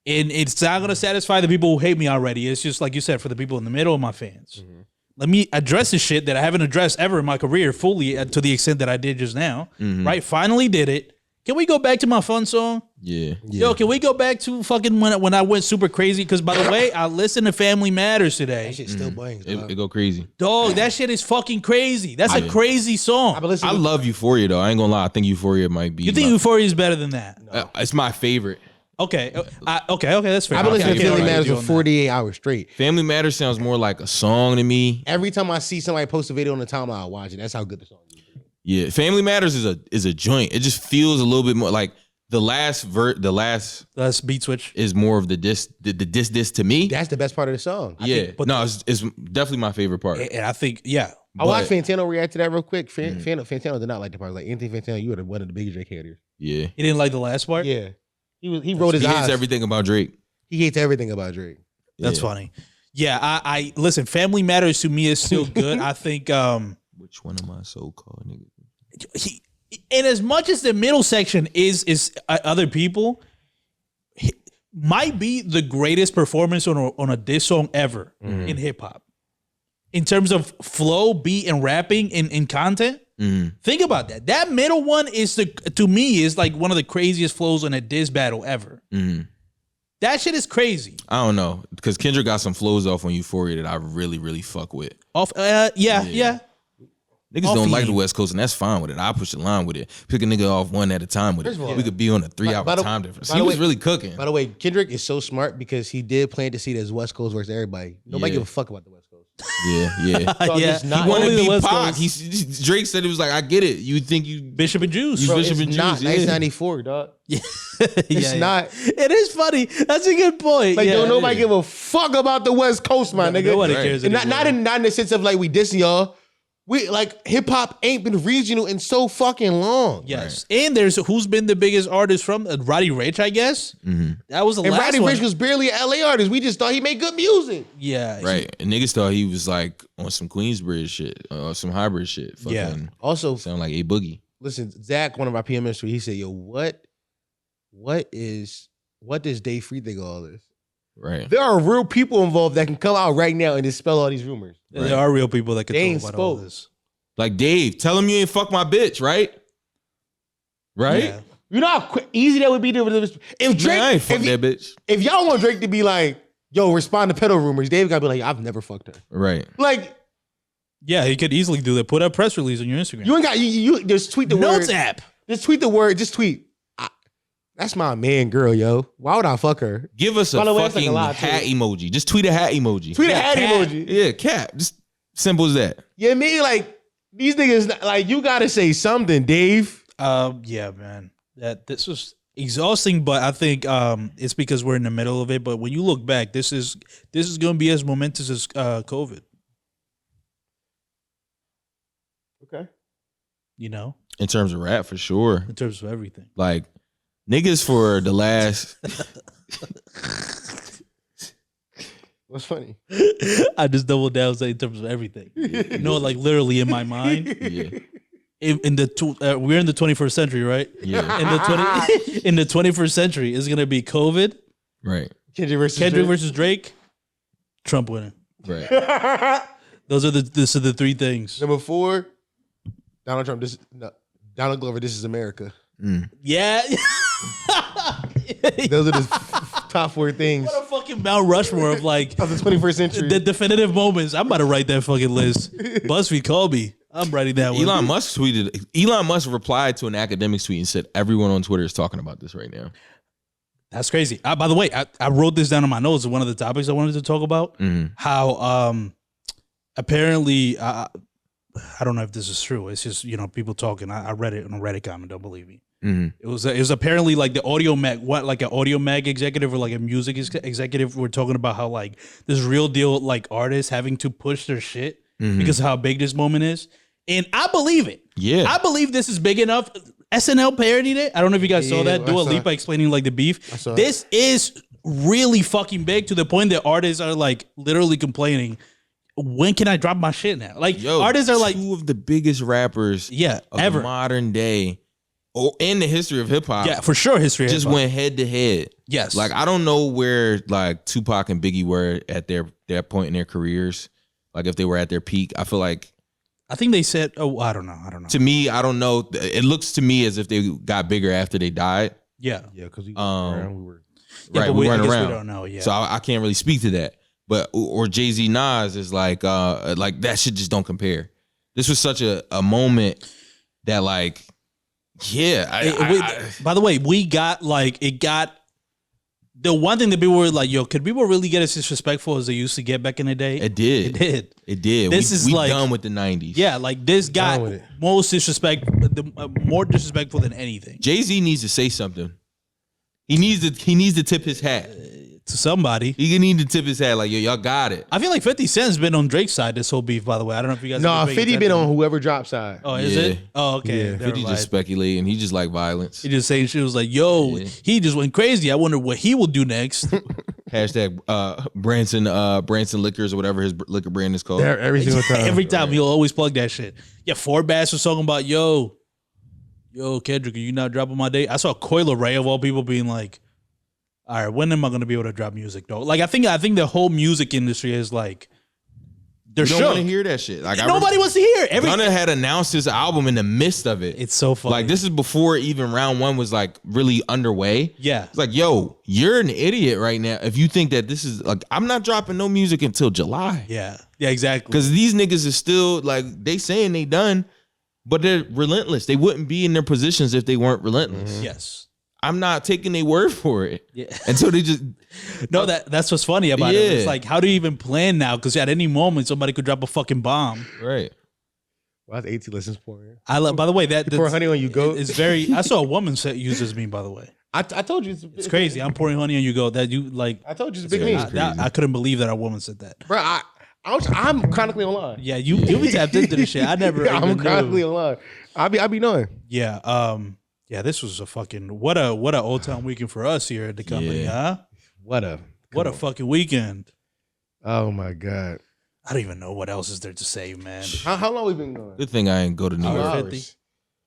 And it's not gonna satisfy the people who hate me already. It's just like you said, for the people in the middle of my fans. Mm-hmm. Let me address the shit that I haven't addressed ever in my career fully to the extent that I did just now. Mm-hmm. Right? Finally did it. Can we go back to my fun song? Yeah. Yo, can we go back to fucking when I went super crazy? Because by the way, I listened to Family Matters today. That shit still bangs. It go crazy. Dog, that shit is fucking crazy. That's a crazy song. Listen, I love Euphoria though. I ain't gonna lie. I think Euphoria might be. You think Euphoria is better than that? It's my favorite. Okay. Okay, that's fair. I've been listening Okay, to Family all right, Matters you for on that. 48 hours straight. Family Matters sounds more like a song to me. Every time I see somebody post a video on the timeline, I watch it. That's how good the song is. Yeah, Family Matters is a joint. It just feels a little bit more like the last That's beat switch. is more of the diss to me. That's the best part of the song. Yeah, it's definitely my favorite part. And I think, yeah. I watched But- Fantano react to that real quick. Fantano did not like the part. Like Anthony Fantano, you were one of the biggest Drake haters. Yeah, He didn't like the last part? Yeah, he rolled his he eyes. hates everything about Drake. He hates everything about Drake. That's Yeah. funny. Yeah, I listen, Family Matters to me is still good. I think Which one am I so called, nigga? and as much as the middle section is other people, might be the greatest performance on a diss song ever in hip hop. In terms of flow, beat, and rapping in content. Think about that. That middle one to me is like one of the craziest flows on a diss battle ever. That shit is crazy. I don't know because Kendrick got some flows off on Euphoria that I really really fuck with. Yeah. Niggas Off don't like he- the West Coast, and that's fine with it. I push the line with it. Pick a nigga off one at a time with it. First of all- We could be on a 3 By hour the- time difference. by He the was way- really cooking. By the way, Kendrick is so smart because he did plant the seed as West Coast versus everybody. Nobody Yeah. give a fuck about the West Coast. Yeah. So Yeah. it's not, He wanted Only to the be West Pac. Coast. Drake said it was like, I get it. You think you Bishop and Juice. bro, Bishop it's and not Juice, yeah. 1994, dog. It's Yeah. not. It is funny. That's a good point. Like, yeah. don't nobody give a fuck about the West Coast, my nigga. Nobody Right. cares. And not anymore. in the sense of like we dissing y'all. We like hip hop ain't been regional in so fucking long. Yes, and there's who's been the biggest artist from Roddy Ricch, I guess. That was the And last Roddy one. Ricch was barely an LA artist. We just thought he made good music. Yeah, right. And niggas thought he was like on some Queensbridge shit or some hybrid shit. Fucking Yeah. Also, sound like a boogie. listen, Zach, one of our PMs, he said, "Yo, what does Dave Free think of all this?" Right. There are real people involved that can come out right now and dispel all these rumors. There are real people that can They talk ain't about all spoke. this. Like Dave, tell him you ain't fuck my bitch, right? Right? Yeah. You know how easy that would be to if Drake. Man, I ain't fuck if, that bitch. if y'all want Drake to be like, yo, respond to pedo rumors, Dave gotta be like, I've never fucked her. Right. Like, Yeah, he could easily do that. Put a press release on your Instagram. you ain't got you just tweet the Notes word. app. Just tweet the word. Just tweet. That's my man, girl, yo. Why would I fuck her? Give us a By the way, that's like a fucking lot, too. hat emoji. Just tweet a hat emoji. Tweet a hat cat. emoji. Yeah, cap. Just simple as that. Yeah, me like these niggas. Like you gotta say something, Dave. Yeah, man. This was exhausting, but I think it's because we're in the middle of it. But when you look back, this is going to be as momentous as COVID. Okay. You know, In terms of rap, for sure. in terms of everything. Like, niggas for the last... What's funny? I just doubled down say in terms of everything. No, like literally in my mind. Yeah. In the we're in the 21st century, right? Yeah. In the 21st century, it's gonna be COVID, Right. Kendrick versus Kendrick Drake. versus Drake, Trump winning. Right. Those are the three things. Number 4, Donald Trump. Donald Glover. This is America. Yeah. Those are the top 4 things What a fucking Mount Rushmore of like of the 21st century. the definitive moments. I'm about to write that fucking list. BuzzFeed called me. I'm writing that one. Elon Musk tweeted... Elon Musk replied to an academic tweet and said, everyone on Twitter is talking about this right now. That's crazy. By the way, I wrote this down on my notes. One of the topics I wanted to talk about. How apparently I don't know if this is true. It's just people talking. I read it on a Reddit comment. Don't believe me. It was apparently like the Audio Mag, like an Audio Mag executive or like a music executive were talking about how like this real deal like artists having to push their shit because of how big this moment is. And I believe it. Yeah. I believe this is big enough. SNL parodied it. I don't know if you guys saw Yeah, that. I Dua saw Lipa it. explaining like the beef. saw it. This is really fucking big to the point that artists are like literally complaining. When can I drop my shit now? Like artists are like, two of the biggest rappers yeah, of ever. the modern day or in the history of hip hop Yeah, for sure. History just hip-hop. went head to head. Yes. Like, I don't know where like Tupac and Biggie were at that point in their careers. Like, if they were at their peak, I feel like, I think they said, oh, I don't know. to me, I don't know. It looks to me as if they got bigger after they died. Yeah. yeah, because we were. Yeah, Right, but we I weren't guess around. We don't know. Yeah. So I can't really speak to that. But or Jay-Z Nas is like that shit just don't compare. This was such a moment that like, yeah. By the way, we got like the one thing that people were like, yo, could people really get as disrespectful as they used to get back in the day? It did. It did. It did. This is we like- done with the 90s. Yeah, like this got with it. most disrespect, more disrespectful than anything Jay-Z needs to say something. He needs to tip his hat. to somebody. He need to tip his hat like, yo, y'all got it. I feel like 50 Cent's been on Drake's side this whole beef, by the way. I don't know if you guys No, have been paying 50 been attention. on whoever drops side. Oh, is Yeah. it? Oh, okay. Yeah. Never 50 mind. just speculating. He just like violence. He just saying shit was like, yo, Yeah. he just went crazy. I wonder what he will do next. Hashtag Branson Liquors or whatever his liquor brand is called. Every single time. Every time he'll always plug that shit. Yeah, Fort Bass was talking about, yo, Kendrick, are you not dropping my date? I saw Coil Ray of all people being like, all right, when am I gonna be able to drop music though? Like I think the whole music industry is like they're You don't want to shook. hear that shit. Like Nobody wants to hear it. Gunna had announced his album in the midst of it. It's so funny. Like, this is before even round one was like really underway. Yeah. It's like, yo, you're an idiot right now if you think that this is like, I'm not dropping no music until July. Yeah. Yeah, exactly. Because these niggas is still like, they saying they done, but they're relentless. They wouldn't be in their positions if they weren't relentless. Yes. I'm not taking their word for it. Yeah. And so they just, No, that's what's funny about it. Yeah. It's like, how do you even plan now? Because at any moment somebody could drop a fucking bomb. right. Well, that's 18 lessons pouring. By the way, Pour honey on you, goat. It's very. I saw a woman use this meme. By the way, I told you it's crazy. I'm pouring honey on you. Go that you like. I told you it's a big It's meme. I couldn't believe that a woman said that. Bro, I'm chronically online. Yeah, you be tapped into this shit. I never. I'm even chronically knew. online. I be knowing. Yeah. Yeah. This was a fucking what a old town weekend for us here at the company, Yeah. huh? What a Fucking weekend. Oh my God. I don't even know what else is there to say, man. How long we been going? Good thing I ain't go to New Hour York. 50.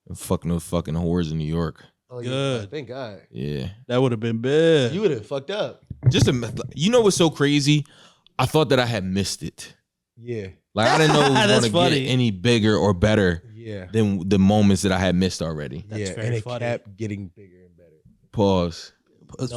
And fuck no fucking whores in New York. Oh, Good. Yeah, thank God. Yeah. That would have been bad. You would have fucked up. You know what's so crazy? I thought that I had missed it. Yeah. Like, I didn't know it was That's going to funny. get any bigger or better Yeah. than the moments that I had missed already. That's yeah. very And it funny. kept getting bigger. Pause.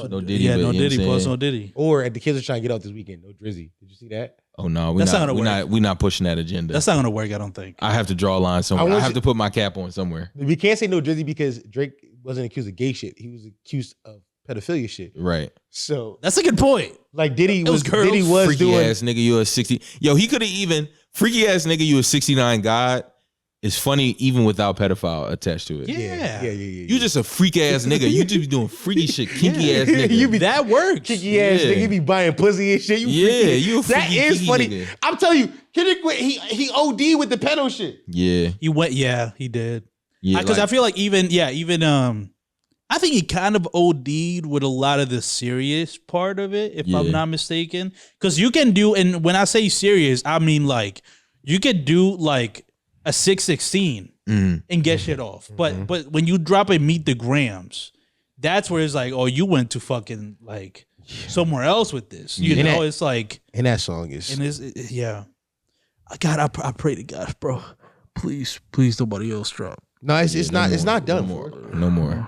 No Diddy. Yeah, but, no you know what I'm Diddy. Plus saying? no Diddy. Or the kids are trying to get out this weekend. No Drizzy. Did you see that? Oh no, That's not gonna work. we're not pushing that agenda. That's not gonna work. I don't think. I have to draw a line somewhere. I I, want have you- to put my cap on somewhere. We can't say no Drizzy because Drake wasn't accused of gay shit. He was accused of pedophilia shit. Right. So That's a good point. like Diddy was was girls. Diddy was Freaky doing ass nigga, you a 60. Yo, he could have even freaky ass nigga, you a 69 God. Is funny even without pedophile attached to it. Yeah. You just a freak ass nigga. You just be doing freaky shit, kinky ass nigga. You be That works. Kinky ass Yeah. nigga, you be buying pussy and shit. You Yeah, freaky. you a That freaky, is kinky funny. nigga. I'm telling you, Kendrick he OD with the pedo shit. Yeah, He went. Yeah, he did. yeah. Because I feel like even I think he kind of OD'd with a lot of the serious part of it, if I'm Yeah. not mistaken. Because you can do, and when I say serious, I mean like you could do like a 616 and get shit off. But when you drop a Meet the Grams, that's where it's like, oh, you went to fucking like somewhere else with this. You Yeah. know, it's like, And that song is and it's yeah. God, I pray to God, bro. Please, nobody else drop. no, it's not done. no more.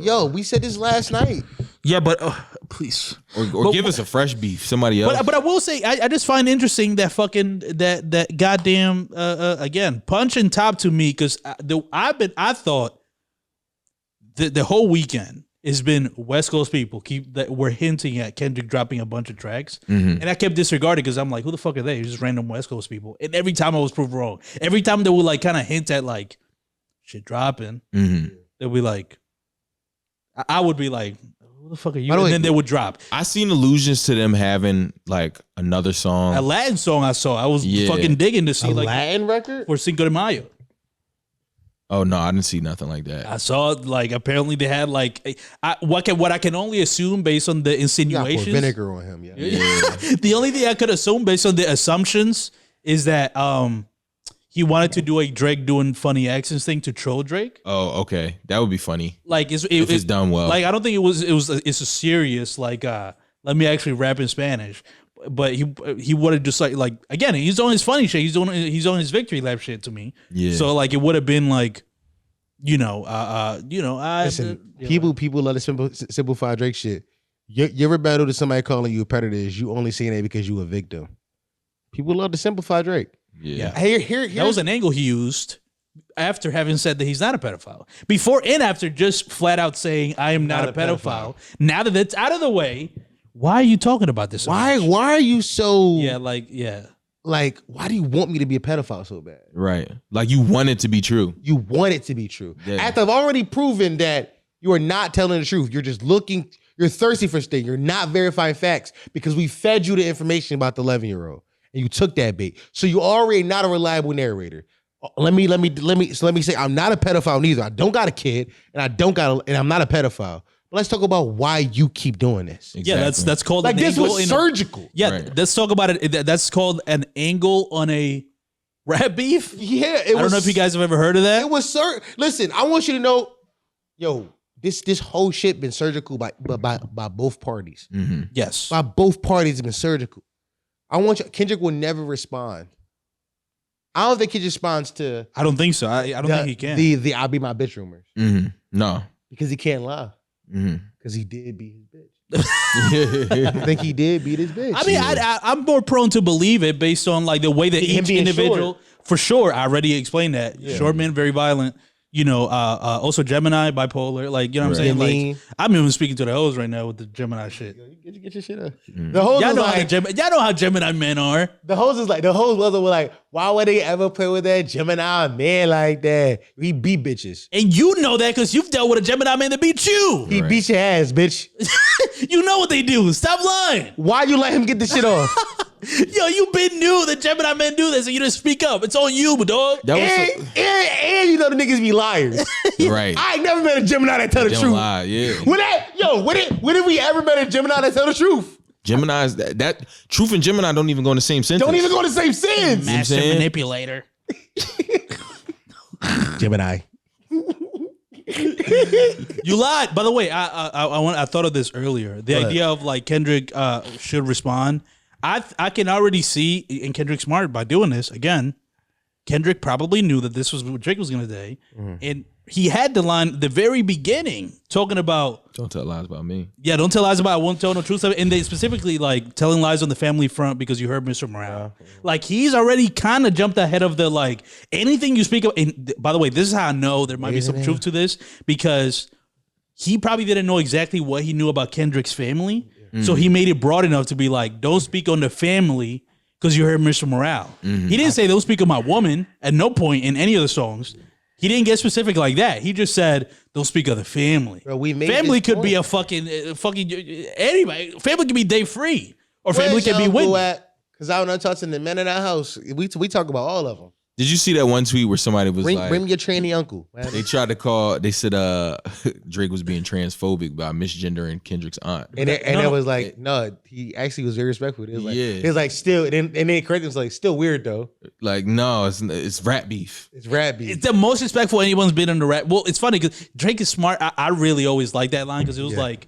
Yo, we said this last night. Yeah, but please. Or give us a fresh beef. Somebody else. But I will say I just find interesting that fucking that goddamn again Punch and Top to me because I thought the whole weekend has been West Coast people were hinting at Kendrick dropping a bunch of tracks, and I kept disregarding because I'm like, who the fuck are they? Just random West Coast people. And every time I was proved wrong. Every time they would like kind of hint at like shit dropping, they'll be like, I would be like, who the fuck are you? By the And way- then they would drop. I seen allusions to them having like another song. A Latin song I saw. I was Yeah. fucking digging to see A like Latin record? for Cinco de Mayo. Oh no, I didn't see nothing like that. I saw like apparently they had like what I can only assume based on the You gotta pour insinuations. vinegar on him, yeah. The only thing I could assume based on the assumptions is that he wanted to do a Drake doing funny accents thing to troll Drake. Oh, okay, that would be funny Like if it's done well. Like I don't think it's a serious like let me actually rap in Spanish. But he would have just like again, he's on his funny shit. He's on his victory lap shit to me. Yeah. So like it would have been like, Listen, people love to simplify Drake shit. Your rebuttal to somebody calling you a predator is you only saying that because you a victim. People love to simplify Drake. yeah. Here, that was an angle he used after having said that he's not a pedophile. Before and after just flat out saying I am not a pedophile. Now that that's out of the way, why are you talking about this? So why much? are you so Like why do you want me to be a pedophile so bad? Right. Like you want it to be true. You want it to be true. Yeah. After I've already proven that you are not telling the truth. You're just looking, you're thirsty for things. You're not verifying facts because we fed you the information about the 11-year-old and you took that bait. So you already not a reliable narrator. Let me say I'm not a pedophile neither. I don't got a kid and I'm not a pedophile. But let's talk about why you keep doing this. yeah, that's called Like an this angle was in surgical. yeah, Right. let's talk about it. That's called an angle on a rap beef. Yeah, I don't know if you guys have ever heard of that. It was Listen, I want you to know, yo, this whole shit been surgical by both parties. Yes. By both parties, it's been surgical. I want you. Kendrick will never respond. I don't think he responds to. I don't think so. I don't think he can. The "I'll be my bitch" rumors No. because he can't lie. Because he did beat his bitch. I think he did beat his bitch. I mean, I'm more prone to believe it based on like the way that Him each being individual, for sure. I already explained that. Yeah. Short man, very violent. Also Gemini, bipolar. Like, you know what I'm saying? Lean. Like, I'm even speaking to the hoes right now with the Gemini shit. Get your shit up. The hoes Y'all was know, like, y'all know how Gemini men are. the hoes were like, why would they ever play with that Gemini man like that? He beat bitches. And you know that because you've dealt with a Gemini man that beat you. He beat your ass, bitch. You know what they do. Stop lying. Why you let him get the shit off? Yo, you been knew that Gemini men do this and you didn't speak up. It's on you, dog. That and you know the niggas be liars. right. I ain't never met a Gemini that tell the truth. Gemini, yeah. When did we ever met a Gemini that tell the truth? Gemini's that truth and Gemini don't even go in the same sentence. Don't even go to the same sins. Master saying? manipulator. Gemini. You lied. By the way, I thought of this earlier. The idea of like Kendrick should respond. I can already see, and Kendrick smart by doing this again. Kendrick probably knew that this was what Drake was going to say. And he had the line at the very beginning talking about, Don't tell lies about me. yeah, don't tell lies about it, I won't tell no truth. And they specifically like telling lies on the family front because you heard Mr. Morale. Like he's already kind of jumped ahead of the like anything you speak of. And by the way, this is how I know there might be some truth to this because he probably didn't know exactly what he knew about Kendrick's family. So he made it broad enough to be like, don't speak on the family because you heard Mr. Morale. He didn't say don't speak on my woman at no point in any of the songs. He didn't get specific like that. He just said, "Don't speak of the family." Bro, we made family this could be a fucking anybody. Family could be day free, or family could be Whitney. Because I was touching the men in our house. We talk about all of them. Did you see that one tweet where somebody was Bring like, your tranny uncle. Man. they tried to call, they said Drake was being transphobic by misgendering Kendrick's aunt. And it was like, no, he actually was very respectful. It was like, Yeah. it was like still, and then correct. It was like still weird though. Like, no, it's rap beef. It's rap beef. It's the most respectful anyone's been in the rap. Well, it's funny because Drake is smart. I really always liked that line because it was like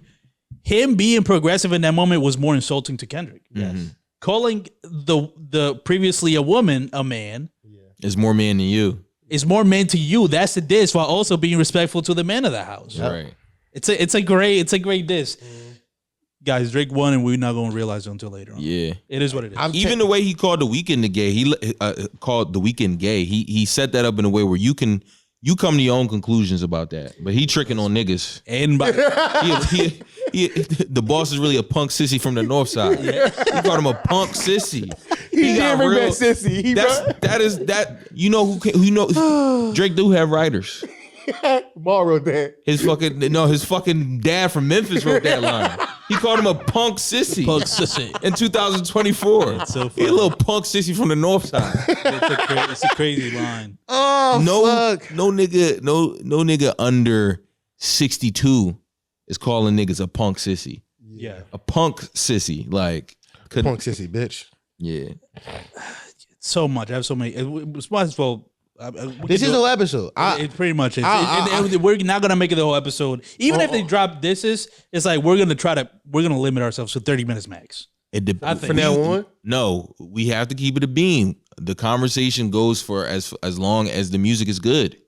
him being progressive in that moment was more insulting to Kendrick. Yes. Calling the previously a woman a man It's more man than you. is more meant to you. That's the diss while also being respectful to the man of the house. Right. It's a great diss. Guys, Drake won and we're not gonna realize it until later on. Yeah. It is what it is. Even the way he called The Weeknd the gay, he called The Weeknd gay. He set that up in a way where you come to your own conclusions about that. But he tricking on niggas. And by, The boss is really a punk sissy from the north side. He called him a punk sissy. He got real sissy. You know who know Drake do have writers. Maul wrote that. His fucking dad from Memphis wrote that line. He called him a punk sissy. Punk sissy. In 2024. That's so He a funny. little punk sissy from the north side. It's a crazy line. Oh fuck. No nigga under 62 is calling niggas a punk sissy. Yeah. A punk sissy. Like Punk sissy bitch. yeah. So much. I have so many. It's might as well. This is the whole episode. It pretty much is. And we're not gonna make it the whole episode. Even if they drop disses, it's like we're gonna limit ourselves to 30 minutes max. I think. From now on. No, we have to keep it a beam. The conversation goes for as long as the music is good.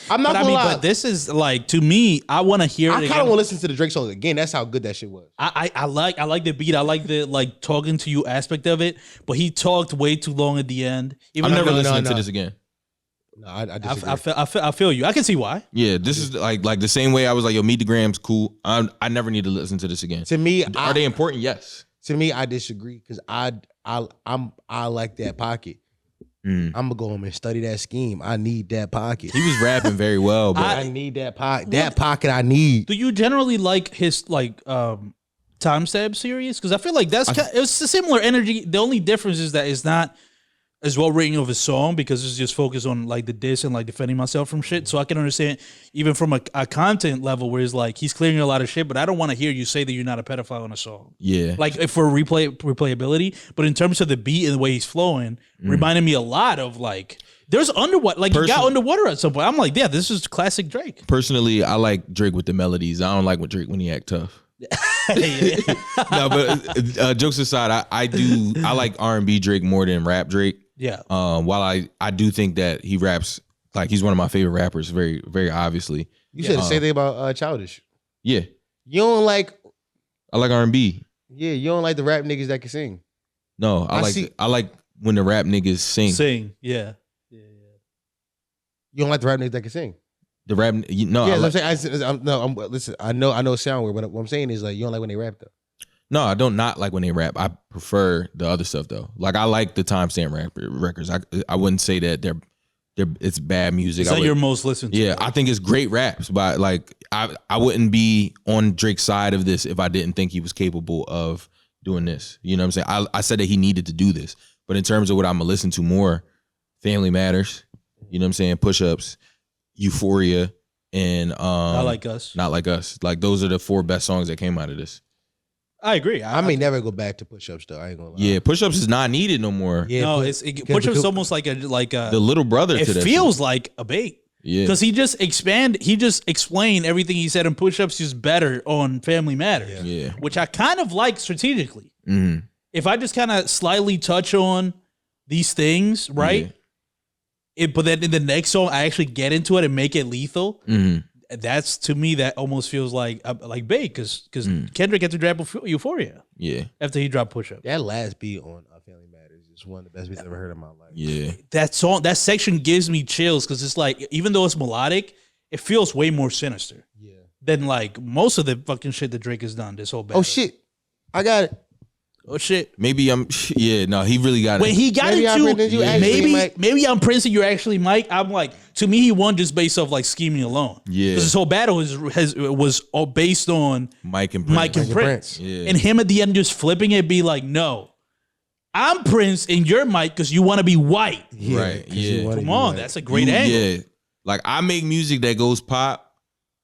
I'm not gonna lie. But this is like to me. I want to hear it I kind again. of want to listen to the Drake song again. That's how good that shit was. I like the beat. I like the like talking to you aspect of it. But he talked way too long at the end. I'm never no, listening no. to this again. No, I disagree. I feel you. I can see why. Yeah, this is like the same way I was like, yo, Meet the Grams, cool. I never need to listen to this again. To me, Are they important? Yes. To me, I disagree because I like that pocket. I'm gonna go home and study that scheme. I need that pocket. He was rapping very well, but I need that pocket. That pocket I need. Do you generally like his like timestamp series? Because I feel like it's a similar energy. The only difference is that it's not as well written of a song because it's just focused on like the diss and like defending myself from shit. So I can understand even from a content level where it's like he's clearing a lot of shit, but I don't want to hear you say that you're not a pedophile on a song. yeah. Like if for replayability, but in terms of the beat and the way he's flowing, reminded me a lot of like there's underwater. Like he got underwater at some point. I'm like, yeah, this is classic Drake. Personally, I like Drake with the melodies. I don't like with Drake when he act tough. No, but jokes aside, I like R&B Drake more than rap Drake. Yeah. While I do think that he raps like he's one of my favorite rappers, very very obviously. You said the same thing about Childish. Yeah, You don't like, I like R&B. yeah, you don't like the rap niggas that can sing. No, I like when the rap niggas sing. Sing. Yeah. You don't like the rap niggas that can sing. The rap, no, Yeah, I like, I'm saying. Listen. I know it sound weird, but what I'm saying is like you don't like when they rap though. no, I don't not like when they rap. I prefer the other stuff though. Like I like the timestamp records. I wouldn't say that it's bad music. Is that your most listened to? Yeah, I think it's great raps, but like I wouldn't be on Drake's side of this if I didn't think he was capable of doing this. You know what I'm saying? I said that he needed to do this, but in terms of what I'm gonna listen to more, Family Matters. You know what I'm saying? Push-Ups, Euphoria, and Not Like Us. Not Like Us. Like those are the 4 best songs that came out of this. I agree. I may never go back to push-ups though. I ain't gonna lie. Yeah, Push-Ups is not needed no more. Yeah, No, but- Push-Up's almost like a The little brother it to that feels like a bait. Yeah. Because he just explained everything he said in Push-Ups just better on Family Matters. Yeah. Which I kind of like strategically. Mhm. If I just kind of slightly touch on these things, right? Yeah. But then in the next song, I actually get into it and make it lethal. That's to me that almost feels like bait because Kendrick had to drop Euphoria Yeah. after he dropped Push Up. That last beat on Family Matters is one of the best beats I've ever heard in my life. Yeah. That section gives me chills because it's like even though it's melodic, it feels way more sinister. Yeah. Than like most of the fucking shit that Drake has done this whole battle. Oh shit, I got it. Oh shit. Maybe no, he really got When it. he got Maybe I'm into Prince, you actually Mike. maybe I'm Prince and you're actually Mike. I'm like, to me, he won just based off like scheming alone. Yeah. Because this whole battle was all based on Mike and Prince. Mike and Prince. Prince. Yeah. And him at the end just flipping it, be like, no, I'm Prince and you're Mike because you want to be white. Yeah, Right, 'cause you yeah. wanna Come be on, white. that's a great You- angle. Yeah. Like I make music that goes pop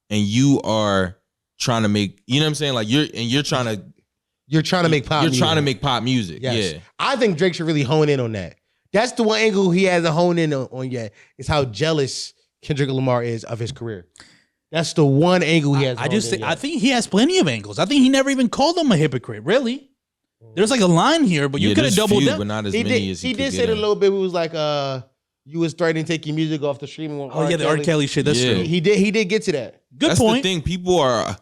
and you are trying to make, you know what I'm saying? Like you're trying to You're trying to make pop. You're trying to music. make pop music. Yes. Yeah. I think Drake should really hone in on that. That's the one angle he hasn't honed in on yet. Is how jealous Kendrick Lamar is of his career. That's the one angle he has. I think he has plenty of angles. I think he never even called him a hypocrite. Really, there's like a line here, but you Yeah, could have there's doubled few, down. but not as he many did. as He could did get say it a in. little bit. It was like, you was threatening to take your music off the streaming. With Oh yeah, the R. Kelly shit. That's Yeah. true. He did get to that. Good That's point. the thing. People are.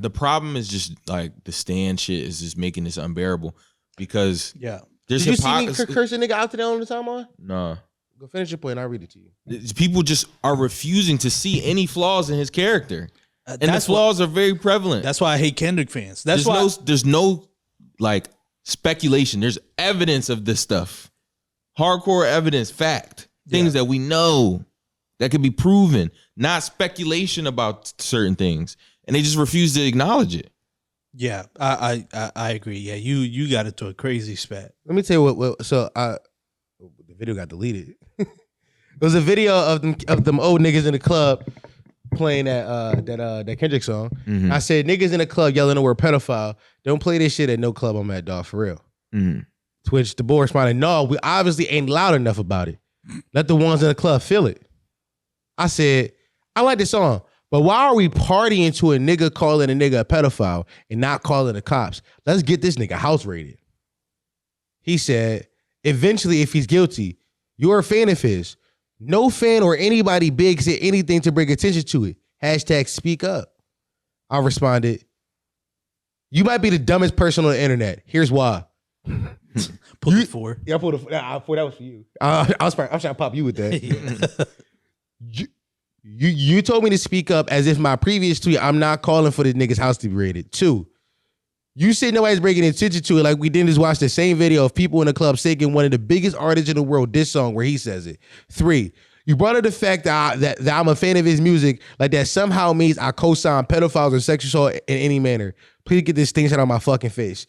The problem is just like the stand shit is just making this unbearable because Yeah. there's Did you see me hypocrisy. cursing nigga out there on the timeline? No, Go finish your point. I'll read it to you. people just are refusing to see any flaws in his character, and the that's why- flaws are very prevalent. That's why I hate Kendrick fans. That's why. there's no like speculation. There's evidence of this stuff, hardcore evidence, fact, things that we know that could be proven, not speculation about certain things, and they just refuse to acknowledge it. Yeah, I agree. Yeah, you got into a crazy spat. Let me tell you what. So the video got deleted. It was a video of them old niggas in the club playing that Kendrick song. I said niggas in the club yelling the word pedophile. Don't play this shit at no club I'm at, dog. For real. To which the boy responded, no, we obviously ain't loud enough about it. Let the ones in the club feel it. I said, I like this song, but why are we partying to a nigga calling a nigga a pedophile and not calling the cops? Let's get this nigga house raided. He said, eventually, if he's guilty, you're a fan of his. No fan or anybody big said anything to bring attention to it. Hashtag speak up. I responded, you might be the dumbest person on the internet. Here's why. Pull it for. Yeah, I pulled that was for you. I'm trying to pop you with that. You told me to speak up as if my previous tweet, I'm not calling for the nigga's house to be raided. 2, you said nobody's bringing attention to it like we didn't just watch the same video of people in the club singing one of the biggest artists in the world diss song where he says it. 3, you brought up the fact that I'm a fan of his music like that somehow means I co-sign pedophiles or sexual assault in any manner. Please get this thing shut on my fucking face.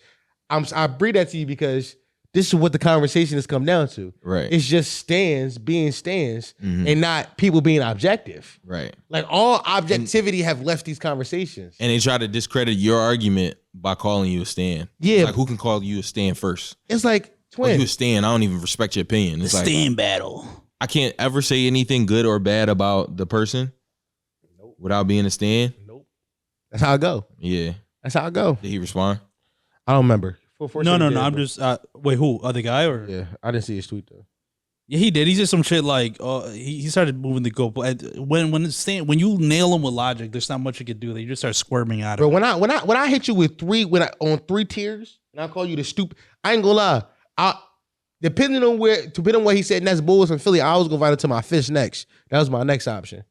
I bring that to you because this is what the conversation has come down to. Right. It's just stands being stands and not people being objective. Right. Like all objectivity have left these conversations. And they try to discredit your argument by calling you a stan. Yeah. It's like who can call you a stan first? It's like Call you twin. a stan. I don't even respect your opinion. It's like Stand battle. I can't ever say anything good or bad about the person without being a stan. Nope. That's how I go. Yeah. That's how I go. Did he respond? I don't remember. No. I'm just wait. Who? Other guy or? Yeah, I didn't see his tweet though. Yeah, he did. He said some shit like, he started moving the goal. When you nail him with logic, there's not much you can do. They just start squirming out of Bro, it. when I hit you with on 3 tiers, and I call you the stupid, I ain't gonna lie. Depending on what he said, and that's Bulls from Philly, I was gonna invite it to my fish next. That was my next option.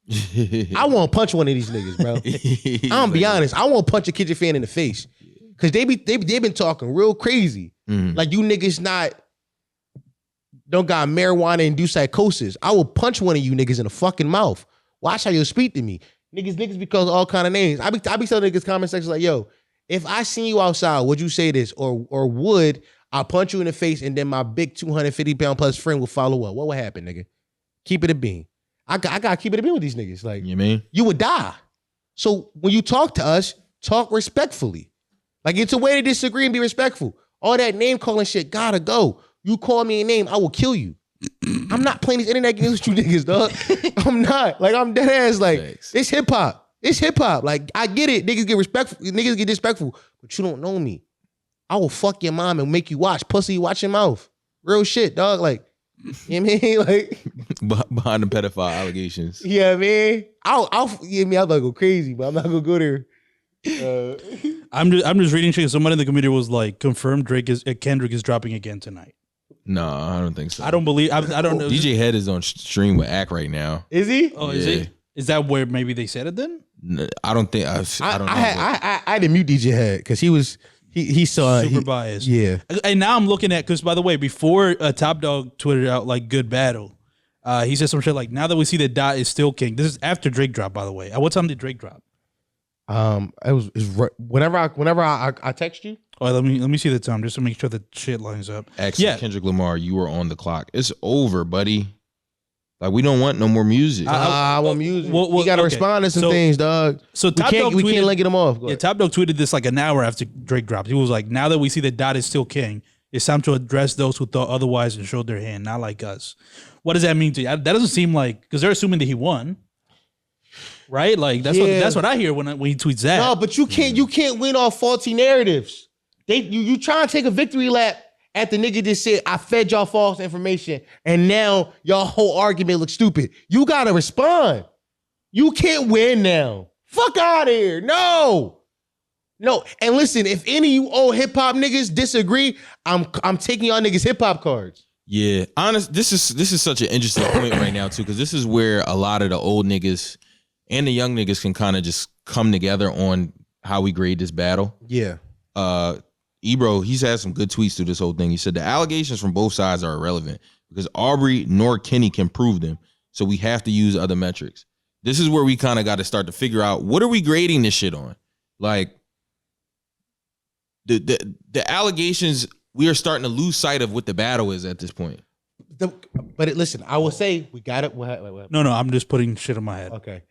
I want to punch one of these niggas, bro. I'm gonna be honest. I want to punch a Kendrick fan in the face. Cause they been talking real crazy. Like you niggas don't got marijuana induced psychosis. I will punch one of you niggas in the fucking mouth. Watch how you speak to me. Niggas because all kind of names. I be telling niggas comment section like, yo, if I seen you outside, would you say this? Or would I punch you in the face and then my big 250-pound plus friend will follow up? What would happen, nigga? Keep it a bean. I gotta keep it a bean with these niggas. Like You mean? you would die. So when you talk to us, talk respectfully. Like it's a way to disagree and be respectful. All that name calling shit gotta go. You call me a name, I will kill you. I'm not playing this internet games with you niggas, dog. I'm not. Like I'm dead ass. Like Thanks. it's hip hop. It's hip hop. Like I get it. Niggas get respectful. Niggas get disrespectful, but you don't know me. I will fuck your mom and make you watch. Pussy, watch your mouth. Real shit, dog. Like You know what I mean? Like, behind the pedophile allegations. yeah, man. I'll you know what I mean? I'm about to go crazy, but I'm not gonna go there. I'm just reading shit. Someone in the community was like, confirmed Kendrick is dropping again tonight. No, I don't think so. I don't believe. I don't know. DJ Head is on stream with Ack right now. Is he? Oh, is Yeah. he? Is that where maybe they said it then? I don't think. I don't know. I didn't mute DJ Head because he saw Super biased. Yeah. And now I'm looking at, because by the way, before Top Dog tweeted out like good battle, he said some shit like, now that we see that Dot is still king. This is after Drake drop, by the way. At what time did Drake drop? Whenever I text you. Oh, let me see the time just to make sure the shit lines up. Actually, Yeah. Kendrick Lamar, you were on the clock. It's over, buddy. Like, we don't want no more music. I want music. well, we gotta okay. respond to some So- things, dog. So We Top Dog can't tweeted, let them off. Go yeah, ahead. Top Dog tweeted this like an hour after Drake dropped. He was like, now that we see that Dot is still king, it's time to address those who thought otherwise and showed their hand, not like us. What does that mean to you? That doesn't seem like, because they're assuming that he won, right? Like that's Yeah. what I hear when he tweets that. No, but you can't win off faulty narratives. You try to take a victory lap at the nigga that said, I fed y'all false information, and now y'all whole argument looks stupid. You gotta respond. You can't win now. Fuck out of here. No. And listen, if any of you old hip hop niggas disagree, I'm taking y'all niggas hip hop cards. Yeah, this is such an interesting point right now too, because this is where a lot of the old niggas and the young niggas can kind of just come together on how we grade this battle. Yeah. Ebro, he's had some good tweets through this whole thing. He said the allegations from both sides are irrelevant because Aubrey nor Kenny can prove them, so we have to use other metrics. This is where we kind of got to start to figure out, what are we grading this shit on? Like, the allegations, we are starting to lose sight of what the battle is at this point. Listen, I will say we got it. What? No, I'm just putting shit in my head. Okay.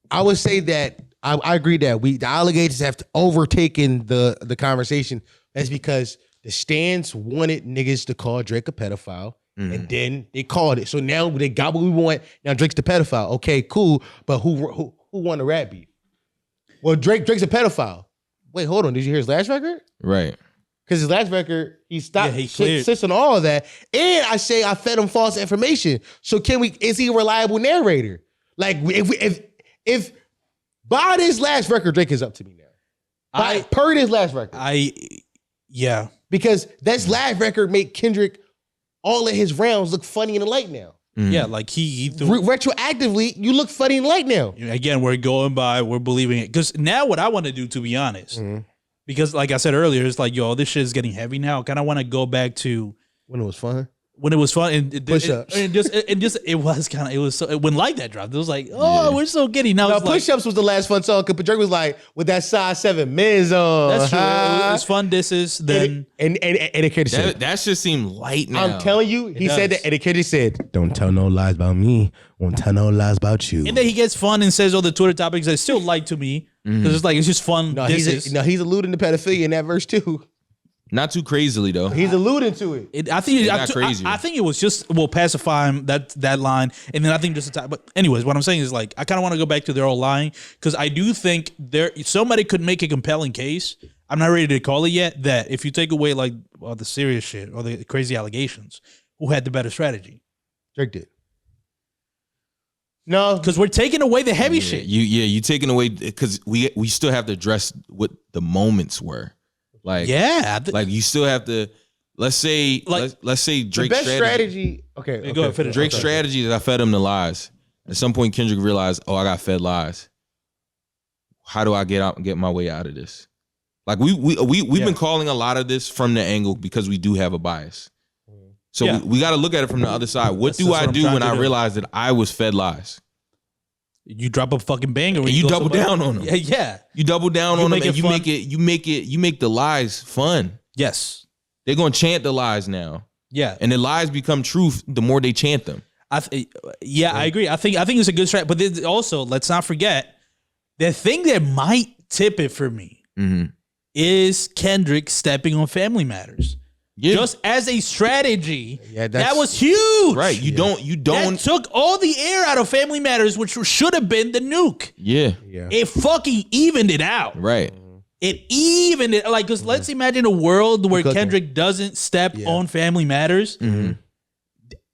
I would say that I agree that the allegations have overtaken the conversation. That's because the stands wanted niggas to call Drake a pedophile, and then they called it. So now they got what we want. Now Drake's the pedophile. Okay, cool. But who won the rap beef? Well, Drake's a pedophile. Wait, hold on. Did you hear his last record? Right. Because his last record, he stopped Yeah, he cleared. sits on all of that. And I say I fed him false information. So is he a reliable narrator? Like if by this last record, Drake is up to me now. Per this last record. Yeah. Because this last record made Kendrick all of his rounds look funny in the light now. Yeah, like he threw, Retroactively, you look funny in the light now. again, we're going by, we're believing it. Because now what I want to do, to be honest, because like I said earlier, it's like, yo, this shit is getting heavy now. I kind of want to go back to When it was fun. when it was fun, and Push-ups. it was when Like That dropped. It was like, oh, we're so giddy. Now No, it's like, Push-Ups was the last fun song because Drake was like, with that size 7 men's on. that's true. It was fun disses. Then And it could have said, That shit seem light now. I'm telling you, he said does. that, and the kid said, "Don't tell no lies about me. Won't tell no lies about you." and then he gets fun and says all the Twitter topics that still light to me because it's like it's just fun. No, disses. he's alluding to pedophilia in that verse too. Not too crazily though. He's alluding to it. I think got crazier. I think it was just pacifying that line, and then I think just a time. But anyways, what I'm saying is like I kind of want to go back to their old lying because I do think somebody could make a compelling case. I'm not ready to call it yet. That if you take away like the serious shit or the crazy allegations, who had the better strategy? Drake did. No, Because we're taking away the heavy shit. You taking away because we still have to address what the moments were. Like like you still have to. Let's say let's say the Drake's best strategy. Okay, go ahead, finish. Drake's strategy is I fed him the lies. At some point, Kendrick realized, oh, I got fed lies. How do I get my way out of this? Like we've been calling a lot of this from the angle because we do have a bias. So Yeah. we got to look at it from the other side. What That's what I'm do trying when to I do. realize that I was fed lies? You drop a fucking banger, And you go double somewhere- down on them. Yeah. You double down You on them make and it you fun. make the lies fun. Yes. They're gonna chant the lies now, Yeah. and the lies become truth the more they chant them. I agree. I think it's a good strat. But then also, let's not forget the thing that might tip it for me is Kendrick stepping on Family Matters. Yeah, Just as a strategy, Yeah, that was huge. right. You That don't. took all the air out of Family Matters, which should have been the nuke. Yeah, It fucking evened it out. right. It evened it. Like, because let's imagine a world where cooking. Kendrick doesn't step on Family Matters.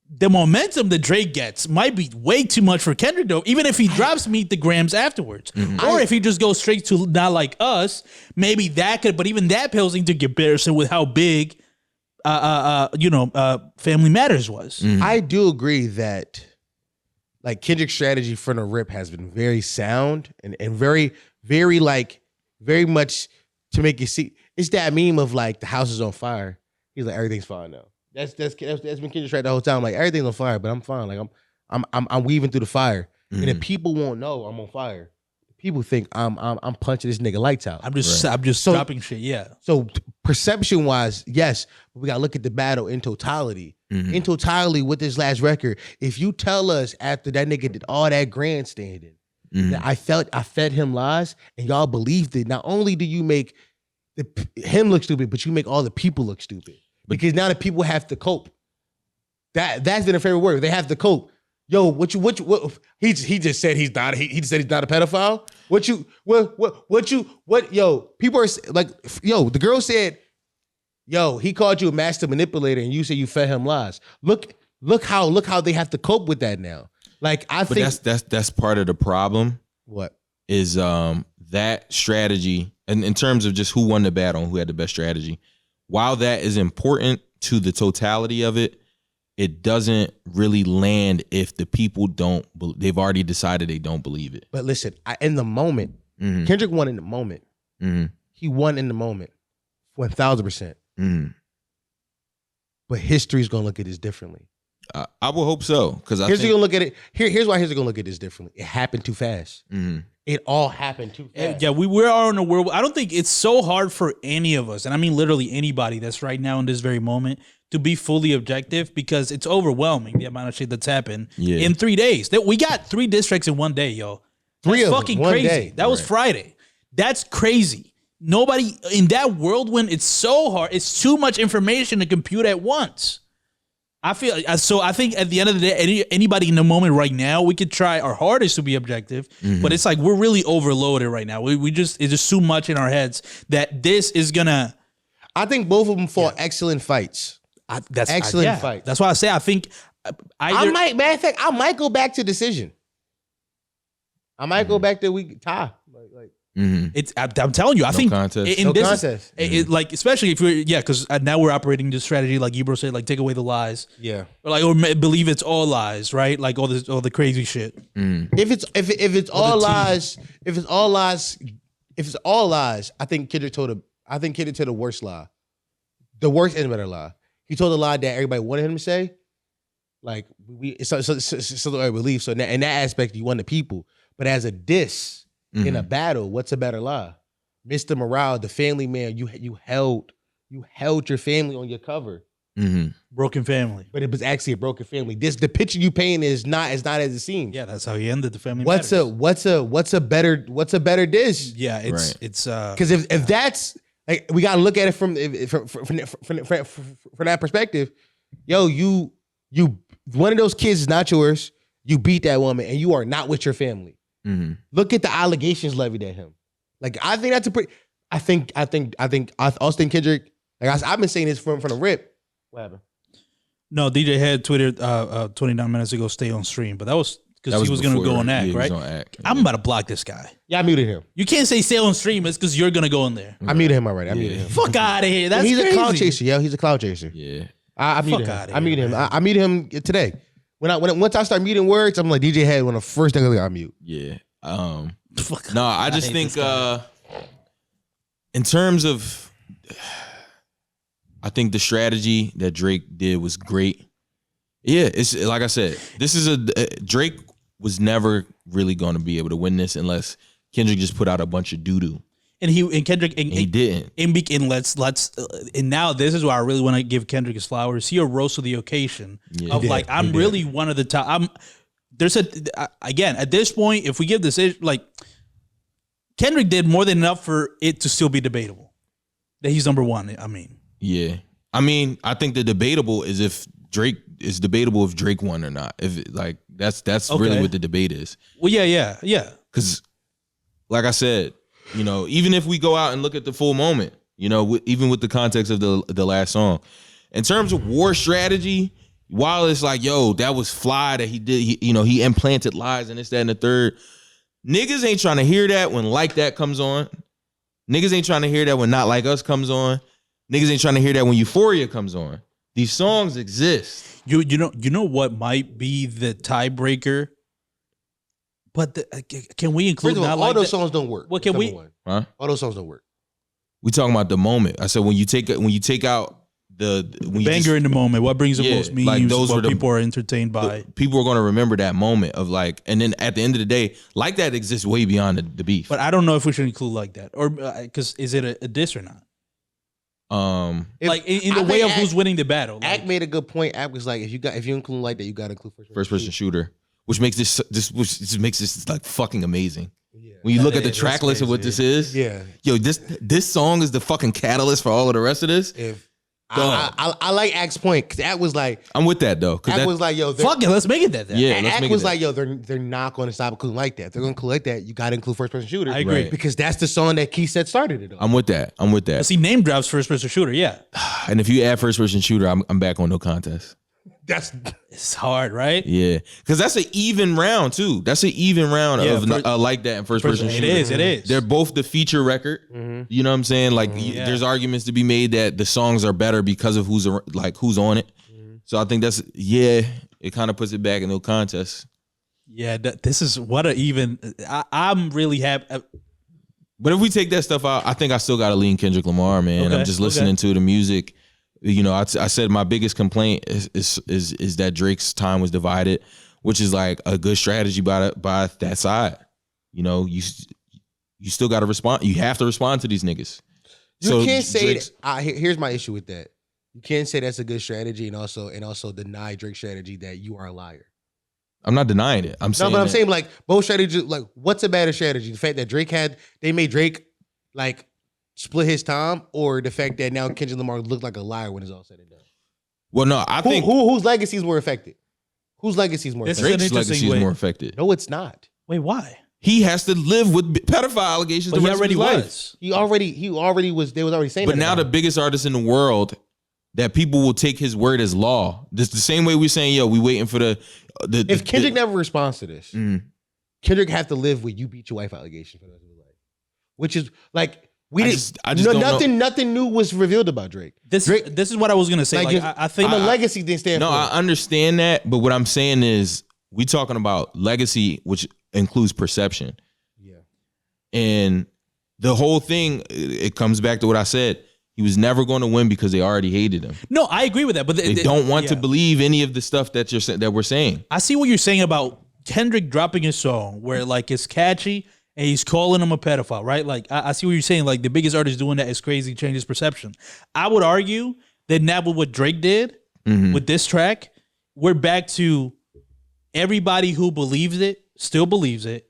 the momentum that Drake gets might be way too much for Kendrick though. Even if he drops Meet the Grams afterwards, or if he just goes straight to Not Like Us, maybe that could. But even that pales into comparison with how big, Family Matters was. I do agree that like Kendrick's strategy from the rip has been very sound and very, very like very much to make you see. It's that meme of like the house is on fire. He's like, everything's fine now. That's been Kendrick's right the whole time. Like everything's on fire, but I'm fine. Like I'm weaving through the fire. And if people won't know I'm on fire, people think I'm punching this nigga lights out. I'm just So- dropping shit. Yeah. So perception wise, yes, but we gotta look at the battle in totality. In totality with this last record, if you tell us after that nigga did all that grandstanding, that I fed him lies and y'all believed it, not only do you make him look stupid, but you make all the people look stupid. Because now the people have to cope. That's been a favorite word. They have to cope. Yo, what he just said he's not he just said he's not a pedophile. Yo, people are like, yo, the girl said, yo, he called you a master manipulator and you say you fed him lies. Look how they have to cope with that now. Like I But think that's part of the problem what? is that strategy, and in terms of just who won the battle and who had the best strategy, while that is important to the totality of it, it doesn't really land if the people they've already decided they don't believe it. But listen, in the moment, Kendrick won in the moment. He won in the moment, 1,000%. But history's gonna look at this differently. I will hope so, because I Here's think gonna look at it. Here's why here's gonna look at this differently. It happened too fast. It all happened too fast. Yeah, we are in a world. I don't think it's so hard for any of us, and I mean literally anybody that's right now in this very moment, to be fully objective, because it's overwhelming the amount of shit that's happened in 3 days. We got 3 diss tracks in one day, yo. Three That's of them, fucking one crazy. day. That was Friday. That's crazy. Nobody in that world, when it's so hard, it's too much information to compute at once. I think at the end of the day, anybody in the moment right now, we could try our hardest to be objective, but it's like we're really overloaded right now. It's just too much in our heads that this is gonna. I think both of them fought excellent fights. Excellent fight. That's why I say I think Matter of fact, I might go back to decision. I might go back to tie. Like I'm telling you, I think contest. in No this contest. like especially if we're because now we're operating this strategy like Ebro said, like take away the lies, yeah. or believe it's all lies, right? Like all the crazy shit. If it's all lies, I think Kendrick told the worst lie, the worst and better lie. He told a lie that everybody wanted him to say. Like so I believe so. In that aspect, you won the people, but as a diss in a battle, what's a better lie? Mr. Morale, the family man, you held your family on your cover. Broken family. But it was actually a broken family. The picture you paint is not as it seems. Yeah, that's how he ended the family. What's a better dish? Yeah, it's Because if that's like, we gotta look at it from that perspective. Yo, you one of those kids is not yours. You beat that woman, and you are not with your family. Look at the allegations levied at him. Like I think that's a pretty. I think Austin Kendrick. Like I've been saying this from the rip. What happened? No, DJ had tweeted 29 minutes ago, stay on stream, but that was because he was going to go on Act, right? I'm about to block this guy. Yeah, I muted him. You can't say stay on stream. It's because you're going to go in there. I muted him already. I muted him. Fuck out of here. That's He's crazy. a cloud chaser. Yeah, he's a cloud chaser. Yeah. I muted Fuck him. outta I muted here, him. man. I muted him today. Once I start muting words, I'm like DJ had one of the first things I mute. Yeah. Fuck. No, I just hate think this guy. in terms of, I think the strategy that Drake did was great. Yeah, it's like I said, this is Drake was never really going to be able to win this unless Kendrick just put out a bunch of doo doo. And Kendrick and He didn't. And let's and now this is why I really want to give Kendrick his flowers. He arose to the occasion of did. like I'm really one of the top. Again at this point, if we give this like Kendrick did more than enough for it to still be debatable that he's number one. I mean, Yeah. I mean, I think the debatable is if Drake won or not. If like that's really Okay. what the debate is. well, yeah. Because, like I said, even if we go out and look at the full moment, even with the context of the last song, in terms of war strategy, while it's like, yo, that was fly that he did, he implanted lies and this, that, and the third. Niggas ain't trying to hear that when Like That comes on. Niggas ain't trying to hear that when Not Like Us comes on. Niggas ain't trying to hear that when Euphoria comes on. These songs exist. You know what might be the tiebreaker? But can we include First of all, Not all Like those That? songs don't work. What can Number we- one. Huh? All those songs don't work. We talking about the moment. I said when you take out when you Banger just- in the moment. What brings the Yeah, most memes? like those what were the- people are entertained by. people are going to remember that moment of like, and then at the end of the day, Like That exists way beyond the beef. But I don't know if we should include Like That, or because is it a diss or not? If- Like in I the way think of who's winning the battle. Like, Act made a good point. Act was like, if you include Like That, you got to include First person shooter, which makes this just makes this like fucking amazing. Yeah. When you look That at the is- track that's list of what crazy. this is, Yeah. yo, this song is the fucking catalyst for all of the rest of this. If Dog. I like Act's point because Act was like, I'm with that though, because Act was like, yo, fuck it, let's make it that. Then. yeah, let's Act make was it that. like, yo, they're not going to stop including Like That. They're going to include Like That. You got to include first person shooter. I agree. Right. because that's the song that Keith said started it. I'm with that. I'm with that. See, name drops first person shooter. Yeah, And if you add first person shooter, I'm back on no contest. That's it's hard, right? Yeah, because that's an even round too. That's an even round Yeah, of first- Like That and first person It shooter. is. It is. They're both the feature record. You know what I'm saying? Like, Yeah. there's arguments to be made that the songs are better because of who's on it. So I think it kind of puts it back in no contest. Yeah, this is what a even. I'm really happy. But if we take that stuff out, I think I still got to lean Kendrick Lamar, man. Okay, I'm just listening to the music. You know, I said my biggest complaint is that Drake's time was divided, which is like a good strategy by that side. You know, you still got to respond. You have to respond to these niggas. you can't say. Drake's- Here's my issue with that. You can't say that's a good strategy and also deny Drake's strategy that you are a liar. I'm not denying it. I'm saying No, but I'm that- saying like both strategies. Like, what's a better strategy? The fact that they made Drake like split his time, or the fact that now Kendrick Lamar looked like a liar when it's all said and done. Well, no, I think Whose legacies were affected? Whose legacies more This is affected? an Drake's legacy interesting is way. more affected. No, it's not. Wait, why? He has to live with pedophile allegations. But the he rest already of his life. was. He already was. They was already saying. But that now about the him. biggest artist in the world that people will take his word as law. This the same way we're saying, yo, we waiting for the if Kendrick never responds to this, Mm. Kendrick have to live with "you beat your wife" allegation for the rest of his life, which is like we I didn't. just don't know. Nothing new was revealed about Drake. This is what I was gonna say. Like, I think the legacy didn't stand. No, for I it. understand that, but what I'm saying is we talking about legacy, which includes perception. Yeah. And the whole thing, it comes back to what I said. He was never going to win because they already hated him. no, I agree with that. But They don't want to yeah. believe any of the stuff that we're saying. I see what you're saying about Kendrick dropping his song where like it's catchy and he's calling him a pedophile, right? Like I see what you're saying. Like the biggest artist doing that is crazy, changes perception. I would argue that now with what Drake did with this track, we're back to everybody who believes it still believes it.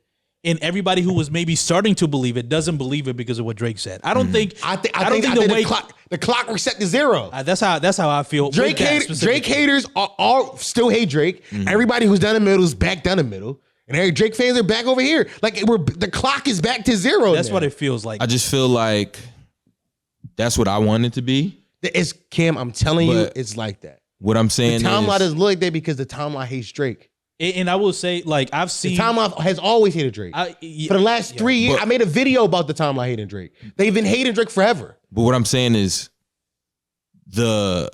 And everybody who was maybe starting to believe it doesn't believe it because of what Drake said. I don't think. I think the way the clock reset to zero. that's how I feel. Drake with that Drake specifically. haters are still hate Drake. Everybody who's down the middle is back down the middle, and Drake fans are back over here. Like the clock is back to zero. That's now. what it feels like. I just feel like that's what I want it to be. It's Cam. I'm telling you, But it's like that. What I'm The saying timeline is, doesn't look like that because the timeline hates Drake. And I will say, like I've The seen. timeline has always hated Drake. For the last 3 years, But- I made a video about the timeline hating Drake. They've been hating Drake forever. but what I'm saying is the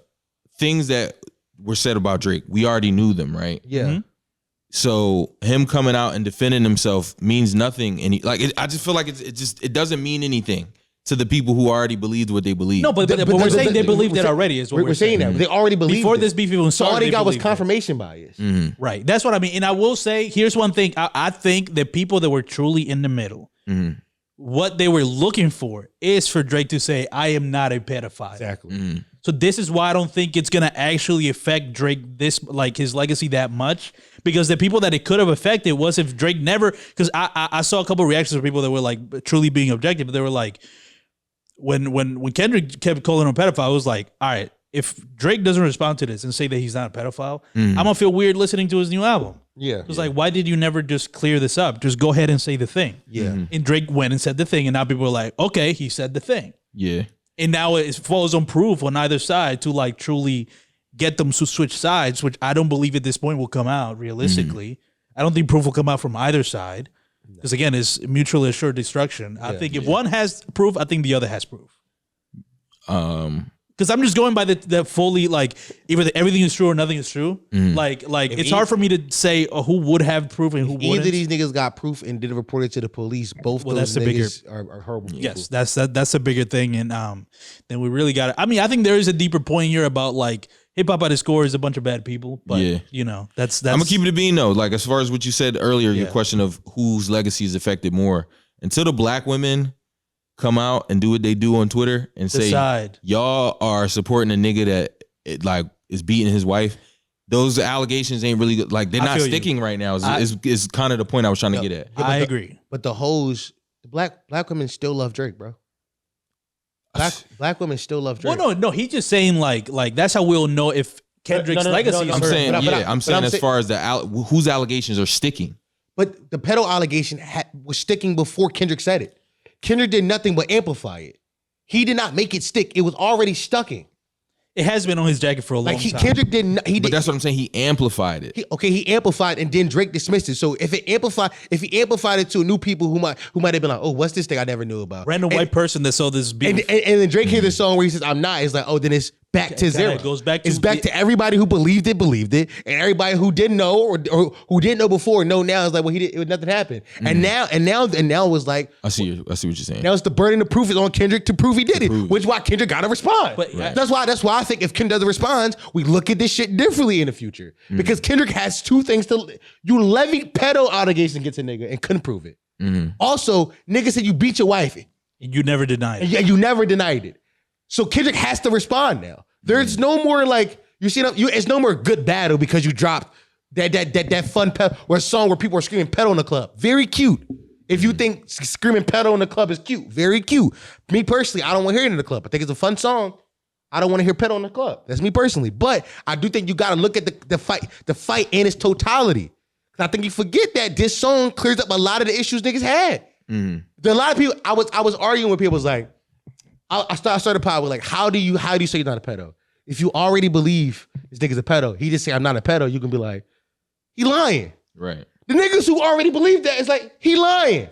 things that were said about Drake, we already knew them, right? Yeah. Mhm. So him coming out and defending himself means nothing. And I just feel like it doesn't mean anything to the people who already believed what they believed. No, but we're saying they believe that already. Is what We're saying that. They already believed Before it. this beef even So all started. they got was believed it. confirmation bias. Right. That's what I mean. And I will say, here's one thing. I think the people that were truly in the middle, what they were looking for is for Drake to say, I am not a pedophile. Exactly. So this is why I don't think it's gonna actually affect Drake his legacy that much, because the people that it could have affected was if Drake never. Because I saw a couple of reactions of people that were like truly being objective, but they were like, when Kendrick kept calling him a pedophile, it was like, all right, if Drake doesn't respond to this and say that he's not a pedophile, I'm gonna feel weird listening to his new album. Yeah. It was like, why did you never just clear this up? Just go ahead and say the thing. Yeah. And Drake went and said the thing, and now people are like, okay, he said the thing. yeah. And now it falls on proof on either side to like truly get them to switch sides, which I don't believe at this point will come out realistically. I don't think proof will come out from either side because again, it's mutually assured destruction. I think if one has proof, I think the other has proof. Because I'm just going by the fully like either everything is true or nothing is true. Like it's hard for me to say who would have proof and who wouldn't. Either these niggas got proof and didn't report it to the police. Both those niggas are horrible people. Yes, that's a bigger thing, and then we really got it. I mean, I think there is a deeper point here about like hip hop at its core is a bunch of bad people, but you know that's. I'm gonna keep it a bean though. Like as far as what you said earlier, your question of whose legacy is affected more. Until the black women come out and do what they do on Twitter and say y'all are supporting a nigga that like is beating his wife. Those allegations ain't really good. Like they're not sticking right now. Is kind of the point I was trying to get at. I agree, but the black women still love Drake, bro. Black women still love Drake. Well, no, he's just saying like that's how we'll know if Kendrick's legacy. I'm saying, I'm saying as far as whose allegations are sticking. But the pedo allegation was sticking before Kendrick said it. Kendrick did nothing but amplify it. He did not make it stick. It was already stucking. It has been on his jacket for a long time. Kendrick didn't. But that's what I'm saying. He amplified it. He amplified, and then Drake dismissed it. So if he amplified it to new people who might have been like, oh, what's this thing I never knew about? Random white person that saw this beat. And then Drake hears the song where he says, I'm not. It's like, oh, then it's back to zero. It goes back to it's back to everybody who believed it, and everybody who didn't know or who didn't know before know now is like, well, nothing happened. And now it was like, I see what you're saying. Now it's the burden of proof is on Kendrick to prove he did it, which is why Kendrick got to respond. But that's why I think if Kendrick doesn't respond, we look at this shit differently in the future because Kendrick has two things you levied pedo allegation against a nigga and couldn't prove it. Also, nigga said you beat your wife. You never denied it. Yeah, you never denied it. So Kendrick has to respond now. There's no more like it's no more good battle because you dropped that fun or a song where people are screaming pedo in the club. Very cute. If you think screaming pedo in the club is cute, very cute. Me personally, I don't want to hear it in the club. I think it's a fun song. I don't want to hear pedo in the club. That's me personally. But I do think you got to look at the fight in its totality. I think you forget that this song clears up a lot of the issues niggas had. There are a lot of people. I was arguing with people. Was like, I started pod with like, how do you say you're not a pedo? If you already believe this nigga's a pedo, he just say I'm not a pedo. You can be like, he lying. Right. The niggas who already believe that, it's like he lying.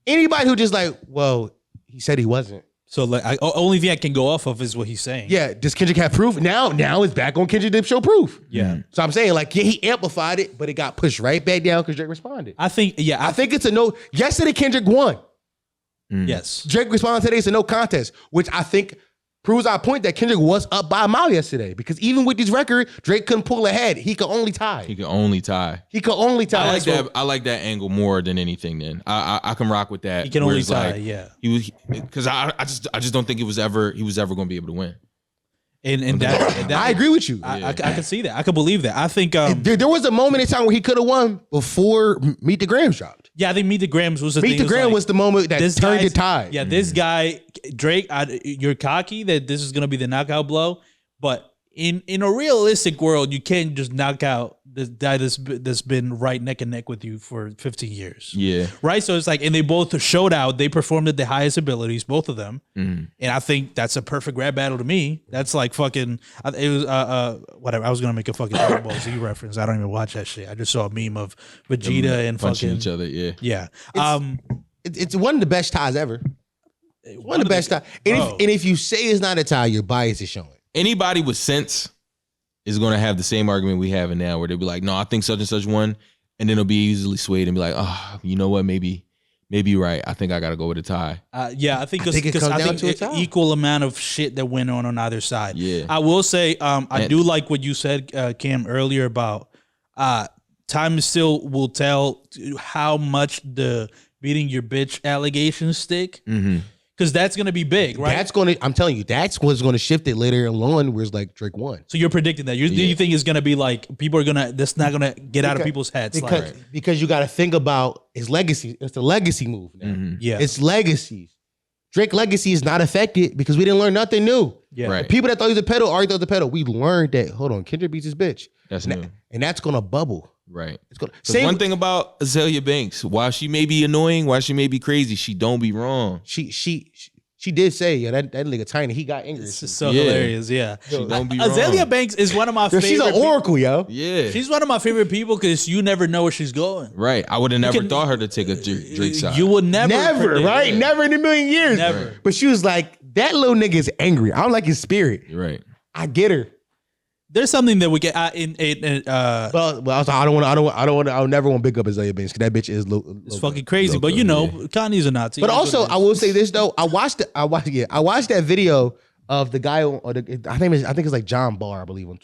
Anybody who just like, well, he said he wasn't. So like, only thing I can go off of is what he's saying. Yeah, does Kendrick have proof? Now it's back on Kendrick to show proof. Yeah. So I'm saying like, yeah, he amplified it, but it got pushed right back down because Drake responded. I think it's a no. Yesterday Kendrick won. Yes. Drake responded today. It's a no contest, which I think proves our point that Kendrick was up by a mile yesterday. Because even with this record, Drake couldn't pull ahead. He could only tie. I like that angle more than anything. Then I can rock with that. He can only tie. Like, yeah. He was because I just don't think he was ever going to be able to win. And that I agree with you. I can see that. I can believe that. I think there was a moment in time where he could have won before Meet the Grams dropped. Yeah, I think Meet the Grams was the Meet thing. the Grams was the moment that turned the tide. Yeah, this guy Drake, you're cocky that this is gonna be the knockout blow, but in a realistic world, you can't just knock out this guy that's been right neck and neck with you for 15 years. Yeah. Right. So it's like, and they both showed out. They performed at the highest abilities, both of them. And I think that's a perfect rap battle to me. That's like fucking. It was whatever. I was gonna make a fucking Dragon Ball Z reference. I don't even watch that shit. I just saw a meme of Vegeta and punching fucking each other. Yeah. Yeah. It's one of the best ties ever. One of the best ties. And if you say it's not a tie, your bias is showing. Anybody with sense is going to have the same argument we have now, where they'll be like, no, I think such and such won. And then they'll be easily swayed and be like, oh, you know what? Maybe you're right. I think I got to go with a tie. Yeah, I think equal amount of shit that went on either side. Yeah. I will say, I do like what you said, Cam, earlier about time still will tell how much the beating your bitch allegations stick. Because that's going to be big, right? I'm telling you, that's what's going to shift it later on where it's like Drake won. So you're predicting that. Do you think it's going to be like, people are going to, that's not going to get out of people's heads? Because you got to think about his legacy. It's a legacy move now. Yeah. It's legacies. Drake legacy is not affected because we didn't learn nothing new. Yeah. Right. The people that thought he was a pedo already thought he was a pedo. We learned that, hold on, Kendrick beats his bitch. That's new. And that's going to bubble. Right. It's going to. One thing about Azealia Banks, while she may be annoying, while she may be crazy, she don't be wrong. She she did say, yeah, that nigga tiny. He got angry. It's just so Yeah. hilarious. Yeah. don't be Azalea wrong. Banks is one of my Yo, favorite. she's an oracle, yo. Yeah. She's one of my favorite people because you never know where she's going. Right. I would have never can- thought her to take a Drake shot. You would never, Never, predict right? it. Never in a million years. Never. But she was like, that little nigga is angry. I don't like his spirit. You're right. I get her. There's something that we get But also, I never want to big up Azalea Banks because that bitch is it's fucking crazy. But you know, Kanye's a Nazi. But That's also, what it I is. will say this though. I watched that video of the guy on I think it's like John Barr, I believe, on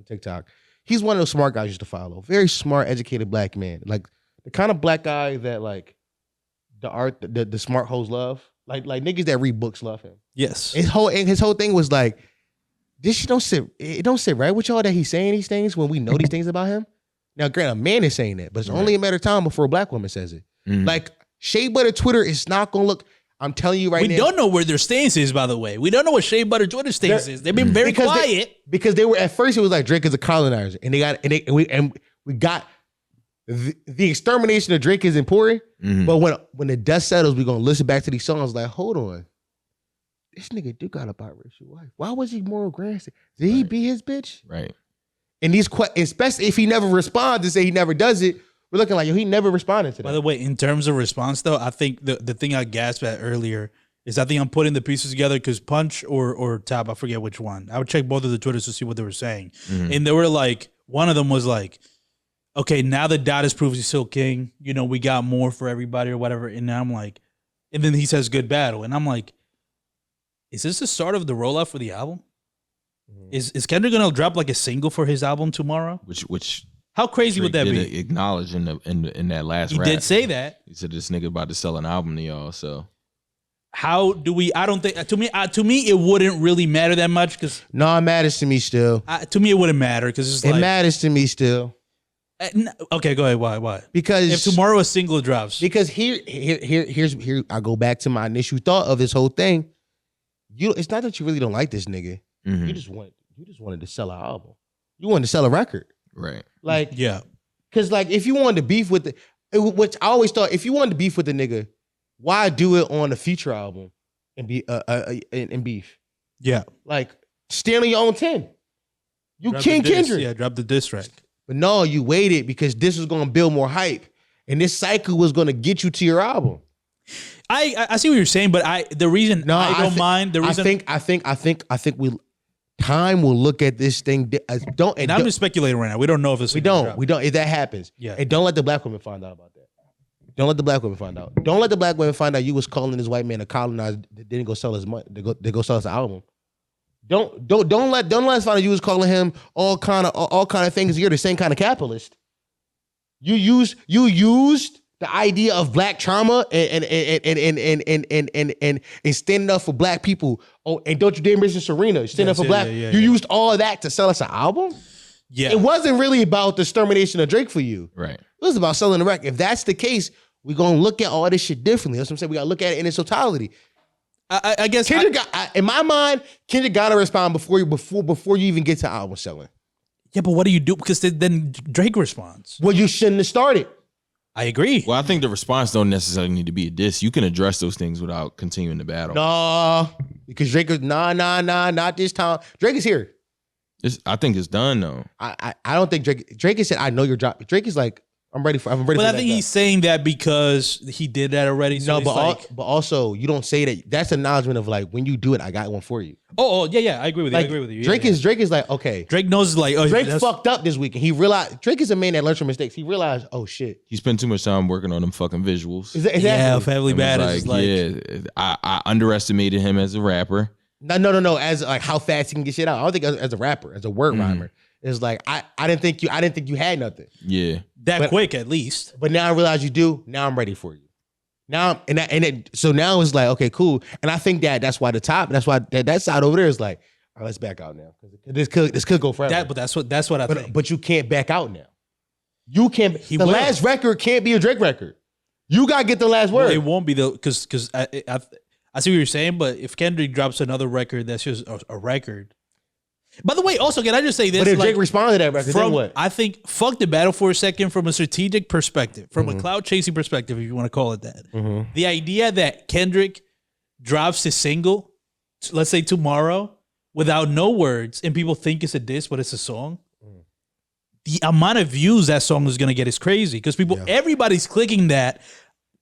TikTok. He's one of those smart guys you used to follow. Very smart, educated black man. Like the kind of black guy that like the smart hoes love. Like niggas that read books love him. Yes. His whole thing was like, this shit don't sit right with y'all that he's saying these things when we know these things about him. Now, granted, a man is saying that, but it's only a matter of time before a black woman says it. Mhm. Like Shea Butter Twitter is not gonna look. I'm telling you right We now. don't know where their stance is, by the way. We don't know what Shea Butter Twitter stance is. They've been very quiet. because they were at first it was like Drake is a colonizer, and we got the extermination of Drake is important. Mhm. But when the dust settles, we're gonna listen back to these songs. Like, hold on, this nigga do got a biracial wife. Why was he more aggressive? Did he be his bitch? Right. And these especially if he never responds and say he never does it, we're looking like, yo, he never responded to By that. the way, in terms of response, though, I think the thing I gasped at earlier is I think I'm putting the pieces together because Punch or Tab, I forget which one. I would check both of the Twitters to see what they were saying. And they were like, one of them was like, okay, now that Dot has proved he's still king, you know, we got more for everybody or whatever. And now I'm like, and then he says good battle. And I'm like, is this the start of the rollout for the album? Is Kendrick gonna drop like a single for his album tomorrow? Which How crazy would that Drake did be? acknowledge in that last He rap. did say that. He said this nigga about to sell an album to y'all. So How do we? I don't think to me it wouldn't really matter that much because No, it matters to me still. to me it wouldn't matter because it's It like matters to me still okay, go ahead. Why? because If tomorrow a single drops, here's I go back to my initial thought of this whole thing. It's not that you really don't like this nigga. mhm. You just wanted to sell an album. You wanted to sell a record. Right. Like, yeah, because like if you wanted to beef with which I always thought, if you wanted to beef with the nigga, why do it on a feature album and be and beef? yeah. Like stand on your own 10. You Drop King the diss, Kendrick. yeah, drop the diss track. But no, you waited because this was gonna build more hype. And this cycle was gonna get you to your album. I see what you're saying, but the reason No, I don't mind the reason I think time will look at this thing. and I'm just speculating right now. We don't know if it's We don't. If that happens. Yeah. And don't let the black women find out about that. Don't let the black women find out. Don't let the black women find out you was calling this white man a colonizer that didn't go sell his money. They go sell his album. Don't let us find out you was calling him all kind of things. You're the same kind of capitalist. You used the idea of black trauma and standing up for black people. Oh, and don't you dare mention Serena. Standing up for black. You used all of that to sell us an album? Yeah. It wasn't really about the extermination of Drake for you. Right. It was about selling the record. If that's the case, we're gonna look at all this shit differently. That's what I'm saying. We gotta look at it in its totality. I guess Kendrick in my mind, Kendrick gotta respond before you even get to album selling. yeah, but what do you do? Because then Drake responds. Well, you shouldn't have started. I agree. Well, I think the response don't necessarily need to be a diss. You can address those things without continuing the battle. No, because Drake is not this time. Drake is here. I think it's done though. I don't think Drake has said, I know you're dropping. Drake is like, I'm ready for But the I next think he's saying that because he did that already. So No, it's but like, but also you don't say that. That's acknowledgement of like, when you do it, I got one for you. yeah, I agree with you. Like, I agree with you. Yeah, Drake yeah. is like, okay. Drake knows like Drake that's- fucked up this weekend. He realized Drake is a man that learns from mistakes. He realized, oh shit. He spent too much time working on them fucking visuals. Exactly. Yeah, Family And was Matters is like yeah, I underestimated him as a rapper. No. As like how fast he can get shit out. I don't think as a rapper, as a word rhymer. It's like I didn't think you had nothing. Yeah. that quick at least. But now I realize you do. Now I'm ready for you. Now so now it's like, okay, cool. And I think that's why that side over there is like, all right, let's back out now. Because this could go forever. But that's what I think. But you can't back out now. You can't. He the will. last record can't be a Drake record. You gotta get the last word. Well, it won't be the because I see what you're saying, but if Kendrick drops another record, that's just a record. By the way, also can I just say this? But if like, Drake responded to that record, then what? I think fuck the battle for a second from a strategic perspective, from a cloud chasing perspective, if you want to call it that. The idea that Kendrick drops his single, let's say tomorrow, without no words, and people think it's a diss, but it's a song, the amount of views that song is gonna get is crazy because everybody's clicking that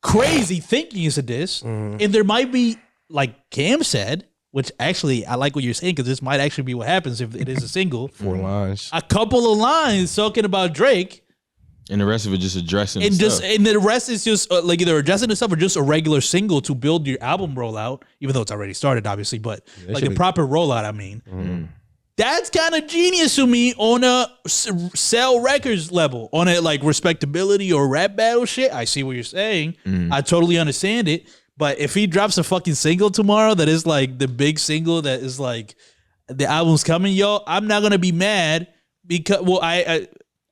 crazy thinking it's a diss, and there might be, like Cam said, which actually I like what you're saying because this might actually be what happens if it is a single. 4 lines. A couple of lines talking about Drake. And the rest of it just addressing And stuff. the rest is just like either addressing stuff or just a regular single to build your album rollout, even though it's already started, obviously, but like a proper rollout, I mean. That's kind of genius to me on a sell records level. On a like respectability or rap battle shit, I see what you're saying. I totally understand it. But if he drops a fucking single tomorrow that is like the big single that is like the album's coming, yo, I'm not gonna be mad because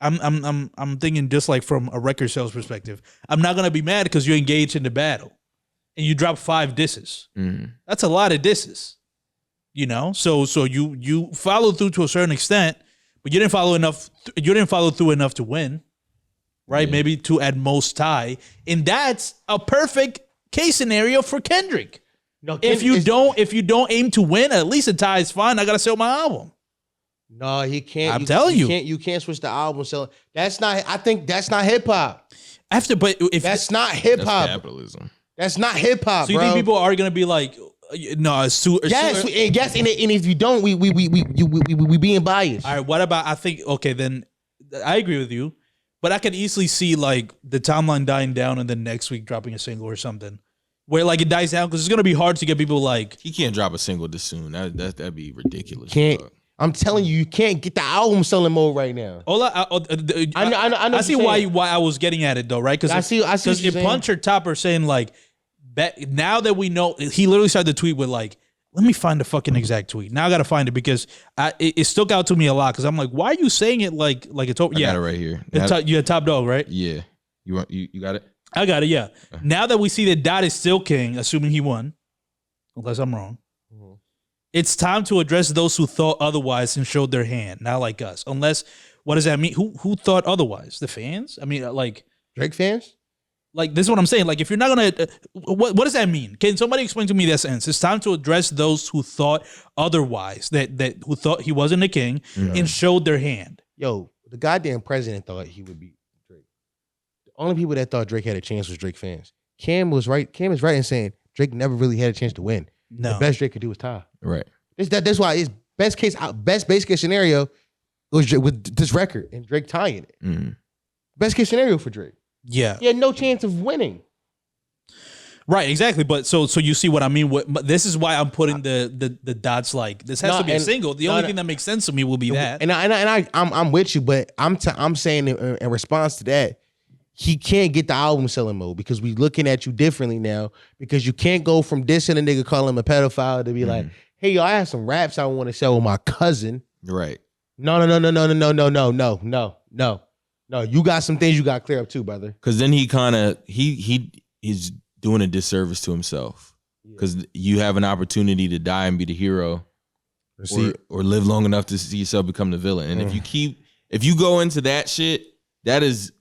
I'm thinking just like from a record sales perspective. I'm not gonna be mad because you're engaged in the battle and you drop 5 disses. That's a lot of disses, you know. So you follow through to a certain extent, but you didn't follow enough. You didn't follow through enough to win, right? Maybe to at most tie, and that's a perfect case scenario for Kendrick. No, If you don't aim to win, at least a tie is fine. I gotta sell my album. No, he can't. I'm telling you. You can't switch the album. So that's not. I think that's not hip hop. But if That's not hip That's hop. capitalism. That's not hip hop, so you bro. think people are gonna be like, no, it's too. Yes, and if you don't, we being biased. All right, what about? I think okay, then I agree with you, but I could easily see like the timeline dying down and then next week dropping a single or something, where like it dies down because it's gonna be hard to get people like. He can't drop a single this soon. That'd be ridiculous. Can't. dog. I'm telling you, you can't get the album selling mode right now. I know I see what you're why I was getting at it though, right? Because I see what you're if saying. Punch or Top are saying like, now that we know, he literally started the tweet with like, let me find the fucking exact tweet. Now I gotta find it because it stuck out to me a lot because I'm like, why are you saying it like it's over? I Yeah, got it right here. you had Top Dog, right? Yeah. You got it? I got it. Yeah. Now that we see that Dot is still king, assuming he won, unless I'm wrong. It's time to address those who thought otherwise and showed their hand, not like us. Unless, what does that mean? Who thought otherwise? The fans? I mean, like Drake fans? Like this is what I'm saying. Like if you're not gonna, what does that mean? Can somebody explain to me that sentence? It's time to address those who thought otherwise, that who thought he wasn't a king and showed their hand. Yo, the goddamn president thought he would beat Drake. The only people that thought Drake had a chance was Drake fans. Cam was right. Cam is right in saying Drake never really had a chance to win. No, The best Drake could do was tie. Right. That's why his best base case scenario was with this record and Drake tying it. Best case scenario for Drake. yeah, He had no chance of winning. right, exactly. But so you see what I mean. This is why I'm putting the dots. Like this has No, to be a and- single. The no, only no. thing that makes sense to me will be that. And I'm with you, but I'm saying in response to that, he can't get the album selling mode because we looking at you differently now because you can't go from dissing a nigga calling him a pedophile to be like, hey yo, I have some raps I want to sell with my cousin. Right. No. You got some things you got to clear up too, brother. Because then he's doing a disservice to himself. Because you have an opportunity to die and be the hero, or live long enough to see yourself become the villain. And if you go into that shit, that is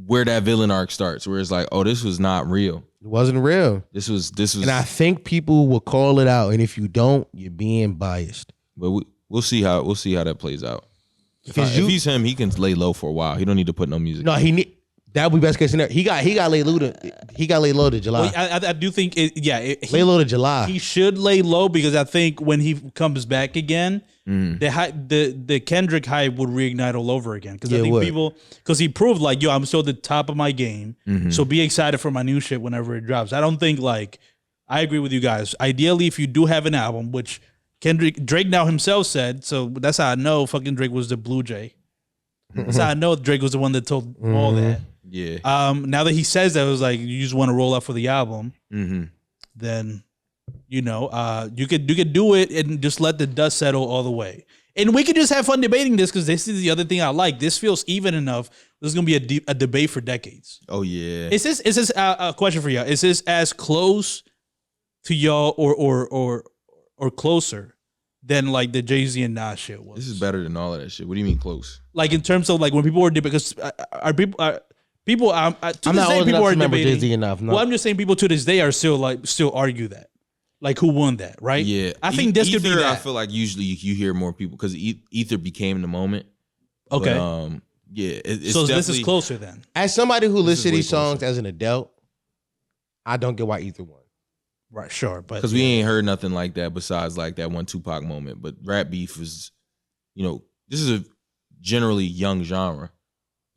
where that villain arc starts. Where it's like, oh, this was not real. It wasn't real. This was. And I think people will call it out. And if you don't, you're being biased. But we'll see how that plays out. If he's him, he can lay low for a while. He don't need to put no music. No, that would be best case scenario. He got lay low to July. Well, I do think Lay low to July. He should lay low because I think when he comes back again, the Kendrick hype would reignite all over again. Because I think because he proved like, yo, I'm still at the top of my game. So be excited for my new shit whenever it drops. I don't think like, I agree with you guys. Ideally, if you do have an album, which Drake now himself said, so that's how I know fucking Drake was the Blue Jay. That's how I know Drake was the one that told all that. Yeah. Now that he says that, it was like you just want to roll out for the album, then you could do it and just let the dust settle all the way, and we could just have fun debating this because this is the other thing I like. This feels even enough. This is gonna be a debate for decades. Oh yeah. Is this a question for y'all? Is this as close to y'all or closer than like the Jay-Z and Nas shit was? This is better than all of that shit. What do you mean close? Like in terms of like when people were because people I'm not old enough to remember Jay-Z enough. No. Well, I'm just saying people to this day are still argue that. Like who won that, right? Yeah, I think this could be Ether, that. I feel like usually you hear more people because Ether became the moment. Okay. But, yeah, it's so this is definitely- closer then. As somebody who listens to way these songs closer. as an adult, I don't get why Ether won. Right, sure. But because we ain't heard nothing like that besides like that one Tupac moment. But rap beef is, this is a generally young genre.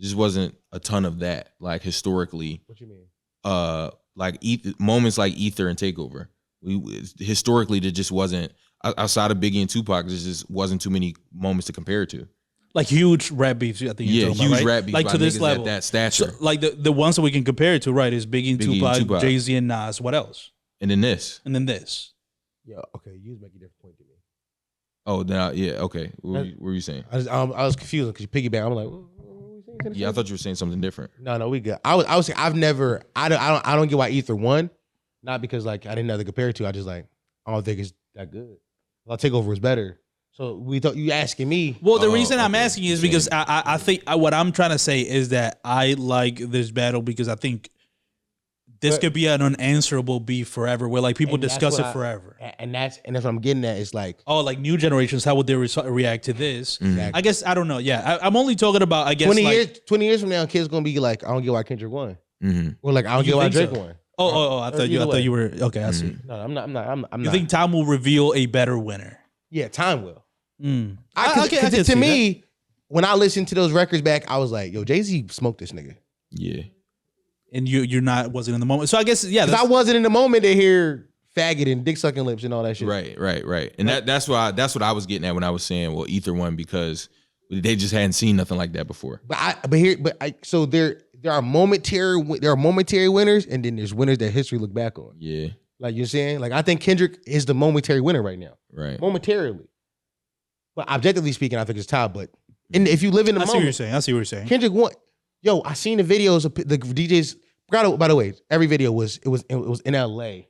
Just wasn't a ton of that, like historically. What you mean? Like moments like Ether and Takeover. Historically, there just wasn't outside of Biggie and Tupac. There just wasn't too many moments to compare it to. like huge rap beefs, I think Yeah, you're talking huge about, right? rap beefs like by to this niggas level. at that stature. So, like the ones that we can compare it to, right, is Biggie and Biggie and Tupac. Jay-Z and Nas. What else? And then this. And then this. Yeah, okay, you was making a different point to me. Oh, then okay. What were you saying? I was confused because you piggyback. I'm like, what you saying? Yeah, I thought you were saying something different. No, we good. I was saying I don't get why Ether won, not because like I didn't know to compare it to. I just like I don't think it's that good. I'll Takeover was better. So we thought you asking me. Well, the Oh, reason I'm okay. asking is because I think what I'm trying to say is that I like this battle because I think this But- could be an unanswerable beef forever, where like people And that's discuss what it forever. And that's what I'm getting at. It's like Oh, like new generations, how would they react to this? Exactly. I guess I don't know. Yeah, I'm only talking about. I guess 20 years from now, kids gonna be like, I don't get why Kendrick won, Mm-hmm. or like I don't You get why think Drake so? won. Oh, I thought either way. you were okay. I see. No, I'm not. You think time will reveal a better winner? Yeah, time will. Mm. Cause, Okay, I 'cause can to see me, when I listened to those records back, I was like, yo, Jay-Z smoked this nigga. Yeah. And wasn't in the moment. So I guess Because I wasn't in the moment to hear faggot and dick sucking lips and all that shit. Right. And that's what I was getting at when I was saying, well, Ether won because they just hadn't seen nothing like that before. So there are momentary winners, and then there's winners that history look back on. Yeah. Like you're saying, like I think Kendrick is the momentary winner right now, Right. momentarily. But objectively speaking, I think it's Ty. But if you live in the I see what you're moment, saying. I see what you're saying. Kendrick won. Yo, I seen the videos of the DJs. By the way, every video was in LA.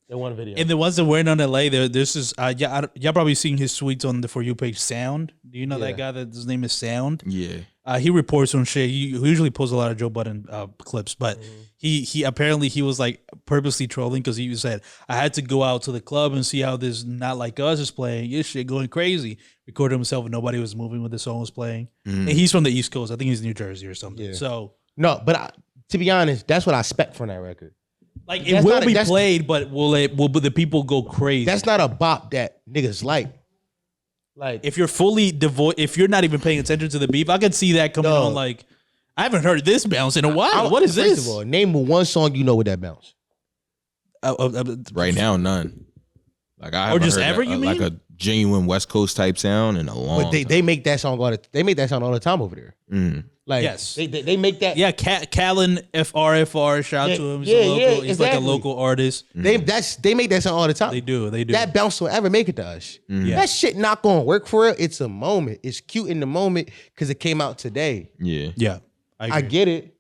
That one video. And the ones that weren't on LA, this is y'all probably seen his tweets on the For You page. Sound. Do you know Yeah. that guy that his name is Sound? Yeah. He reports on shit. He usually posts a lot of Joe Budden clips, but he apparently he was like purposely trolling because he said I had to go out to the club and see how this Not Like Us is playing. This shit going crazy. Recorded himself and nobody was moving when the song was playing. And he's from the East Coast. I think he's New Jersey or something. Yeah. So No, but to be honest, that's what I expect from that record. like it That's will not a- be that's- played, but will the people go crazy? That's not a bop that niggas like. Like If you're fully devoid, if you're not even paying attention to the beef, I could see that coming No. on. Like, I haven't heard this bounce in a while. What is first this? of all, name one song you know with that bounce. Right now, none. Like I Or haven't just heard ever, you like mean? a genuine West Coast type sound in a long But they time. make that song all the time over there. Mm. Like Yes. they make that. Yeah, Callan FRFR. Shout out to him. He's Yeah, a local. yeah, He's like a exactly. local artist. They make that song all the time. They do. That bounce will ever make it to us. Yeah. That shit not gonna work for it. It's a moment. It's cute in the moment because it came out today. Yeah. Yeah, I get it,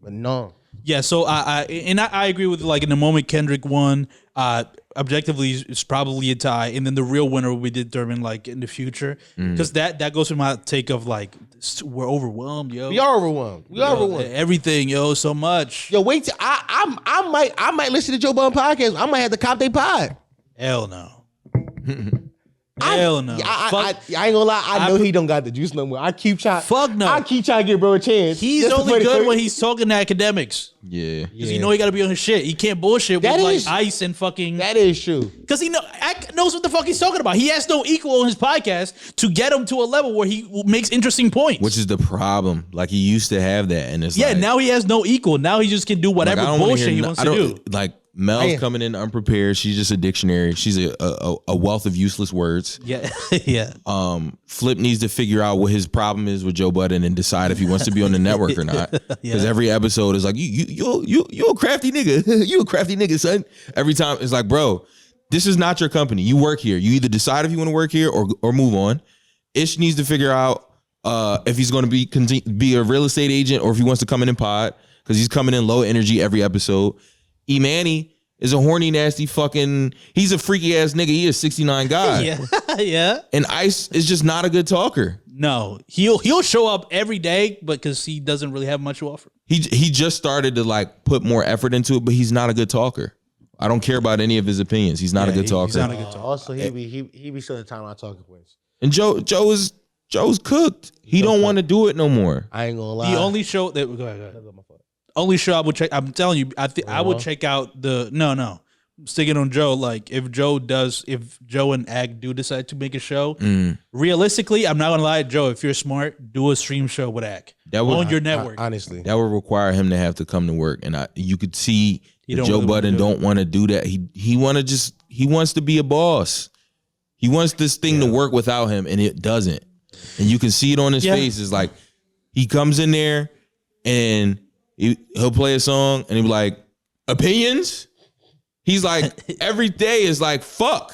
but no. Yeah, so I agree with like in the moment Kendrick won. Objectively, it's probably a tie, and then the real winner will be determined like in the future because that goes to my take of like we're overwhelmed, yo. We are overwhelmed. We are overwhelmed. Everything, yo, so much. Yo, wait till I might listen to Joe Budden podcast. I might have to cop they pod. Hell no. Hell no. I ain't gonna lie. I know he don't got the juice no more. I keep trying. Fuck no. I keep trying to give bro a chance. He's Just to only play the good first- when he's talking to academics. Yeah. Because you know he got to be on his shit. He can't bullshit That with is- like ice and fucking. That is true. Because he knows what the fuck he's talking about. He has no equal on his podcast to get him to a level where he makes interesting points. Which is the problem. Like he used to have that, and it's yeah, like, now he has no equal. Now he just can do like, whatever I don't wanna bullshit hear he no- wants I to don't- do. Like Mel's coming in unprepared. She's just a dictionary. She's a wealth of useless words. Yeah, yeah. Flip needs to figure out what his problem is with Joe Budden and decide if he wants to be on the network or not. Because every episode is like, you a crafty nigga. You a crafty nigga, son. Every time it's like, bro, this is not your company. You work here. You either decide if you want to work here or move on. Ish needs to figure out if he's going to be a real estate agent or if he wants to come in and pod because he's coming in low energy every episode. E-Manny is a horny, nasty fucking, he's a freaky ass nigga. He is 69 guy. Yeah, yeah. And Ice is just not a good talker. No, he'll show up every day, but because he doesn't really have much to offer. He just started to like put more effort into it, but he's not a good talker. I don't care about any of his opinions. He's not a good talker. He's not a good talker. Also, he be showing the time on talking points. And Joe's cooked. He don't want to do it no more. I ain't gonna lie. The only show that go ahead. Only show I would check. I'm telling you, I would check out the no. Sticking on Joe, like if Joe and Ag do decide to make a show, realistically, I'm not gonna lie, Joe. If you're smart, do a stream show with Ag on your network. Honestly, that would require him to have to come to work, and you could see that Joe really Budden don't want to do that. He wants to be a boss. He wants this thing to work without him, and it doesn't. And you can see it on his face. It's like he comes in there and he'll play a song, and he'll be like, opinions. He's like, every day is like, fuck.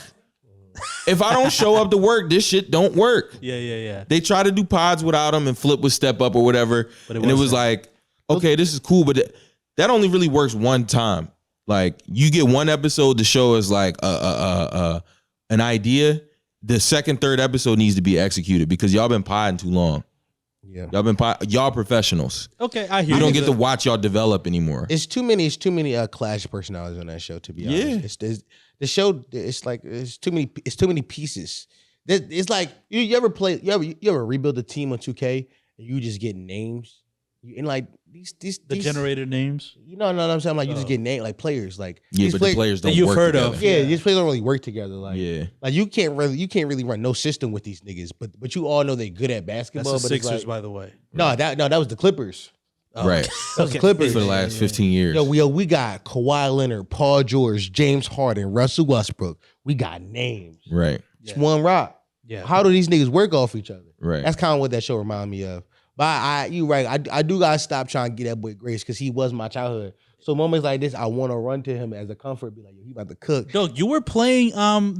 If I don't show up to work, this shit don't work. Yeah. They try to do pods without him, and Flip would step up or whatever. And it was like, okay, this is cool, but that only really works one time. Like, you get one episode to show us like an idea. The second, third episode needs to be executed because y'all been podding too long. yeah. Y'all professionals. Okay, I hear You don't get to watch y'all develop anymore. It's too many Clash personalities on that show. To be honest, the show. It's like it's too many pieces. It's like you ever rebuild a team on 2K and you just get names and like these generated names. You know what I'm saying? Like you just get named like players. Like Yeah, but the players don't that you've work heard together. of. yeah, these players don't really work together. Like Yeah. like you can't really run no system with these niggas. But you all know they're good at That's basketball. the but it's Sixers, like, by the way. that was the Clippers. Right. That was the Clippers For the last 15 years. we got Kawhi Leonard, Paul George, James Harden, Russell Westbrook. We got names. Right. It's one rock. Yeah. How do these niggas work off each other? Right. That's kind of what that show reminded me of. But you right. I do gotta stop trying to get that boy grace because he was my childhood. So moments like this, I want to run to him as a comfort, be like, yo, he about to cook. Doug, you were playing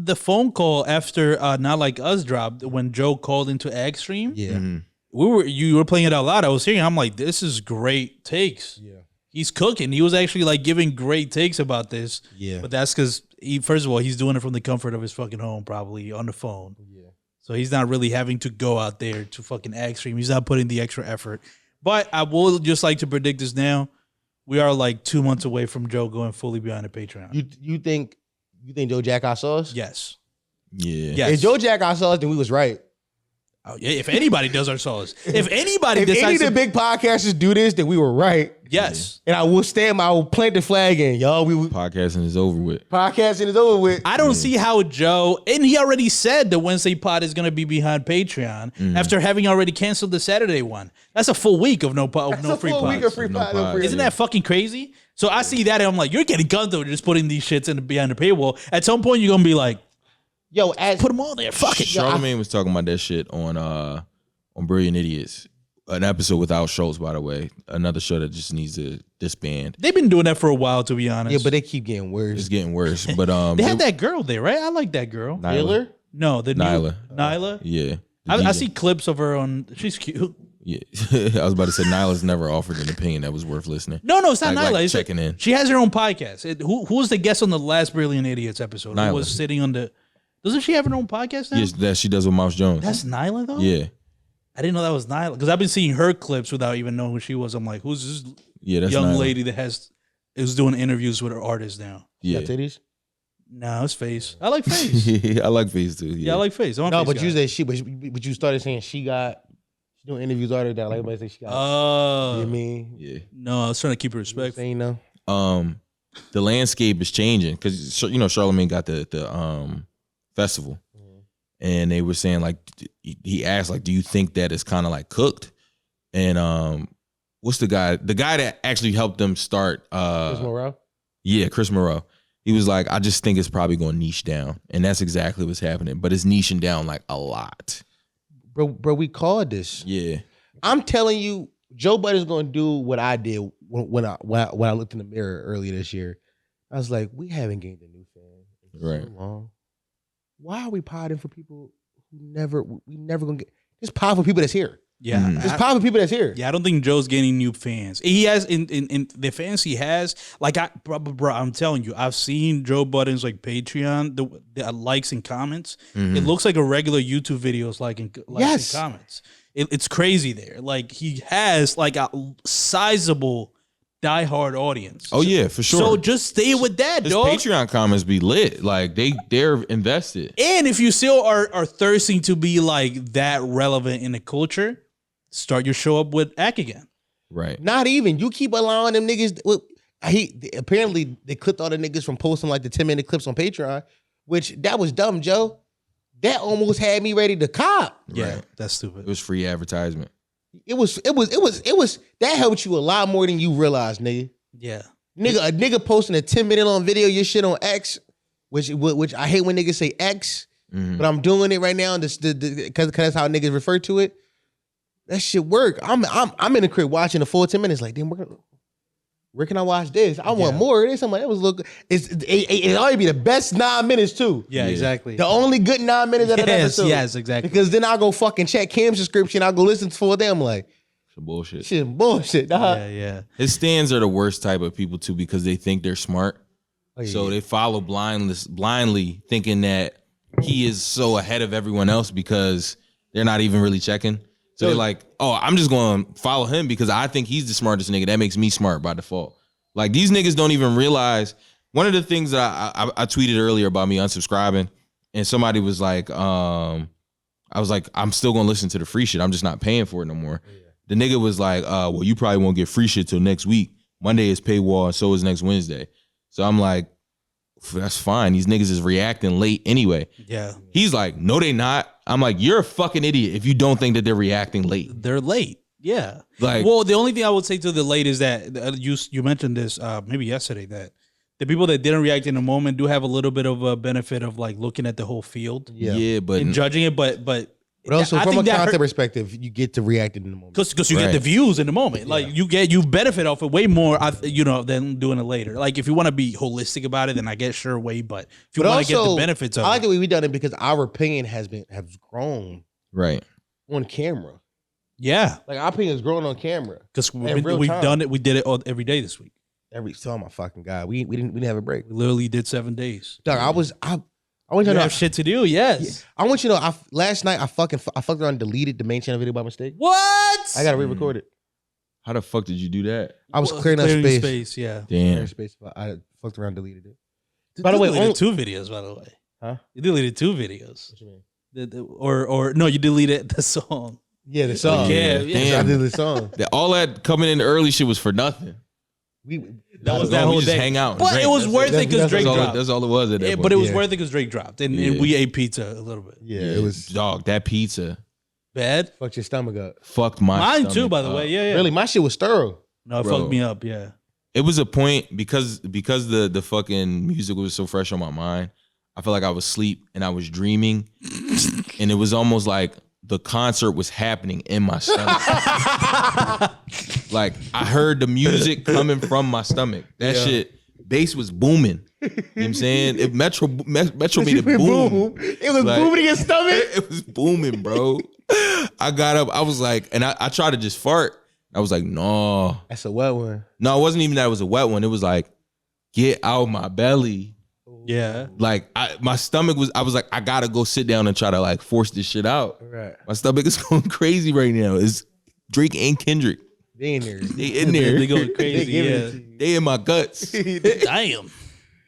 the phone call after Not Like Us dropped when Joe called into Ag Stream. Yeah. You were playing it out loud. I was hearing. I'm like, this is great takes. Yeah. He's cooking. He was actually like giving great takes about this. Yeah. But that's because first of all, he's doing it from the comfort of his fucking home, probably on the phone. Yeah. So he's not really having to go out there to fucking Ag Stream. He's not putting the extra effort. But I will just like to predict this now. We are like 2 months away from Joe going fully behind the Patreon. You think Joe Jack saw us? Yes. Yeah. Yes. If Joe Jack saw us, then we was right. Oh, yeah, if anybody does our sauce. If anybody If any decides of the to, big podcasters do this, then we were right. yes. And I will plant the flag in, y'all. Podcasting is over with. Podcasting is over with. I don't see how Joe, and he already said the Wednesday pod is going to be behind Patreon after having already canceled the Saturday one. That's a full week of no free full week of pods. free No pod. pod. free- Isn't that fucking crazy? So I see that and I'm like, you're getting gunned though, just putting these shits behind the paywall. At some point, you're going to be like, Yo, as put them all there. Fuck it. Charlamagne was talking about that shit on Brilliant Idiots. An episode without Schultz, by the way. Another show that just needs to disband. They've been doing that for a while, to be honest. yeah, but they keep getting worse. It's getting worse. But they had that girl there, right? I like that girl. Taylor? No, the Nyla. Nyla. Yeah. The I DJ. see clips of her on. She's cute. Yeah. I was about to say Nyla's never offered an opinion that was worth listening. No, it's not Like Nyla. It's checking in. She has her own podcast. Who was the guest on the last Brilliant Idiots episode? Nyla. Who was sitting on the? Doesn't she have her own podcast now? Yes, that she does with Mouse Jones. That's Nyla though. yeah. I didn't know that was Nyla because I've been seeing her clips without even knowing who she was. I'm like, who's this Yeah, that's young Nyla. lady that is doing interviews with her artists now? Yeah. Got titties? No, it's Face. I like Face. I like Face too. Yeah, I like Face. I'm a No, Face but guy. you said but you started saying she's doing interviews already that like everybody say she got. You know what I mean? Yeah. No, I was trying to keep it respectful. Saying no. The landscape is changing because Charlamagne got the festival, and they were saying like he asked like, do you think that it's kind of like cooked? And what's the guy that actually helped them start? Chris Morrell? Yeah, Chris Moreau. He was like, I just think it's probably going to niche down, and that's exactly what's happening. But it's niching down like a lot. Bro, we called this. Yeah, I'm telling you, Joe Budden's gonna do what I did when I looked in the mirror earlier this year. I was like, we haven't gained a new fan in Right. so long. Why are we potting for people who we never gonna get? Just pot for people that's here. Yeah, Mhm. Just pot for people that's here. Yeah, I don't think Joe's gaining new fans. He has in the fans he has. Like bro, I'm telling you, I've seen Joe Budden's like Patreon, the likes and comments. It looks like a regular YouTube videos like and Yes. comments. It's crazy there. Like he has like a sizable diehard audience. Oh yeah, for sure. So just stay with that, His dog. Patreon comments be lit. Like they're invested. And if you still are thirsting to be like that relevant in the culture, start your show up with Ack again. Right. Not even. You keep allowing them niggas. Well, apparently they clipped all the niggas from posting like the 10-minute clips on Patreon, which that was dumb, Joe. That almost had me ready to cop. Yeah, Right. that's stupid. It was free advertisement. It was that helped you a lot more than you realize, nigga. Yeah. A nigga posting a 10-minute long video, your shit on X, which I hate when niggas say X, but I'm doing it right now because that's how niggas refer to it. That shit work. I'm in the crib watching the full 10 minutes. Like, damn, where can I watch this? I want more of this. I'm like, that was look. It always be the best 9 minutes too. Yeah, exactly. The only good 9 minutes of that episode. Yes, exactly. Because then I'll go fucking check Cam's subscription. I'll go listen to full day. I'm like, Some bullshit. shit, bullshit. Dog. Yeah. His stands are the worst type of people too because they think they're smart. So they follow blindly thinking that he is so ahead of everyone else because they're not even really checking. So they're like, oh, I'm just going to follow him because I think he's the smartest nigga. That makes me smart by default. Like these niggas don't even realize. One of the things that I tweeted earlier about me unsubscribing, and somebody was like, I was like, I'm still going to listen to the free shit. I'm just not paying for it no more. The nigga was like, well, you probably won't get free shit till next week. Monday is paywall, and so is next Wednesday. So I'm like, that's fine. These niggas is reacting late anyway. Yeah. He's like, no, they not. I'm like, you're a fucking idiot if you don't think that they're reacting late. They're late. Yeah. Like- well, the only thing I would say to the late is that you mentioned this maybe yesterday that the people that didn't react in the moment do have a little bit of a benefit of like looking at the whole field Yeah, but and judging it, but But also I from a think that content hurt- perspective, you get to react in the moment. because you get the views in the moment, like you benefit off it way more, than doing it later. Like if you want to be holistic about it, then I guess sure way. But if you But want to get also, the benefits of I like it, the way we done it because our opinion has grown right. on camera. yeah, Like our opinion has grown on camera. because In real we've time. done it. We did it every day this week. Oh my fucking God, we didn't have a break. We literally did 7 days. Dog, I want You you to know. have shit to do. Yes. I want you to know. Last night I fucked around and deleted the main channel video by mistake. What? I gotta re-record it. How the fuck did you do that? I was clearing up space. Yeah. Clearing Damn. space. But I fucked around, and deleted it. By the way, only- two videos. By the way, Huh? You deleted 2 videos. What you mean? Or no, you deleted the song. Yeah, the song. Yeah, I Damn. did the song. All that coming in early shit was for nothing. That was We that whole just day. hang out and But drink. it was That's worth it because That's Drake all dropped. That's all it was at that point. But it was Yeah. worth it because Drake dropped, and Yeah. we ate pizza a little bit. Yeah, it was dog. That pizza Bad. fucked your stomach up. fucked my Mine too, stomach by the up. way. Yeah. Really, my shit was thorough. No, it Bro. fucked me up. Yeah. It was a point because the fucking music was so fresh on my mind. I felt like I was asleep and I was dreaming, and it was almost like the concert was happening in my stomach. Like I heard the music coming from my stomach. That shit, bass was booming. You know what I'm saying? Metro made it boom. It was Like- booming in your stomach. It was booming, bro. I got up. I was like, and I tried to just fart. I was like, no. That's a wet one. No, it wasn't even that it was a wet one. It was like, get out my belly. Yeah. Like my stomach was, I was like, I gotta go sit down and try to like force this shit out. Right. My stomach is going crazy right now. It's Drake and Kendrick. They in there. They in there. They going They crazy. giving Yeah. it to you. They in my guts. Damn.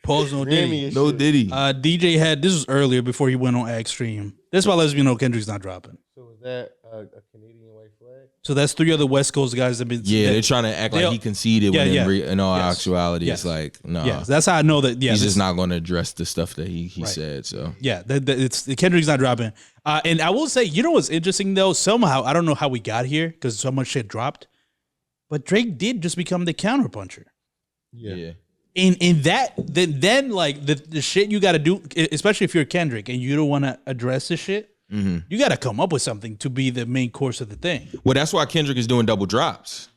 Pause no Grammy Diddy. and No shit. Diddy. DJ had this was earlier before he went on Extreme. That's why lets me know Kendrick's not dropping. So was that a Canadian white flag? So that's 3 other West Coast guys that been Yeah, they're trying to act They- like he conceded Yeah, when yeah. in all Yes. actuality, Yes. it's like, no. Yes, that's how I know that. Yeah, He's this- just not going to address the stuff that he Right. said. So Yeah, it's Kendrick's not dropping. And I will say, you know what's interesting though? Somehow I don't know how we got here because so much shit dropped, but Drake did just become the counterpuncher. yeah. In that, then like the shit you got to do, especially if you're Kendrick and you don't want to address this shit, you got to come up with something to be the main course of the thing. Well, that's why Kendrick is doing double drops.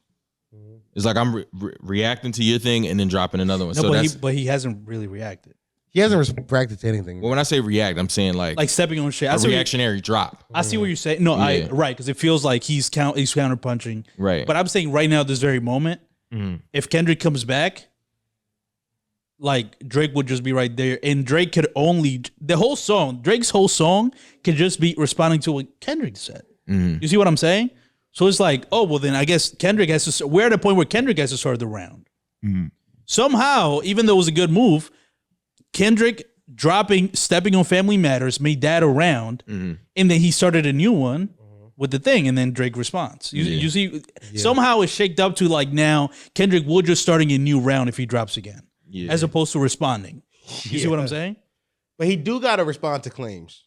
It's like I'm reacting to your thing and then dropping another one. No, so that's but he hasn't really reacted. He hasn't reacted to anything. well, when I say react, I'm saying like Like stepping on shit. a reactionary drop. I see what you're saying. No, Yeah. right, because it feels like he's counterpunching. Right. But I'm saying right now, this very moment, if Kendrick comes back, like Drake would just be right there, and Drake could only Drake's whole song could just be responding to what Kendrick said. You see what I'm saying? So it's like, oh well, then I guess Kendrick has to. We're at a point where Kendrick has to start the round. Somehow, even though it was a good move, Kendrick stepping on Family Matters made that a round, and then he started a new one with the thing, and then Drake responds. You see, somehow it's shaked up to like now Kendrick will just starting a new round if he drops again, as opposed to responding. You see what I'm saying? But he do got to respond to claims.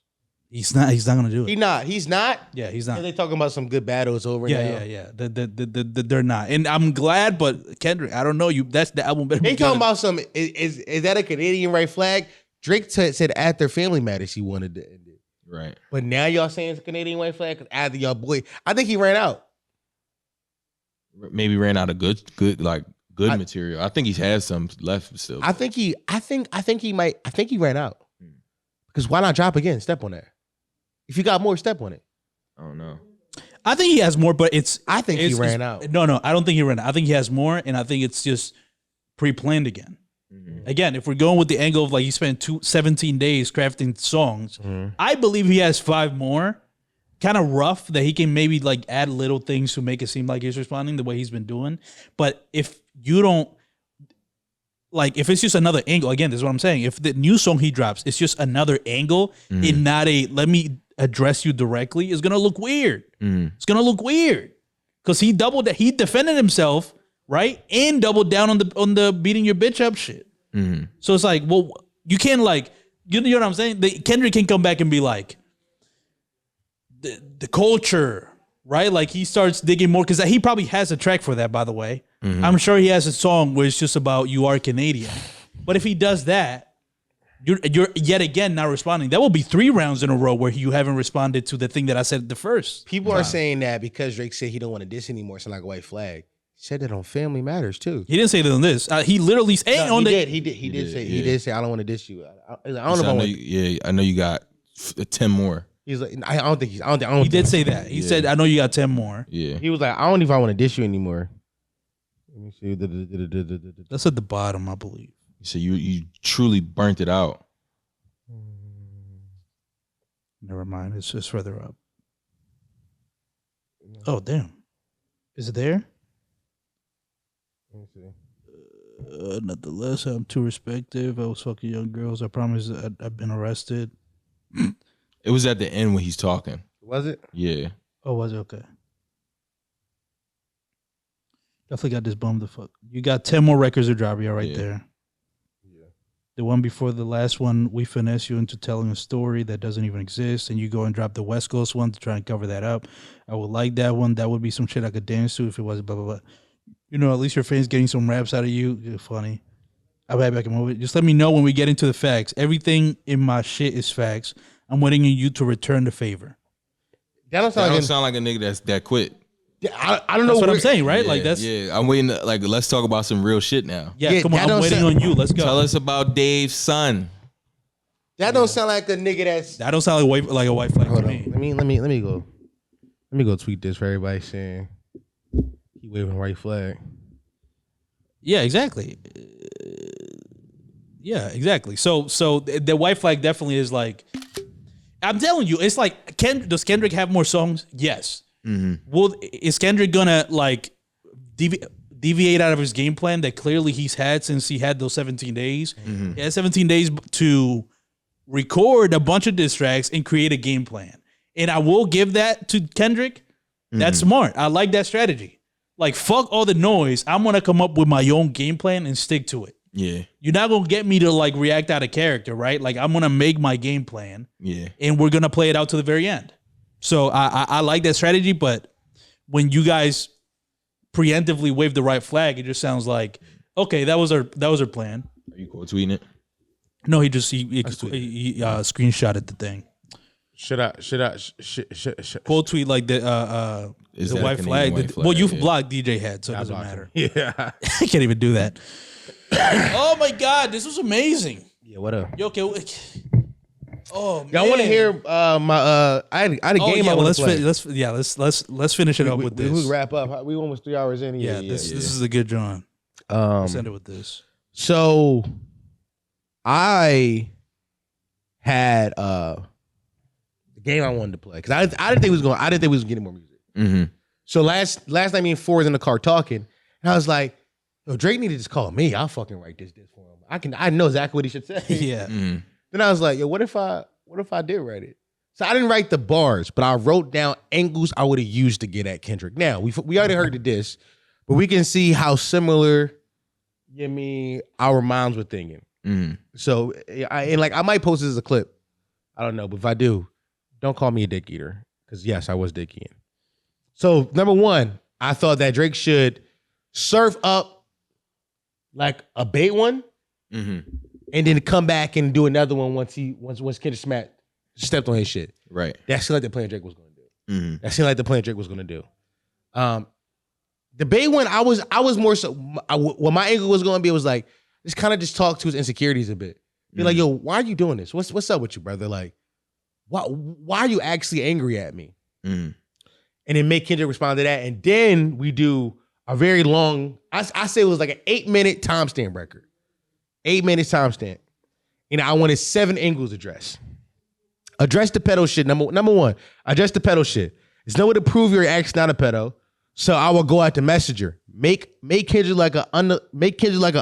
He's not going to do it. He's not. Yeah, he's not. They talking about some good battles over now. Yeah. They're not, and I'm glad. But Kendrick, I don't know you. That's the album. Better They be talking good. about some. Is that a Canadian right flag? Drake said after Family Matters he wanted to end it, Right. but now y'all saying it's a Canadian white flag because after y'all boy, I think he ran out. Maybe ran out of good material. I think he has some left still. I think he ran out. Because why not drop again? Step on that. If you got more, step on it. I don't know. I think he has more, but I think he ran out. No, I don't think he ran out. I think he has more, and I think it's just pre-planned again. Again, if we're going with the angle of like he spent 17 days crafting songs, I believe he has 5 more. Kind of rough that he can maybe like add little things to make it seem like he's responding the way he's been doing. But if you don't, like, if it's just another angle, again, this is what I'm saying. If the new song he drops, it's just another angle and not a let me address you directly, it's gonna look weird. It's gonna look weird because he defended himself, right, and doubled down on the beating your bitch up shit. So it's like, well, you can't like, you know what I'm saying? Kendrick can come back and be like, the culture, right? Like he starts digging more because he probably has a track for that, by the way. I'm sure he has a song where it's just about you are Canadian. But if he does that, you're yet again not responding. That will be 3 rounds in a row where you haven't responded to the thing that I said at the first. People are saying that because Drake said he don't want to diss anymore, so like a white flag. He said that on Family Matters too. He didn't say that on this. He literally said on the. He did say I don't want to diss you. I don't know if I want. I know you got 10 more. He's like, I don't think he's. I don't He think did say that. He said, "I know you got 10 more." Yeah. He was like, I don't know if I want to diss you anymore. Let me see. That's at the bottom, I believe. So you truly burnt it out. Never mind. It's further up. Oh damn! Is it there? Let me see. Nonetheless, I'm too respective. I was fucking young girls. I promise I've been arrested. It was at the end when he's talking. Was it? Yeah. Oh, was it? Okay. Definitely got this bummed the fuck. You got 10 more records to drop. You're right there. Yeah. The one before the last one, we finesse you into telling a story that doesn't even exist, and you go and drop the West Coast one to try and cover that up. I would like that one. That would be some shit I could dance to if it wasn't blah, blah, blah. You know, at least your fans getting some raps out of you. You're funny. I'll be right back in a moment. Just let me know when we get into the facts. Everything in my shit is facts. I'm waiting on you to return the favor. That don't That sound don't like sound like a nigga that quit. I don't know That's what I'm saying, right? Yeah, Like that's yeah. I'm waiting. Let's talk about some real shit now. yeah. Come on, I'm waiting on you. Let's go. Tell us about Dave's son. That don't sound like a nigga that's. That don't sound like a white flag Hold to on. me. Let me go. Let me go tweet this for everybody saying he waving a white flag. Yeah, exactly. Yeah, exactly. So the white flag definitely is like. I'm telling you, it's like does Kendrick have more songs? Yes. Well, is Kendrick gonna like deviate out of his game plan that clearly he's had since he had those 17 days? He had 17 days to record a bunch of diss tracks and create a game plan. And I will give that to Kendrick. That's smart. I like that strategy. Like, fuck all the noise. I'm gonna come up with my own game plan and stick to it. Yeah. You're not gonna get me to like react out of character, right? Like I'm gonna make my game plan. Yeah. And we're gonna play it out to the very end. So I like that strategy, but when you guys preemptively wave the right flag, it just sounds like, okay, that was our plan. Are you quote tweeting it? No, he screenshotted the thing. Should I Quote tweet like the Is the that a white Canadian flag. white flag? Well, you've Yeah. blocked DJ Head, so it doesn't matter. Yeah. I can't even do that. Oh my god, this was amazing. Yeah, what up? Yo, okay. Oh man. Y'all want to hear my I had a game yeah, I well, want to play. let's finish it up with this. We wrap up. We almost 3 hours in. Yeah, this is a good John. Let's end it with this. So I had the game I wanted to play because I didn't think we was going. I didn't think we was getting more music. So last night, me and Ford was in the car talking, and I was like, "Yo, Drake needed to just call me. I'll fucking write this for him. I know exactly what he should say." Yeah. Then I was like, "Yo, what if I did write it?" So I didn't write the bars, but I wrote down angles I would have used to get at Kendrick. Now we already heard the diss, but we can see how similar, our minds were thinking. So I might post this as a clip. I don't know, but if I do, don't call me a dick eater, because yes, I was dick eating. So number one, I thought that Drake should surf up like a bait one, and then come back and do another one once Kendrick stepped on his shit. Right. That seemed like the plan Drake was going to do. That seemed like the plan Drake was going to do. The bait one, I was more so. What my angle was going to be, was like, just talk to his insecurities a bit. Be like, yo, why are you doing this? What's up with you, brother? Like, why are you actually angry at me? And then make Kendrick respond to that. And then we do a very long, I say it was like an 8-minute timestamp record. 8 minutes timestamp. And I wanted 7 angles addressed. Address the pedo shit. Number one, address the pedo shit. There's no way to prove you're actually not a pedo. So I will go at the messenger. Make Kendrick like an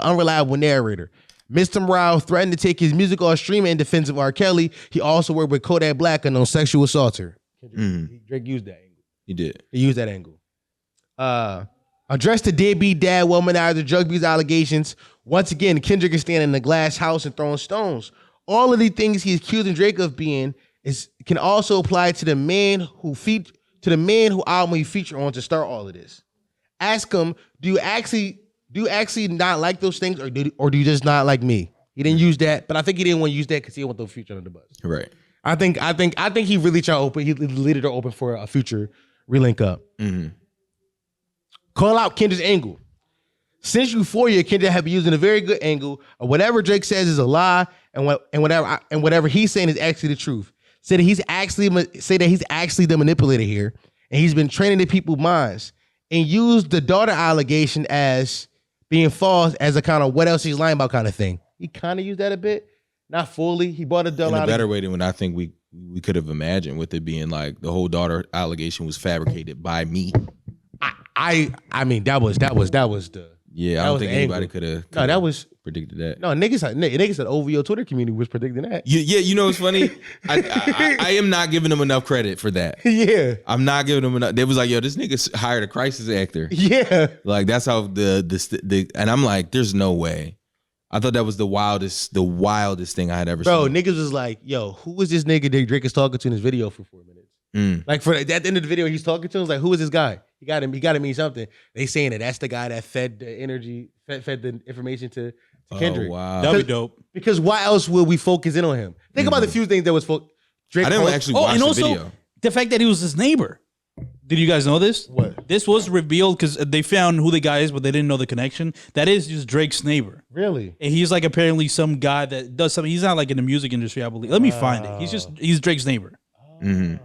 unreliable narrator. Mr. Morale threatened to take his music off streaming in defense of R. Kelly. He also worked with Kodak Black on sexual assaulter. Drake used that angle. He did. He used that angle. Address the deadbeat dad, womanizer, drug abuse allegations. Once again, Kendrick is standing in the glass house and throwing stones. All of the things he's accusing Drake of being can also apply to the man who album he featured on to start all of this. Ask him, do you actually not like those things, or do you just not like me? He didn't use that, but I think he didn't want to use that because he didn't want the Future under the bus. Right. I think he really tried to open. He lead it open for a Future relink up. Call out Kendrick's angle. Since Euphoria, Kendrick have been using a very good angle of whatever Drake says is a lie, and whatever he's saying is actually the truth. Say that he's actually the manipulator here, and he's been training the people's minds, and used the daughter allegation as being false as a kind of what else he's lying about kind of thing. He kind of used that a bit, not fully. He brought it down in a better way than what I think we could have imagined, with it being like the whole daughter allegation was fabricated by me. I mean that was the. Yeah, I don't think anybody could have predicted that. No, niggas at OVO Twitter community was predicting that. Yeah, you know what's funny? I am not giving them enough credit for that. Yeah. I'm not giving them enough. They was like, yo, this nigga hired a crisis actor. Yeah. Like, that's how the and I'm like, there's no way. I thought that was the wildest thing I had ever seen. Bro, niggas was like, yo, who was this nigga that Drake is talking to in his video for 4 minutes? Like at the end of the video, he's talking to him. It's like, who is this guy? He got to mean something. They saying that that's the guy that fed the energy, fed the information to Kendrick. Oh, wow. That'd be dope. Because why else would we focus in on him? Think about the few things that was Drake. I didn't actually watch and the also video. the fact that he was his neighbor. Did you guys know this? What? This was revealed because they found who the guy is, but they didn't know the connection. That is just Drake's neighbor. Really? And he's like apparently some guy that does something. He's not like in the music industry, I believe. Let me find it. He's Drake's neighbor. And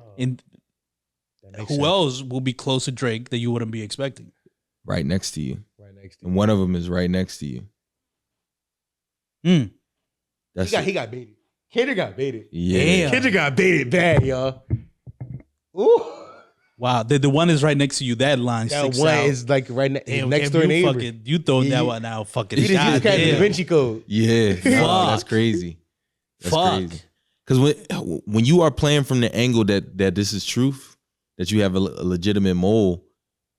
who else will be close to Drake that you wouldn't be expecting? Right next to you. Right next to And one of them is right next to you. That's he got baited. Kendrick got baited. Yeah. Kendrick got baited bad, y'all. Ooh. Wow, the one is right next to you. That line That sticks one out. is like right Damn, next door neighbor. You throwing that one out, fucking. You just God got the Da damn. Vinci Code. Yeah. Fuck. That's crazy. That's Fuck. crazy. Because when you are playing from the angle that this is truth, that you have a legitimate mole,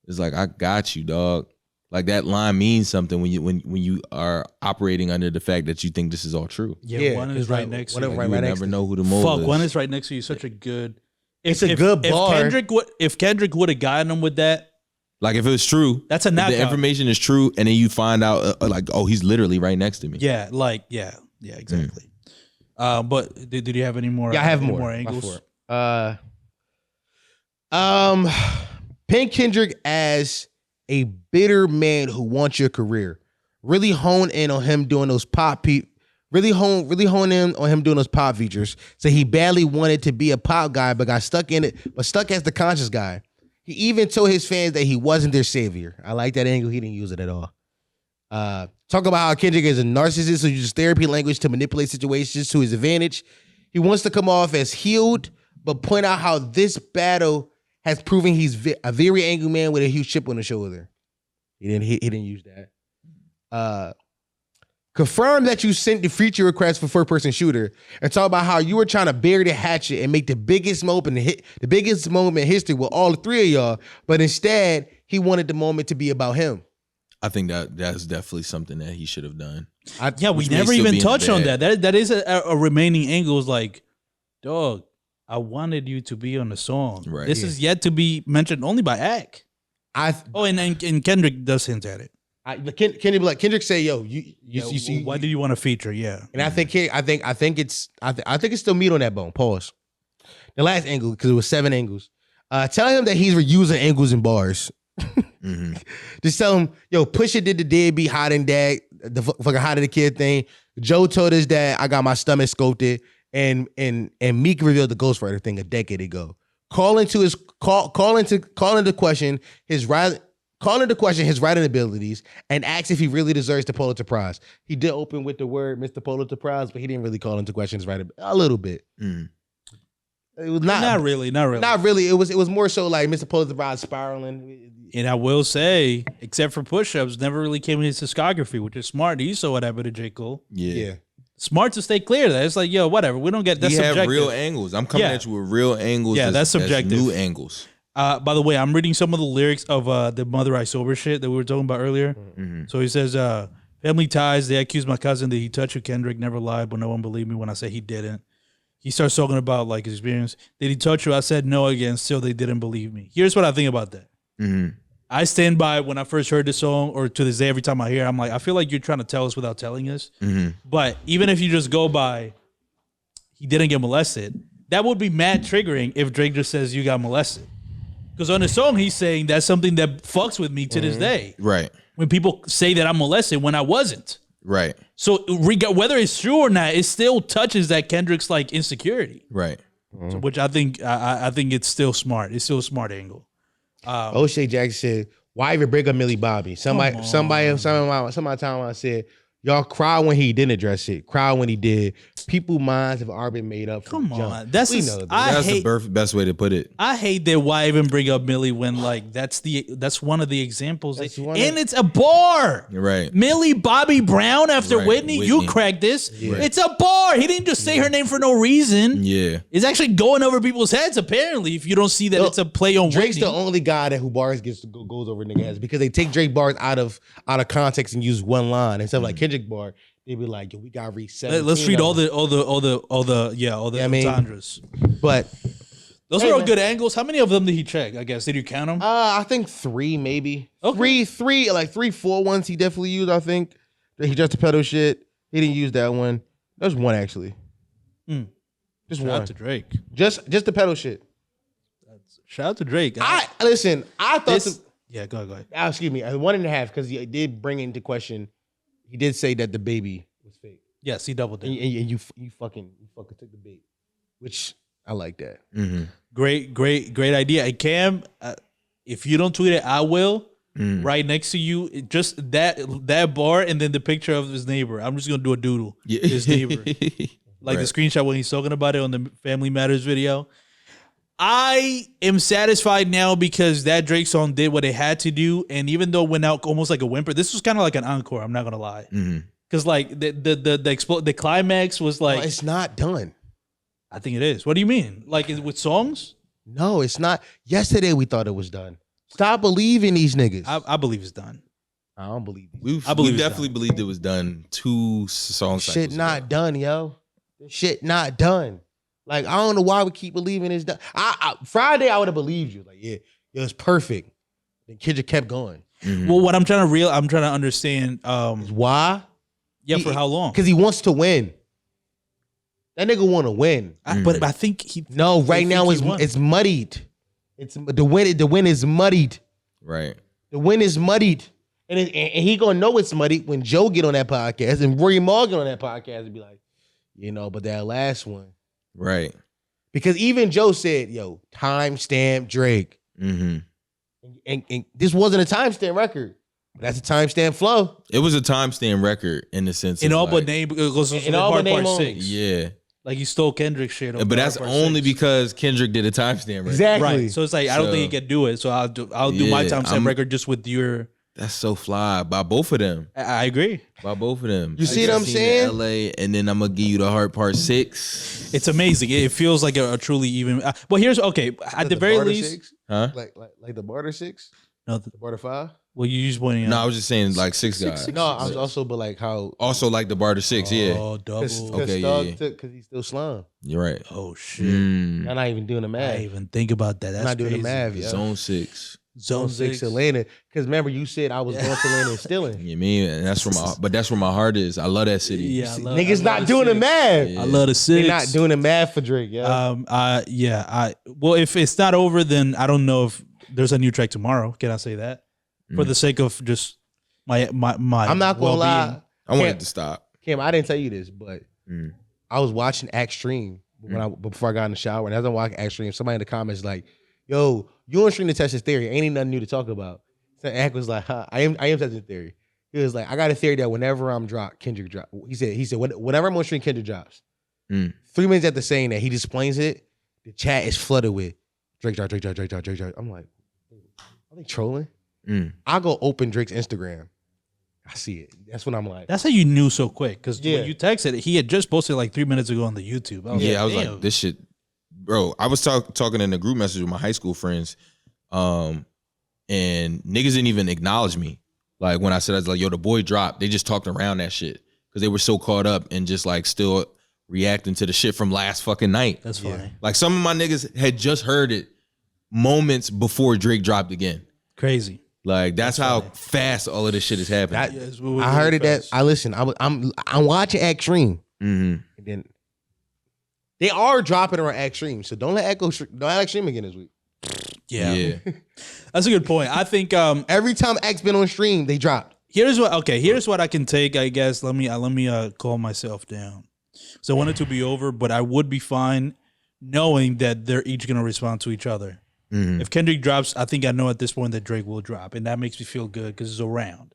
it's like, I got you, dog. Like, that line means something when you are operating under the fact that you think this is all true. Yeah, one is it's right like, next one to of you. right You would next never to know who the mole Fuck, is. one is right next to you. Such a good. It's a good bar. If Kendrick would have gotten him with that, Like, if it was true, that's a if knockout. the information is true, and then you find out, like, oh, he's literally right next to me. Yeah, exactly. But did you have any more? Yeah, I have any more angles. Paint Kendrick as a bitter man who wants your career. Really hone in on him doing those pop really hone in on him doing those pop features. So he badly wanted to be a pop guy, but got stuck in it, but stuck as the conscious guy. He even told his fans that he wasn't their savior. I like that angle. He didn't use it at all. Talk about how Kendrick is a narcissist who uses therapy language to manipulate situations to his advantage. He wants to come off as healed, but point out how this battle has proven he's a very angry man with a huge chip on his shoulder. He didn't use that. Confirm that you sent the feature request for first-person shooter and talk about how you were trying to bury the hatchet and make the biggest moment in history with all the three of y'all, but instead he wanted the moment to be about him. I think that's definitely something that he should have done. Yeah, we Which may never still even be in the touched on bag. that. That is a remaining angle. Is like, dog, I wanted you to be on the song. Right. This is yet to be mentioned only by Ak. And Kendrick does hint at it. Kendrick say, "Yo, you see, why do you want to feature?" Yeah, and I think it's still meat on that bone. Pause. The last angle, because it was 7 angles. Tell him that he's reusing angles and bars. Just tell him, yo, Pusha did the deadbeat hot and dad, the fucking hot of the kid thing. Joe told his dad, I got my stomach sculpted, and Meek revealed the Ghostwriter thing a decade ago. Call into question his writing abilities and ask if he really deserves the Pulitzer Prize. He did open with the word Mr. Pulitzer Prize, but he didn't really call into question his writing a little bit. It was not really. Not really. It was more so like Mr. Pulitzer Prize spiraling. And I will say, except for push-ups, never really came in his discography, which is smart. He saw what happened to J. Cole. Yeah. Smart to stay clear of that. It's like, yo, whatever. We don't get that's He had subjective. real angles. I'm coming at you with real angles. Yeah, that's subjective. New angles. By the way, I'm reading some of the lyrics of the Mother I Sober shit that we were talking about earlier. So he says, family ties, they accused my cousin that he touched you. Kendrick never lied, but no one believed me when I said he didn't. He starts talking about like his experience. Did he touch you? I said no again. Still, they didn't believe me. Here's what I think about that. I stand by when I first heard the song, or to this day, every time I hear it, I'm like, I feel like you're trying to tell us without telling us. But even if you just go by, he didn't get molested, that would be mad triggering if Drake just says you got molested. Because on the song, he's saying that's something that fucks with me to this day. Right. When people say that I'm molested when I wasn't. Right. So whether it's true or not, it still touches that Kendrick's like insecurity. Right. So, which I think it's still smart. It's still a smart angle. O'Shea Jackson said, "Why even bring up Millie Bobby?" Somebody time I said, "Y'all cry when he didn't address it. Cry when he did. People minds have already been made up." Come on, we that's know that. That's the best way to put it. I hate that. Why even bring up Millie when like that's one of the examples, and it's a bar. Right. Millie Bobby Brown after Right, Whitney. You cracked this. It's a bar. He didn't just say her name for no reason. Yeah. It's actually going over people's heads. Apparently, if you don't see that it's a play on Drake's Whitney. the only guy that who bars goes over nigga heads because they take Drake bars out of context and use one line instead of like Kendrick bar. They be like, yo, we got to read 17. Let's read all the mean, entendres. But Those are all good angles. How many of them did he check? I guess did you count them? I think 3 maybe. Okay. Three, like 3, 4 ones he definitely used. I think he just the pedal shit. He didn't use that one. There's one actually. Just Shout one. out to Drake. Just the pedal shit. Shout out to Drake. I thought. Yeah, go ahead. Excuse me, 1.5 because he did bring into question. He did say that the baby was fake. Yes, he doubled And, down. and you fucking took the bait, which I like that. Great idea. And Cam, if you don't tweet it, I will. Right next to you, just that bar, and then the picture of his neighbor. I'm just gonna do a doodle. Yeah. His neighbor, like the screenshot when he's talking about it on the Family Matters video. I am satisfied now because that Drake song did what it had to do, and even though it went out almost like a whimper, this was kind of like an encore. I'm not gonna lie, because like the climax was like, It's not done. I think it is. What do you mean? Like with songs? No, it's not. Yesterday we thought it was done. Stop believing these niggas. I believe it's done. I don't believe these. We definitely believed it was done 2 songs. Shit not done, yo. This shit not done. Like, I don't know why we keep believing it's done. Friday, I would have believed you. Like, yeah, it was perfect. Then Kendrick kept going. Well, what I'm trying to understand. Why? Yeah, for how long? Because he wants to win. That nigga want to win. But I think he. No, right now it's muddied. It's the win is muddied. Right. The win is muddied. And he gonna know it's muddied when Joe get on that podcast and Rory Maul get on that podcast and be like, but that last one. Right. Because even Joe said, yo, timestamp Drake. And this wasn't a timestamp record. That's a timestamp flow. It was a timestamp record in the sense In of all like, but name, it goes In all but part name only. 6. Yeah. Like he stole Kendrick's shit. But that's only because Kendrick did a timestamp. Right? Exactly. Right. So it's like I don't think he can do it. So I'll do my timestamp record just with your. That's so fly by both of them. I agree. By both of them. You see what I'm seen saying? LA, and then I'm gonna give you the Heart Part 6. It's amazing. It feels like a truly even. Well, here's okay. At the very barter least, six? Huh? Like the barter 6, no. the barter 5. Well, you just pointing out. No, I was just saying like 6 guys. No, I was also, but like how Also like the barter 6, yeah. Oh, double. Okay, yeah. because he's still slum. You're right. Oh shit. Mm. I'm not even doing the I math. didn't even think about that. That's I'm not doing crazy. the math. Yeah. Zone 6. Zone Six 6. Atlanta. Because remember, you said I was going to Atlanta and stealing. You mean, and that's where that's where my heart is. I love that city. Yeah, Niggas not doing the math. Yeah. I love the 6. They're not doing the math for Drake. Yeah. Well, if it's not over, then I don't know if there's a new track tomorrow. Can I say that? For the sake of just my I'm not gonna lie. I wanted Cam- to stop. Kim, I didn't tell you this, but I was watching Act Stream before I got in the shower, and as I'm watching Act Stream, somebody in the comments like, "Yo, you on Stream to test this theory? Ain't even nothing new to talk about." So Act was like, "Huh, I am testing the theory." He was like, "I got a theory that whenever I'm dropped, Kendrick drop." He said whenever I'm on Stream, Kendrick drops. 3 minutes after saying that, he just explains it. The chat is flooded with Drake drop, Drake drop, Drake drop, Drake drop. I'm like, are they trolling? I go open Drake's Instagram. I see it. That's when I'm like, That's how you knew so quick. Because Yeah. when you texted it, he had just posted like 3 minutes ago on the YouTube. I was like, this shit, bro. I was talking in a group message with my high school friends, and niggas didn't even acknowledge me. Like when I said, I was like, yo, the boy dropped. They just talked around that shit because they were so caught up and just like still reacting to the shit from last fucking night. That's funny. Like some of my niggas had just heard it moments before Drake dropped again. Crazy. Like that's how fast all of this shit is happening. I heard it that I listen. I'm watching Act Stream, and then they are dropping around Act Stream. So don't let Act Stream again this week. Yeah. That's a good point. I think Every time Act's been on stream, they dropped. here's what I can take, I guess. Let me calm myself down. So I want it to be over, but I would be fine knowing that they're each gonna respond to each other. If Kendrick drops, I think I know at this point that Drake will drop, and that makes me feel good because it's a round.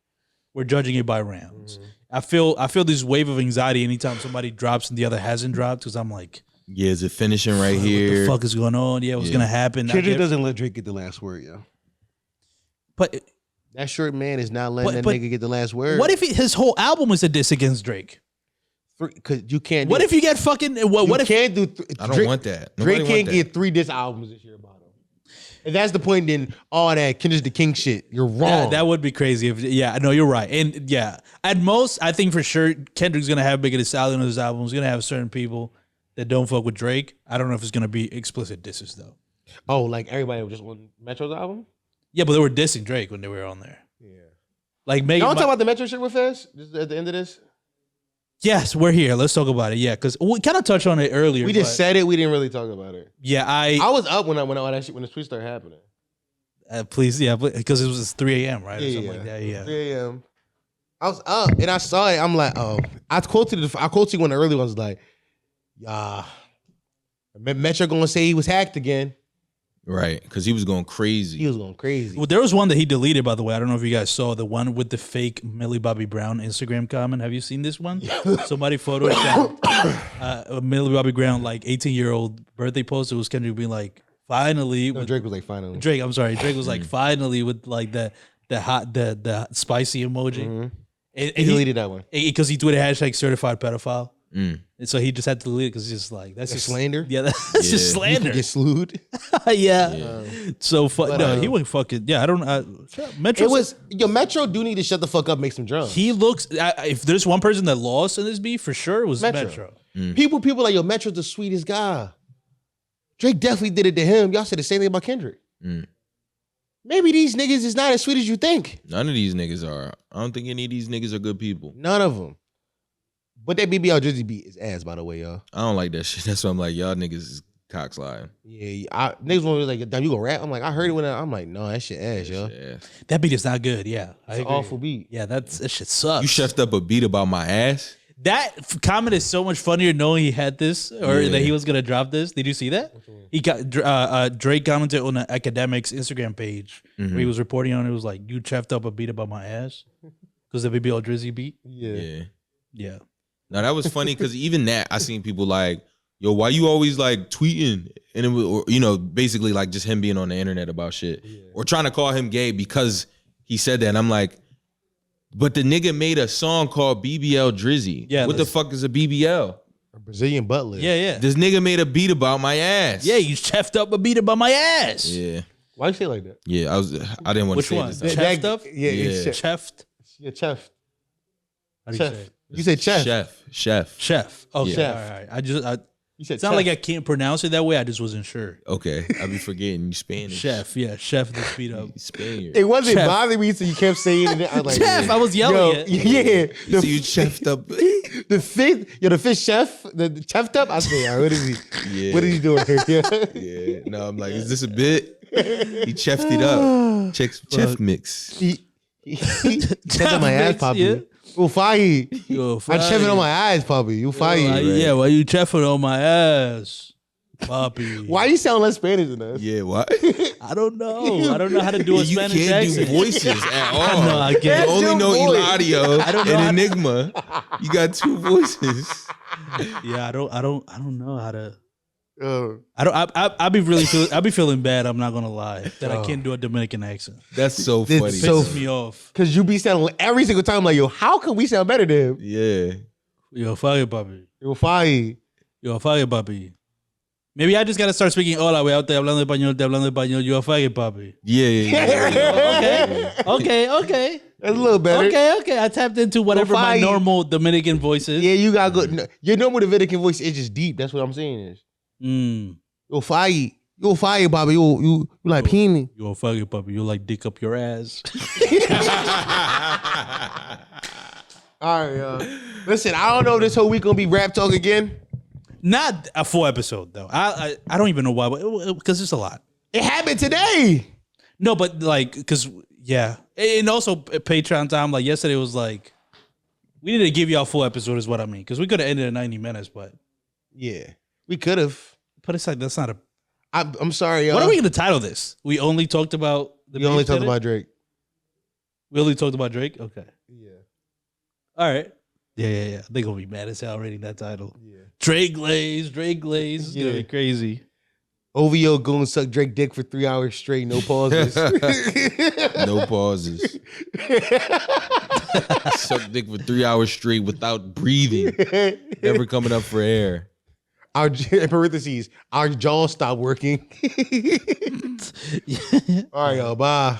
We're judging it by rounds. I feel this wave of anxiety anytime somebody drops and the other hasn't dropped because I'm like, Yeah, is it finishing right what here? the fuck is going on? Yeah, what's gonna happen? Kendrick doesn't let Drake get the last word, yo. But That short man is not letting that But- nigga get the last word. what if his whole album is a diss against Drake? Because you can't. What if you get fucking what if can't do? I don't want that. Nobody Drake want can't that. get 3 diss albums this year about him. If that's the point, then all that Kendrick the King shit, you're wrong. that would be crazy if I know you're right. And yeah, at most I think for sure Kendrick's gonna have bigger stallion on his album. He's gonna have certain people that don't fuck with Drake. I don't know if it's gonna be explicit disses though. Oh, like everybody was just on Metro's album? Yeah, but they were dissing Drake when they were on there. Yeah. Like Megan. Y'all talk about the Metro shit with Fez? Just at the end of this? Yes, we're here. Let's talk about it. Yeah, because we kind of touched on it earlier. We just but said it, we didn't really talk about it. yeah. I was up when all that shit, when the tweet started happening. Please, yeah, because it was 3 a.m. right or something like that. Yeah. 3 a.m. I was up and I saw it. I'm like, oh. I quoted one of the early ones like, Metro gonna say he was hacked again. Right, because he was going crazy. He was going crazy. Well, there was one that he deleted, by the way. I don't know if you guys saw the one with the fake Millie Bobby Brown Instagram comment. Have you seen this one? Somebody photoshopped a Millie Bobby Brown, like 18-year-old birthday post. It was Kendrick being like, finally. No, Drake was like, finally. Drake was like, finally with like the spicy emoji. He deleted that one. Because he tweeted hashtag certified pedophile. And so he just had to delete it because he's just like, that's just slander? Yeah, that's just You slander. can get slewed. Yeah. So no, he went fucking. Yeah, I don't. Metro. It was Metro do need to shut the fuck up, make some drums. He looks. If there's one person that lost in this beef, for sure it was Metro. People like Metro's the sweetest guy. Drake definitely did it to him. Y'all said the same thing about Kendrick. Maybe these niggas is not as sweet as you think. None of these niggas are. I don't think any of these niggas are good people. None of them. But that BBL Drizzy beat is ass, by the way, y'all. I don't like that shit. That's why I'm like, y'all niggas is cock sliding. Yeah, niggas was like, damn, you gonna rap? I'm like, I heard it when I'm like, no, that shit ass, yo. Yeah. That beat is not good. Yeah, It's an awful beat. Yeah, that shit sucks. You chefed up a beat about my ass? That comment is so much funnier knowing he had this or that he was gonna drop this. Did you see that? He got Drake commented on the Academics Instagram page where he was reporting on it. It was like, you chefed up a beat about my ass because the BBL Drizzy beat. Yeah. Yeah. Now that was funny because even that I seen people like, yo, why you always like tweeting? And it was, or, you know, basically like just him being on the internet about shit or trying to call him gay because he said that. And I'm like, but the nigga made a song called BBL Drizzy. Yeah, what the fuck is a BBL? A Brazilian butler. Yeah. This nigga made a beat about my ass. Yeah, you cheffed up a beat about my ass. Yeah. Why you say it like that? Yeah, I didn't want Which to say one? it this time. Chef stuff? Yeah, Yeah. chef. Cheffed? Yeah, chef. How do you Chef. say it? You say chef. Chef. Chef. Okay. Chef. All right. You said It's not chef. like I can't pronounce it that way. I just wasn't sure. Okay. I be forgetting you Spanish. Chef. Yeah. Chef the speed up. You Spaniard. It wasn't Chef. bothering me, so you kept saying it. I was like, Chef. I was yelling yo, it. yeah. So you chefed up. The fish chef, the chefed up. I say, what is he? Yeah. What is he doing here? Yeah. Yeah. No, I'm like, is this a bit? He chefed it up. Chef mix. He chefed on my ass, mix, Poppy. yeah. You fire. Yo, I'm chefing on my ass, Poppy. You fire. Yeah, why you cheffing on my ass, Poppy? Why you sound less Spanish than us? Yeah, what? I don't know. I don't know how to do a You Spanish can't accent. do voices at all. No, I can't. You only know Your voice. Eladio I don't know how and to- Enigma. You got two voices. Yeah, I don't know how to. Uh, I be feeling bad. I'm not gonna lie that I can't do a Dominican accent. That's so This funny. is so Pisses me off. Cause you be sounding every single time like, yo, how can we sound better than him? Yeah. Yo, fire, papi. Yo, fire. Yo, fire, papi. Maybe I just gotta start speaking hola, wey. Te hablando español. Yo, fire, papi. Yeah. Okay. That's a little better. Okay. I tapped into whatever my fire. normal Dominican voice is. Yeah, you got good. No, your normal Dominican voice is just deep. That's what I'm saying is. Mm. Yo, fire. Yo, fire, Bobby. You like peony. Yo, fire, papi. You like dick up your ass. All right, listen, I don't know if this whole week gonna be rap talk again. Not a full episode though. I don't even know why, because it's a lot. It happened today. No, but like, because yeah, and also Patreon time. Like yesterday was like, we didn't give y'all a full episode, is what I mean. Because we could have ended at 90 minutes, but Yeah, we could have. it's like that's not a. I'm sorry, y'all. What are we gonna title this? We only talked about the. We only beef talked today? about Drake. We only talked about Drake. Okay. Yeah. All right. Yeah. They gonna be mad as hell reading that title. Yeah. Drake Glaze. It's gonna be crazy. OVO going suck Drake dick for 3 hours straight, no pauses. No pauses. Suck dick for 3 hours straight without breathing. Never coming up for air. Our in parentheses, our jaw stopped working. All right, y'all. Bye.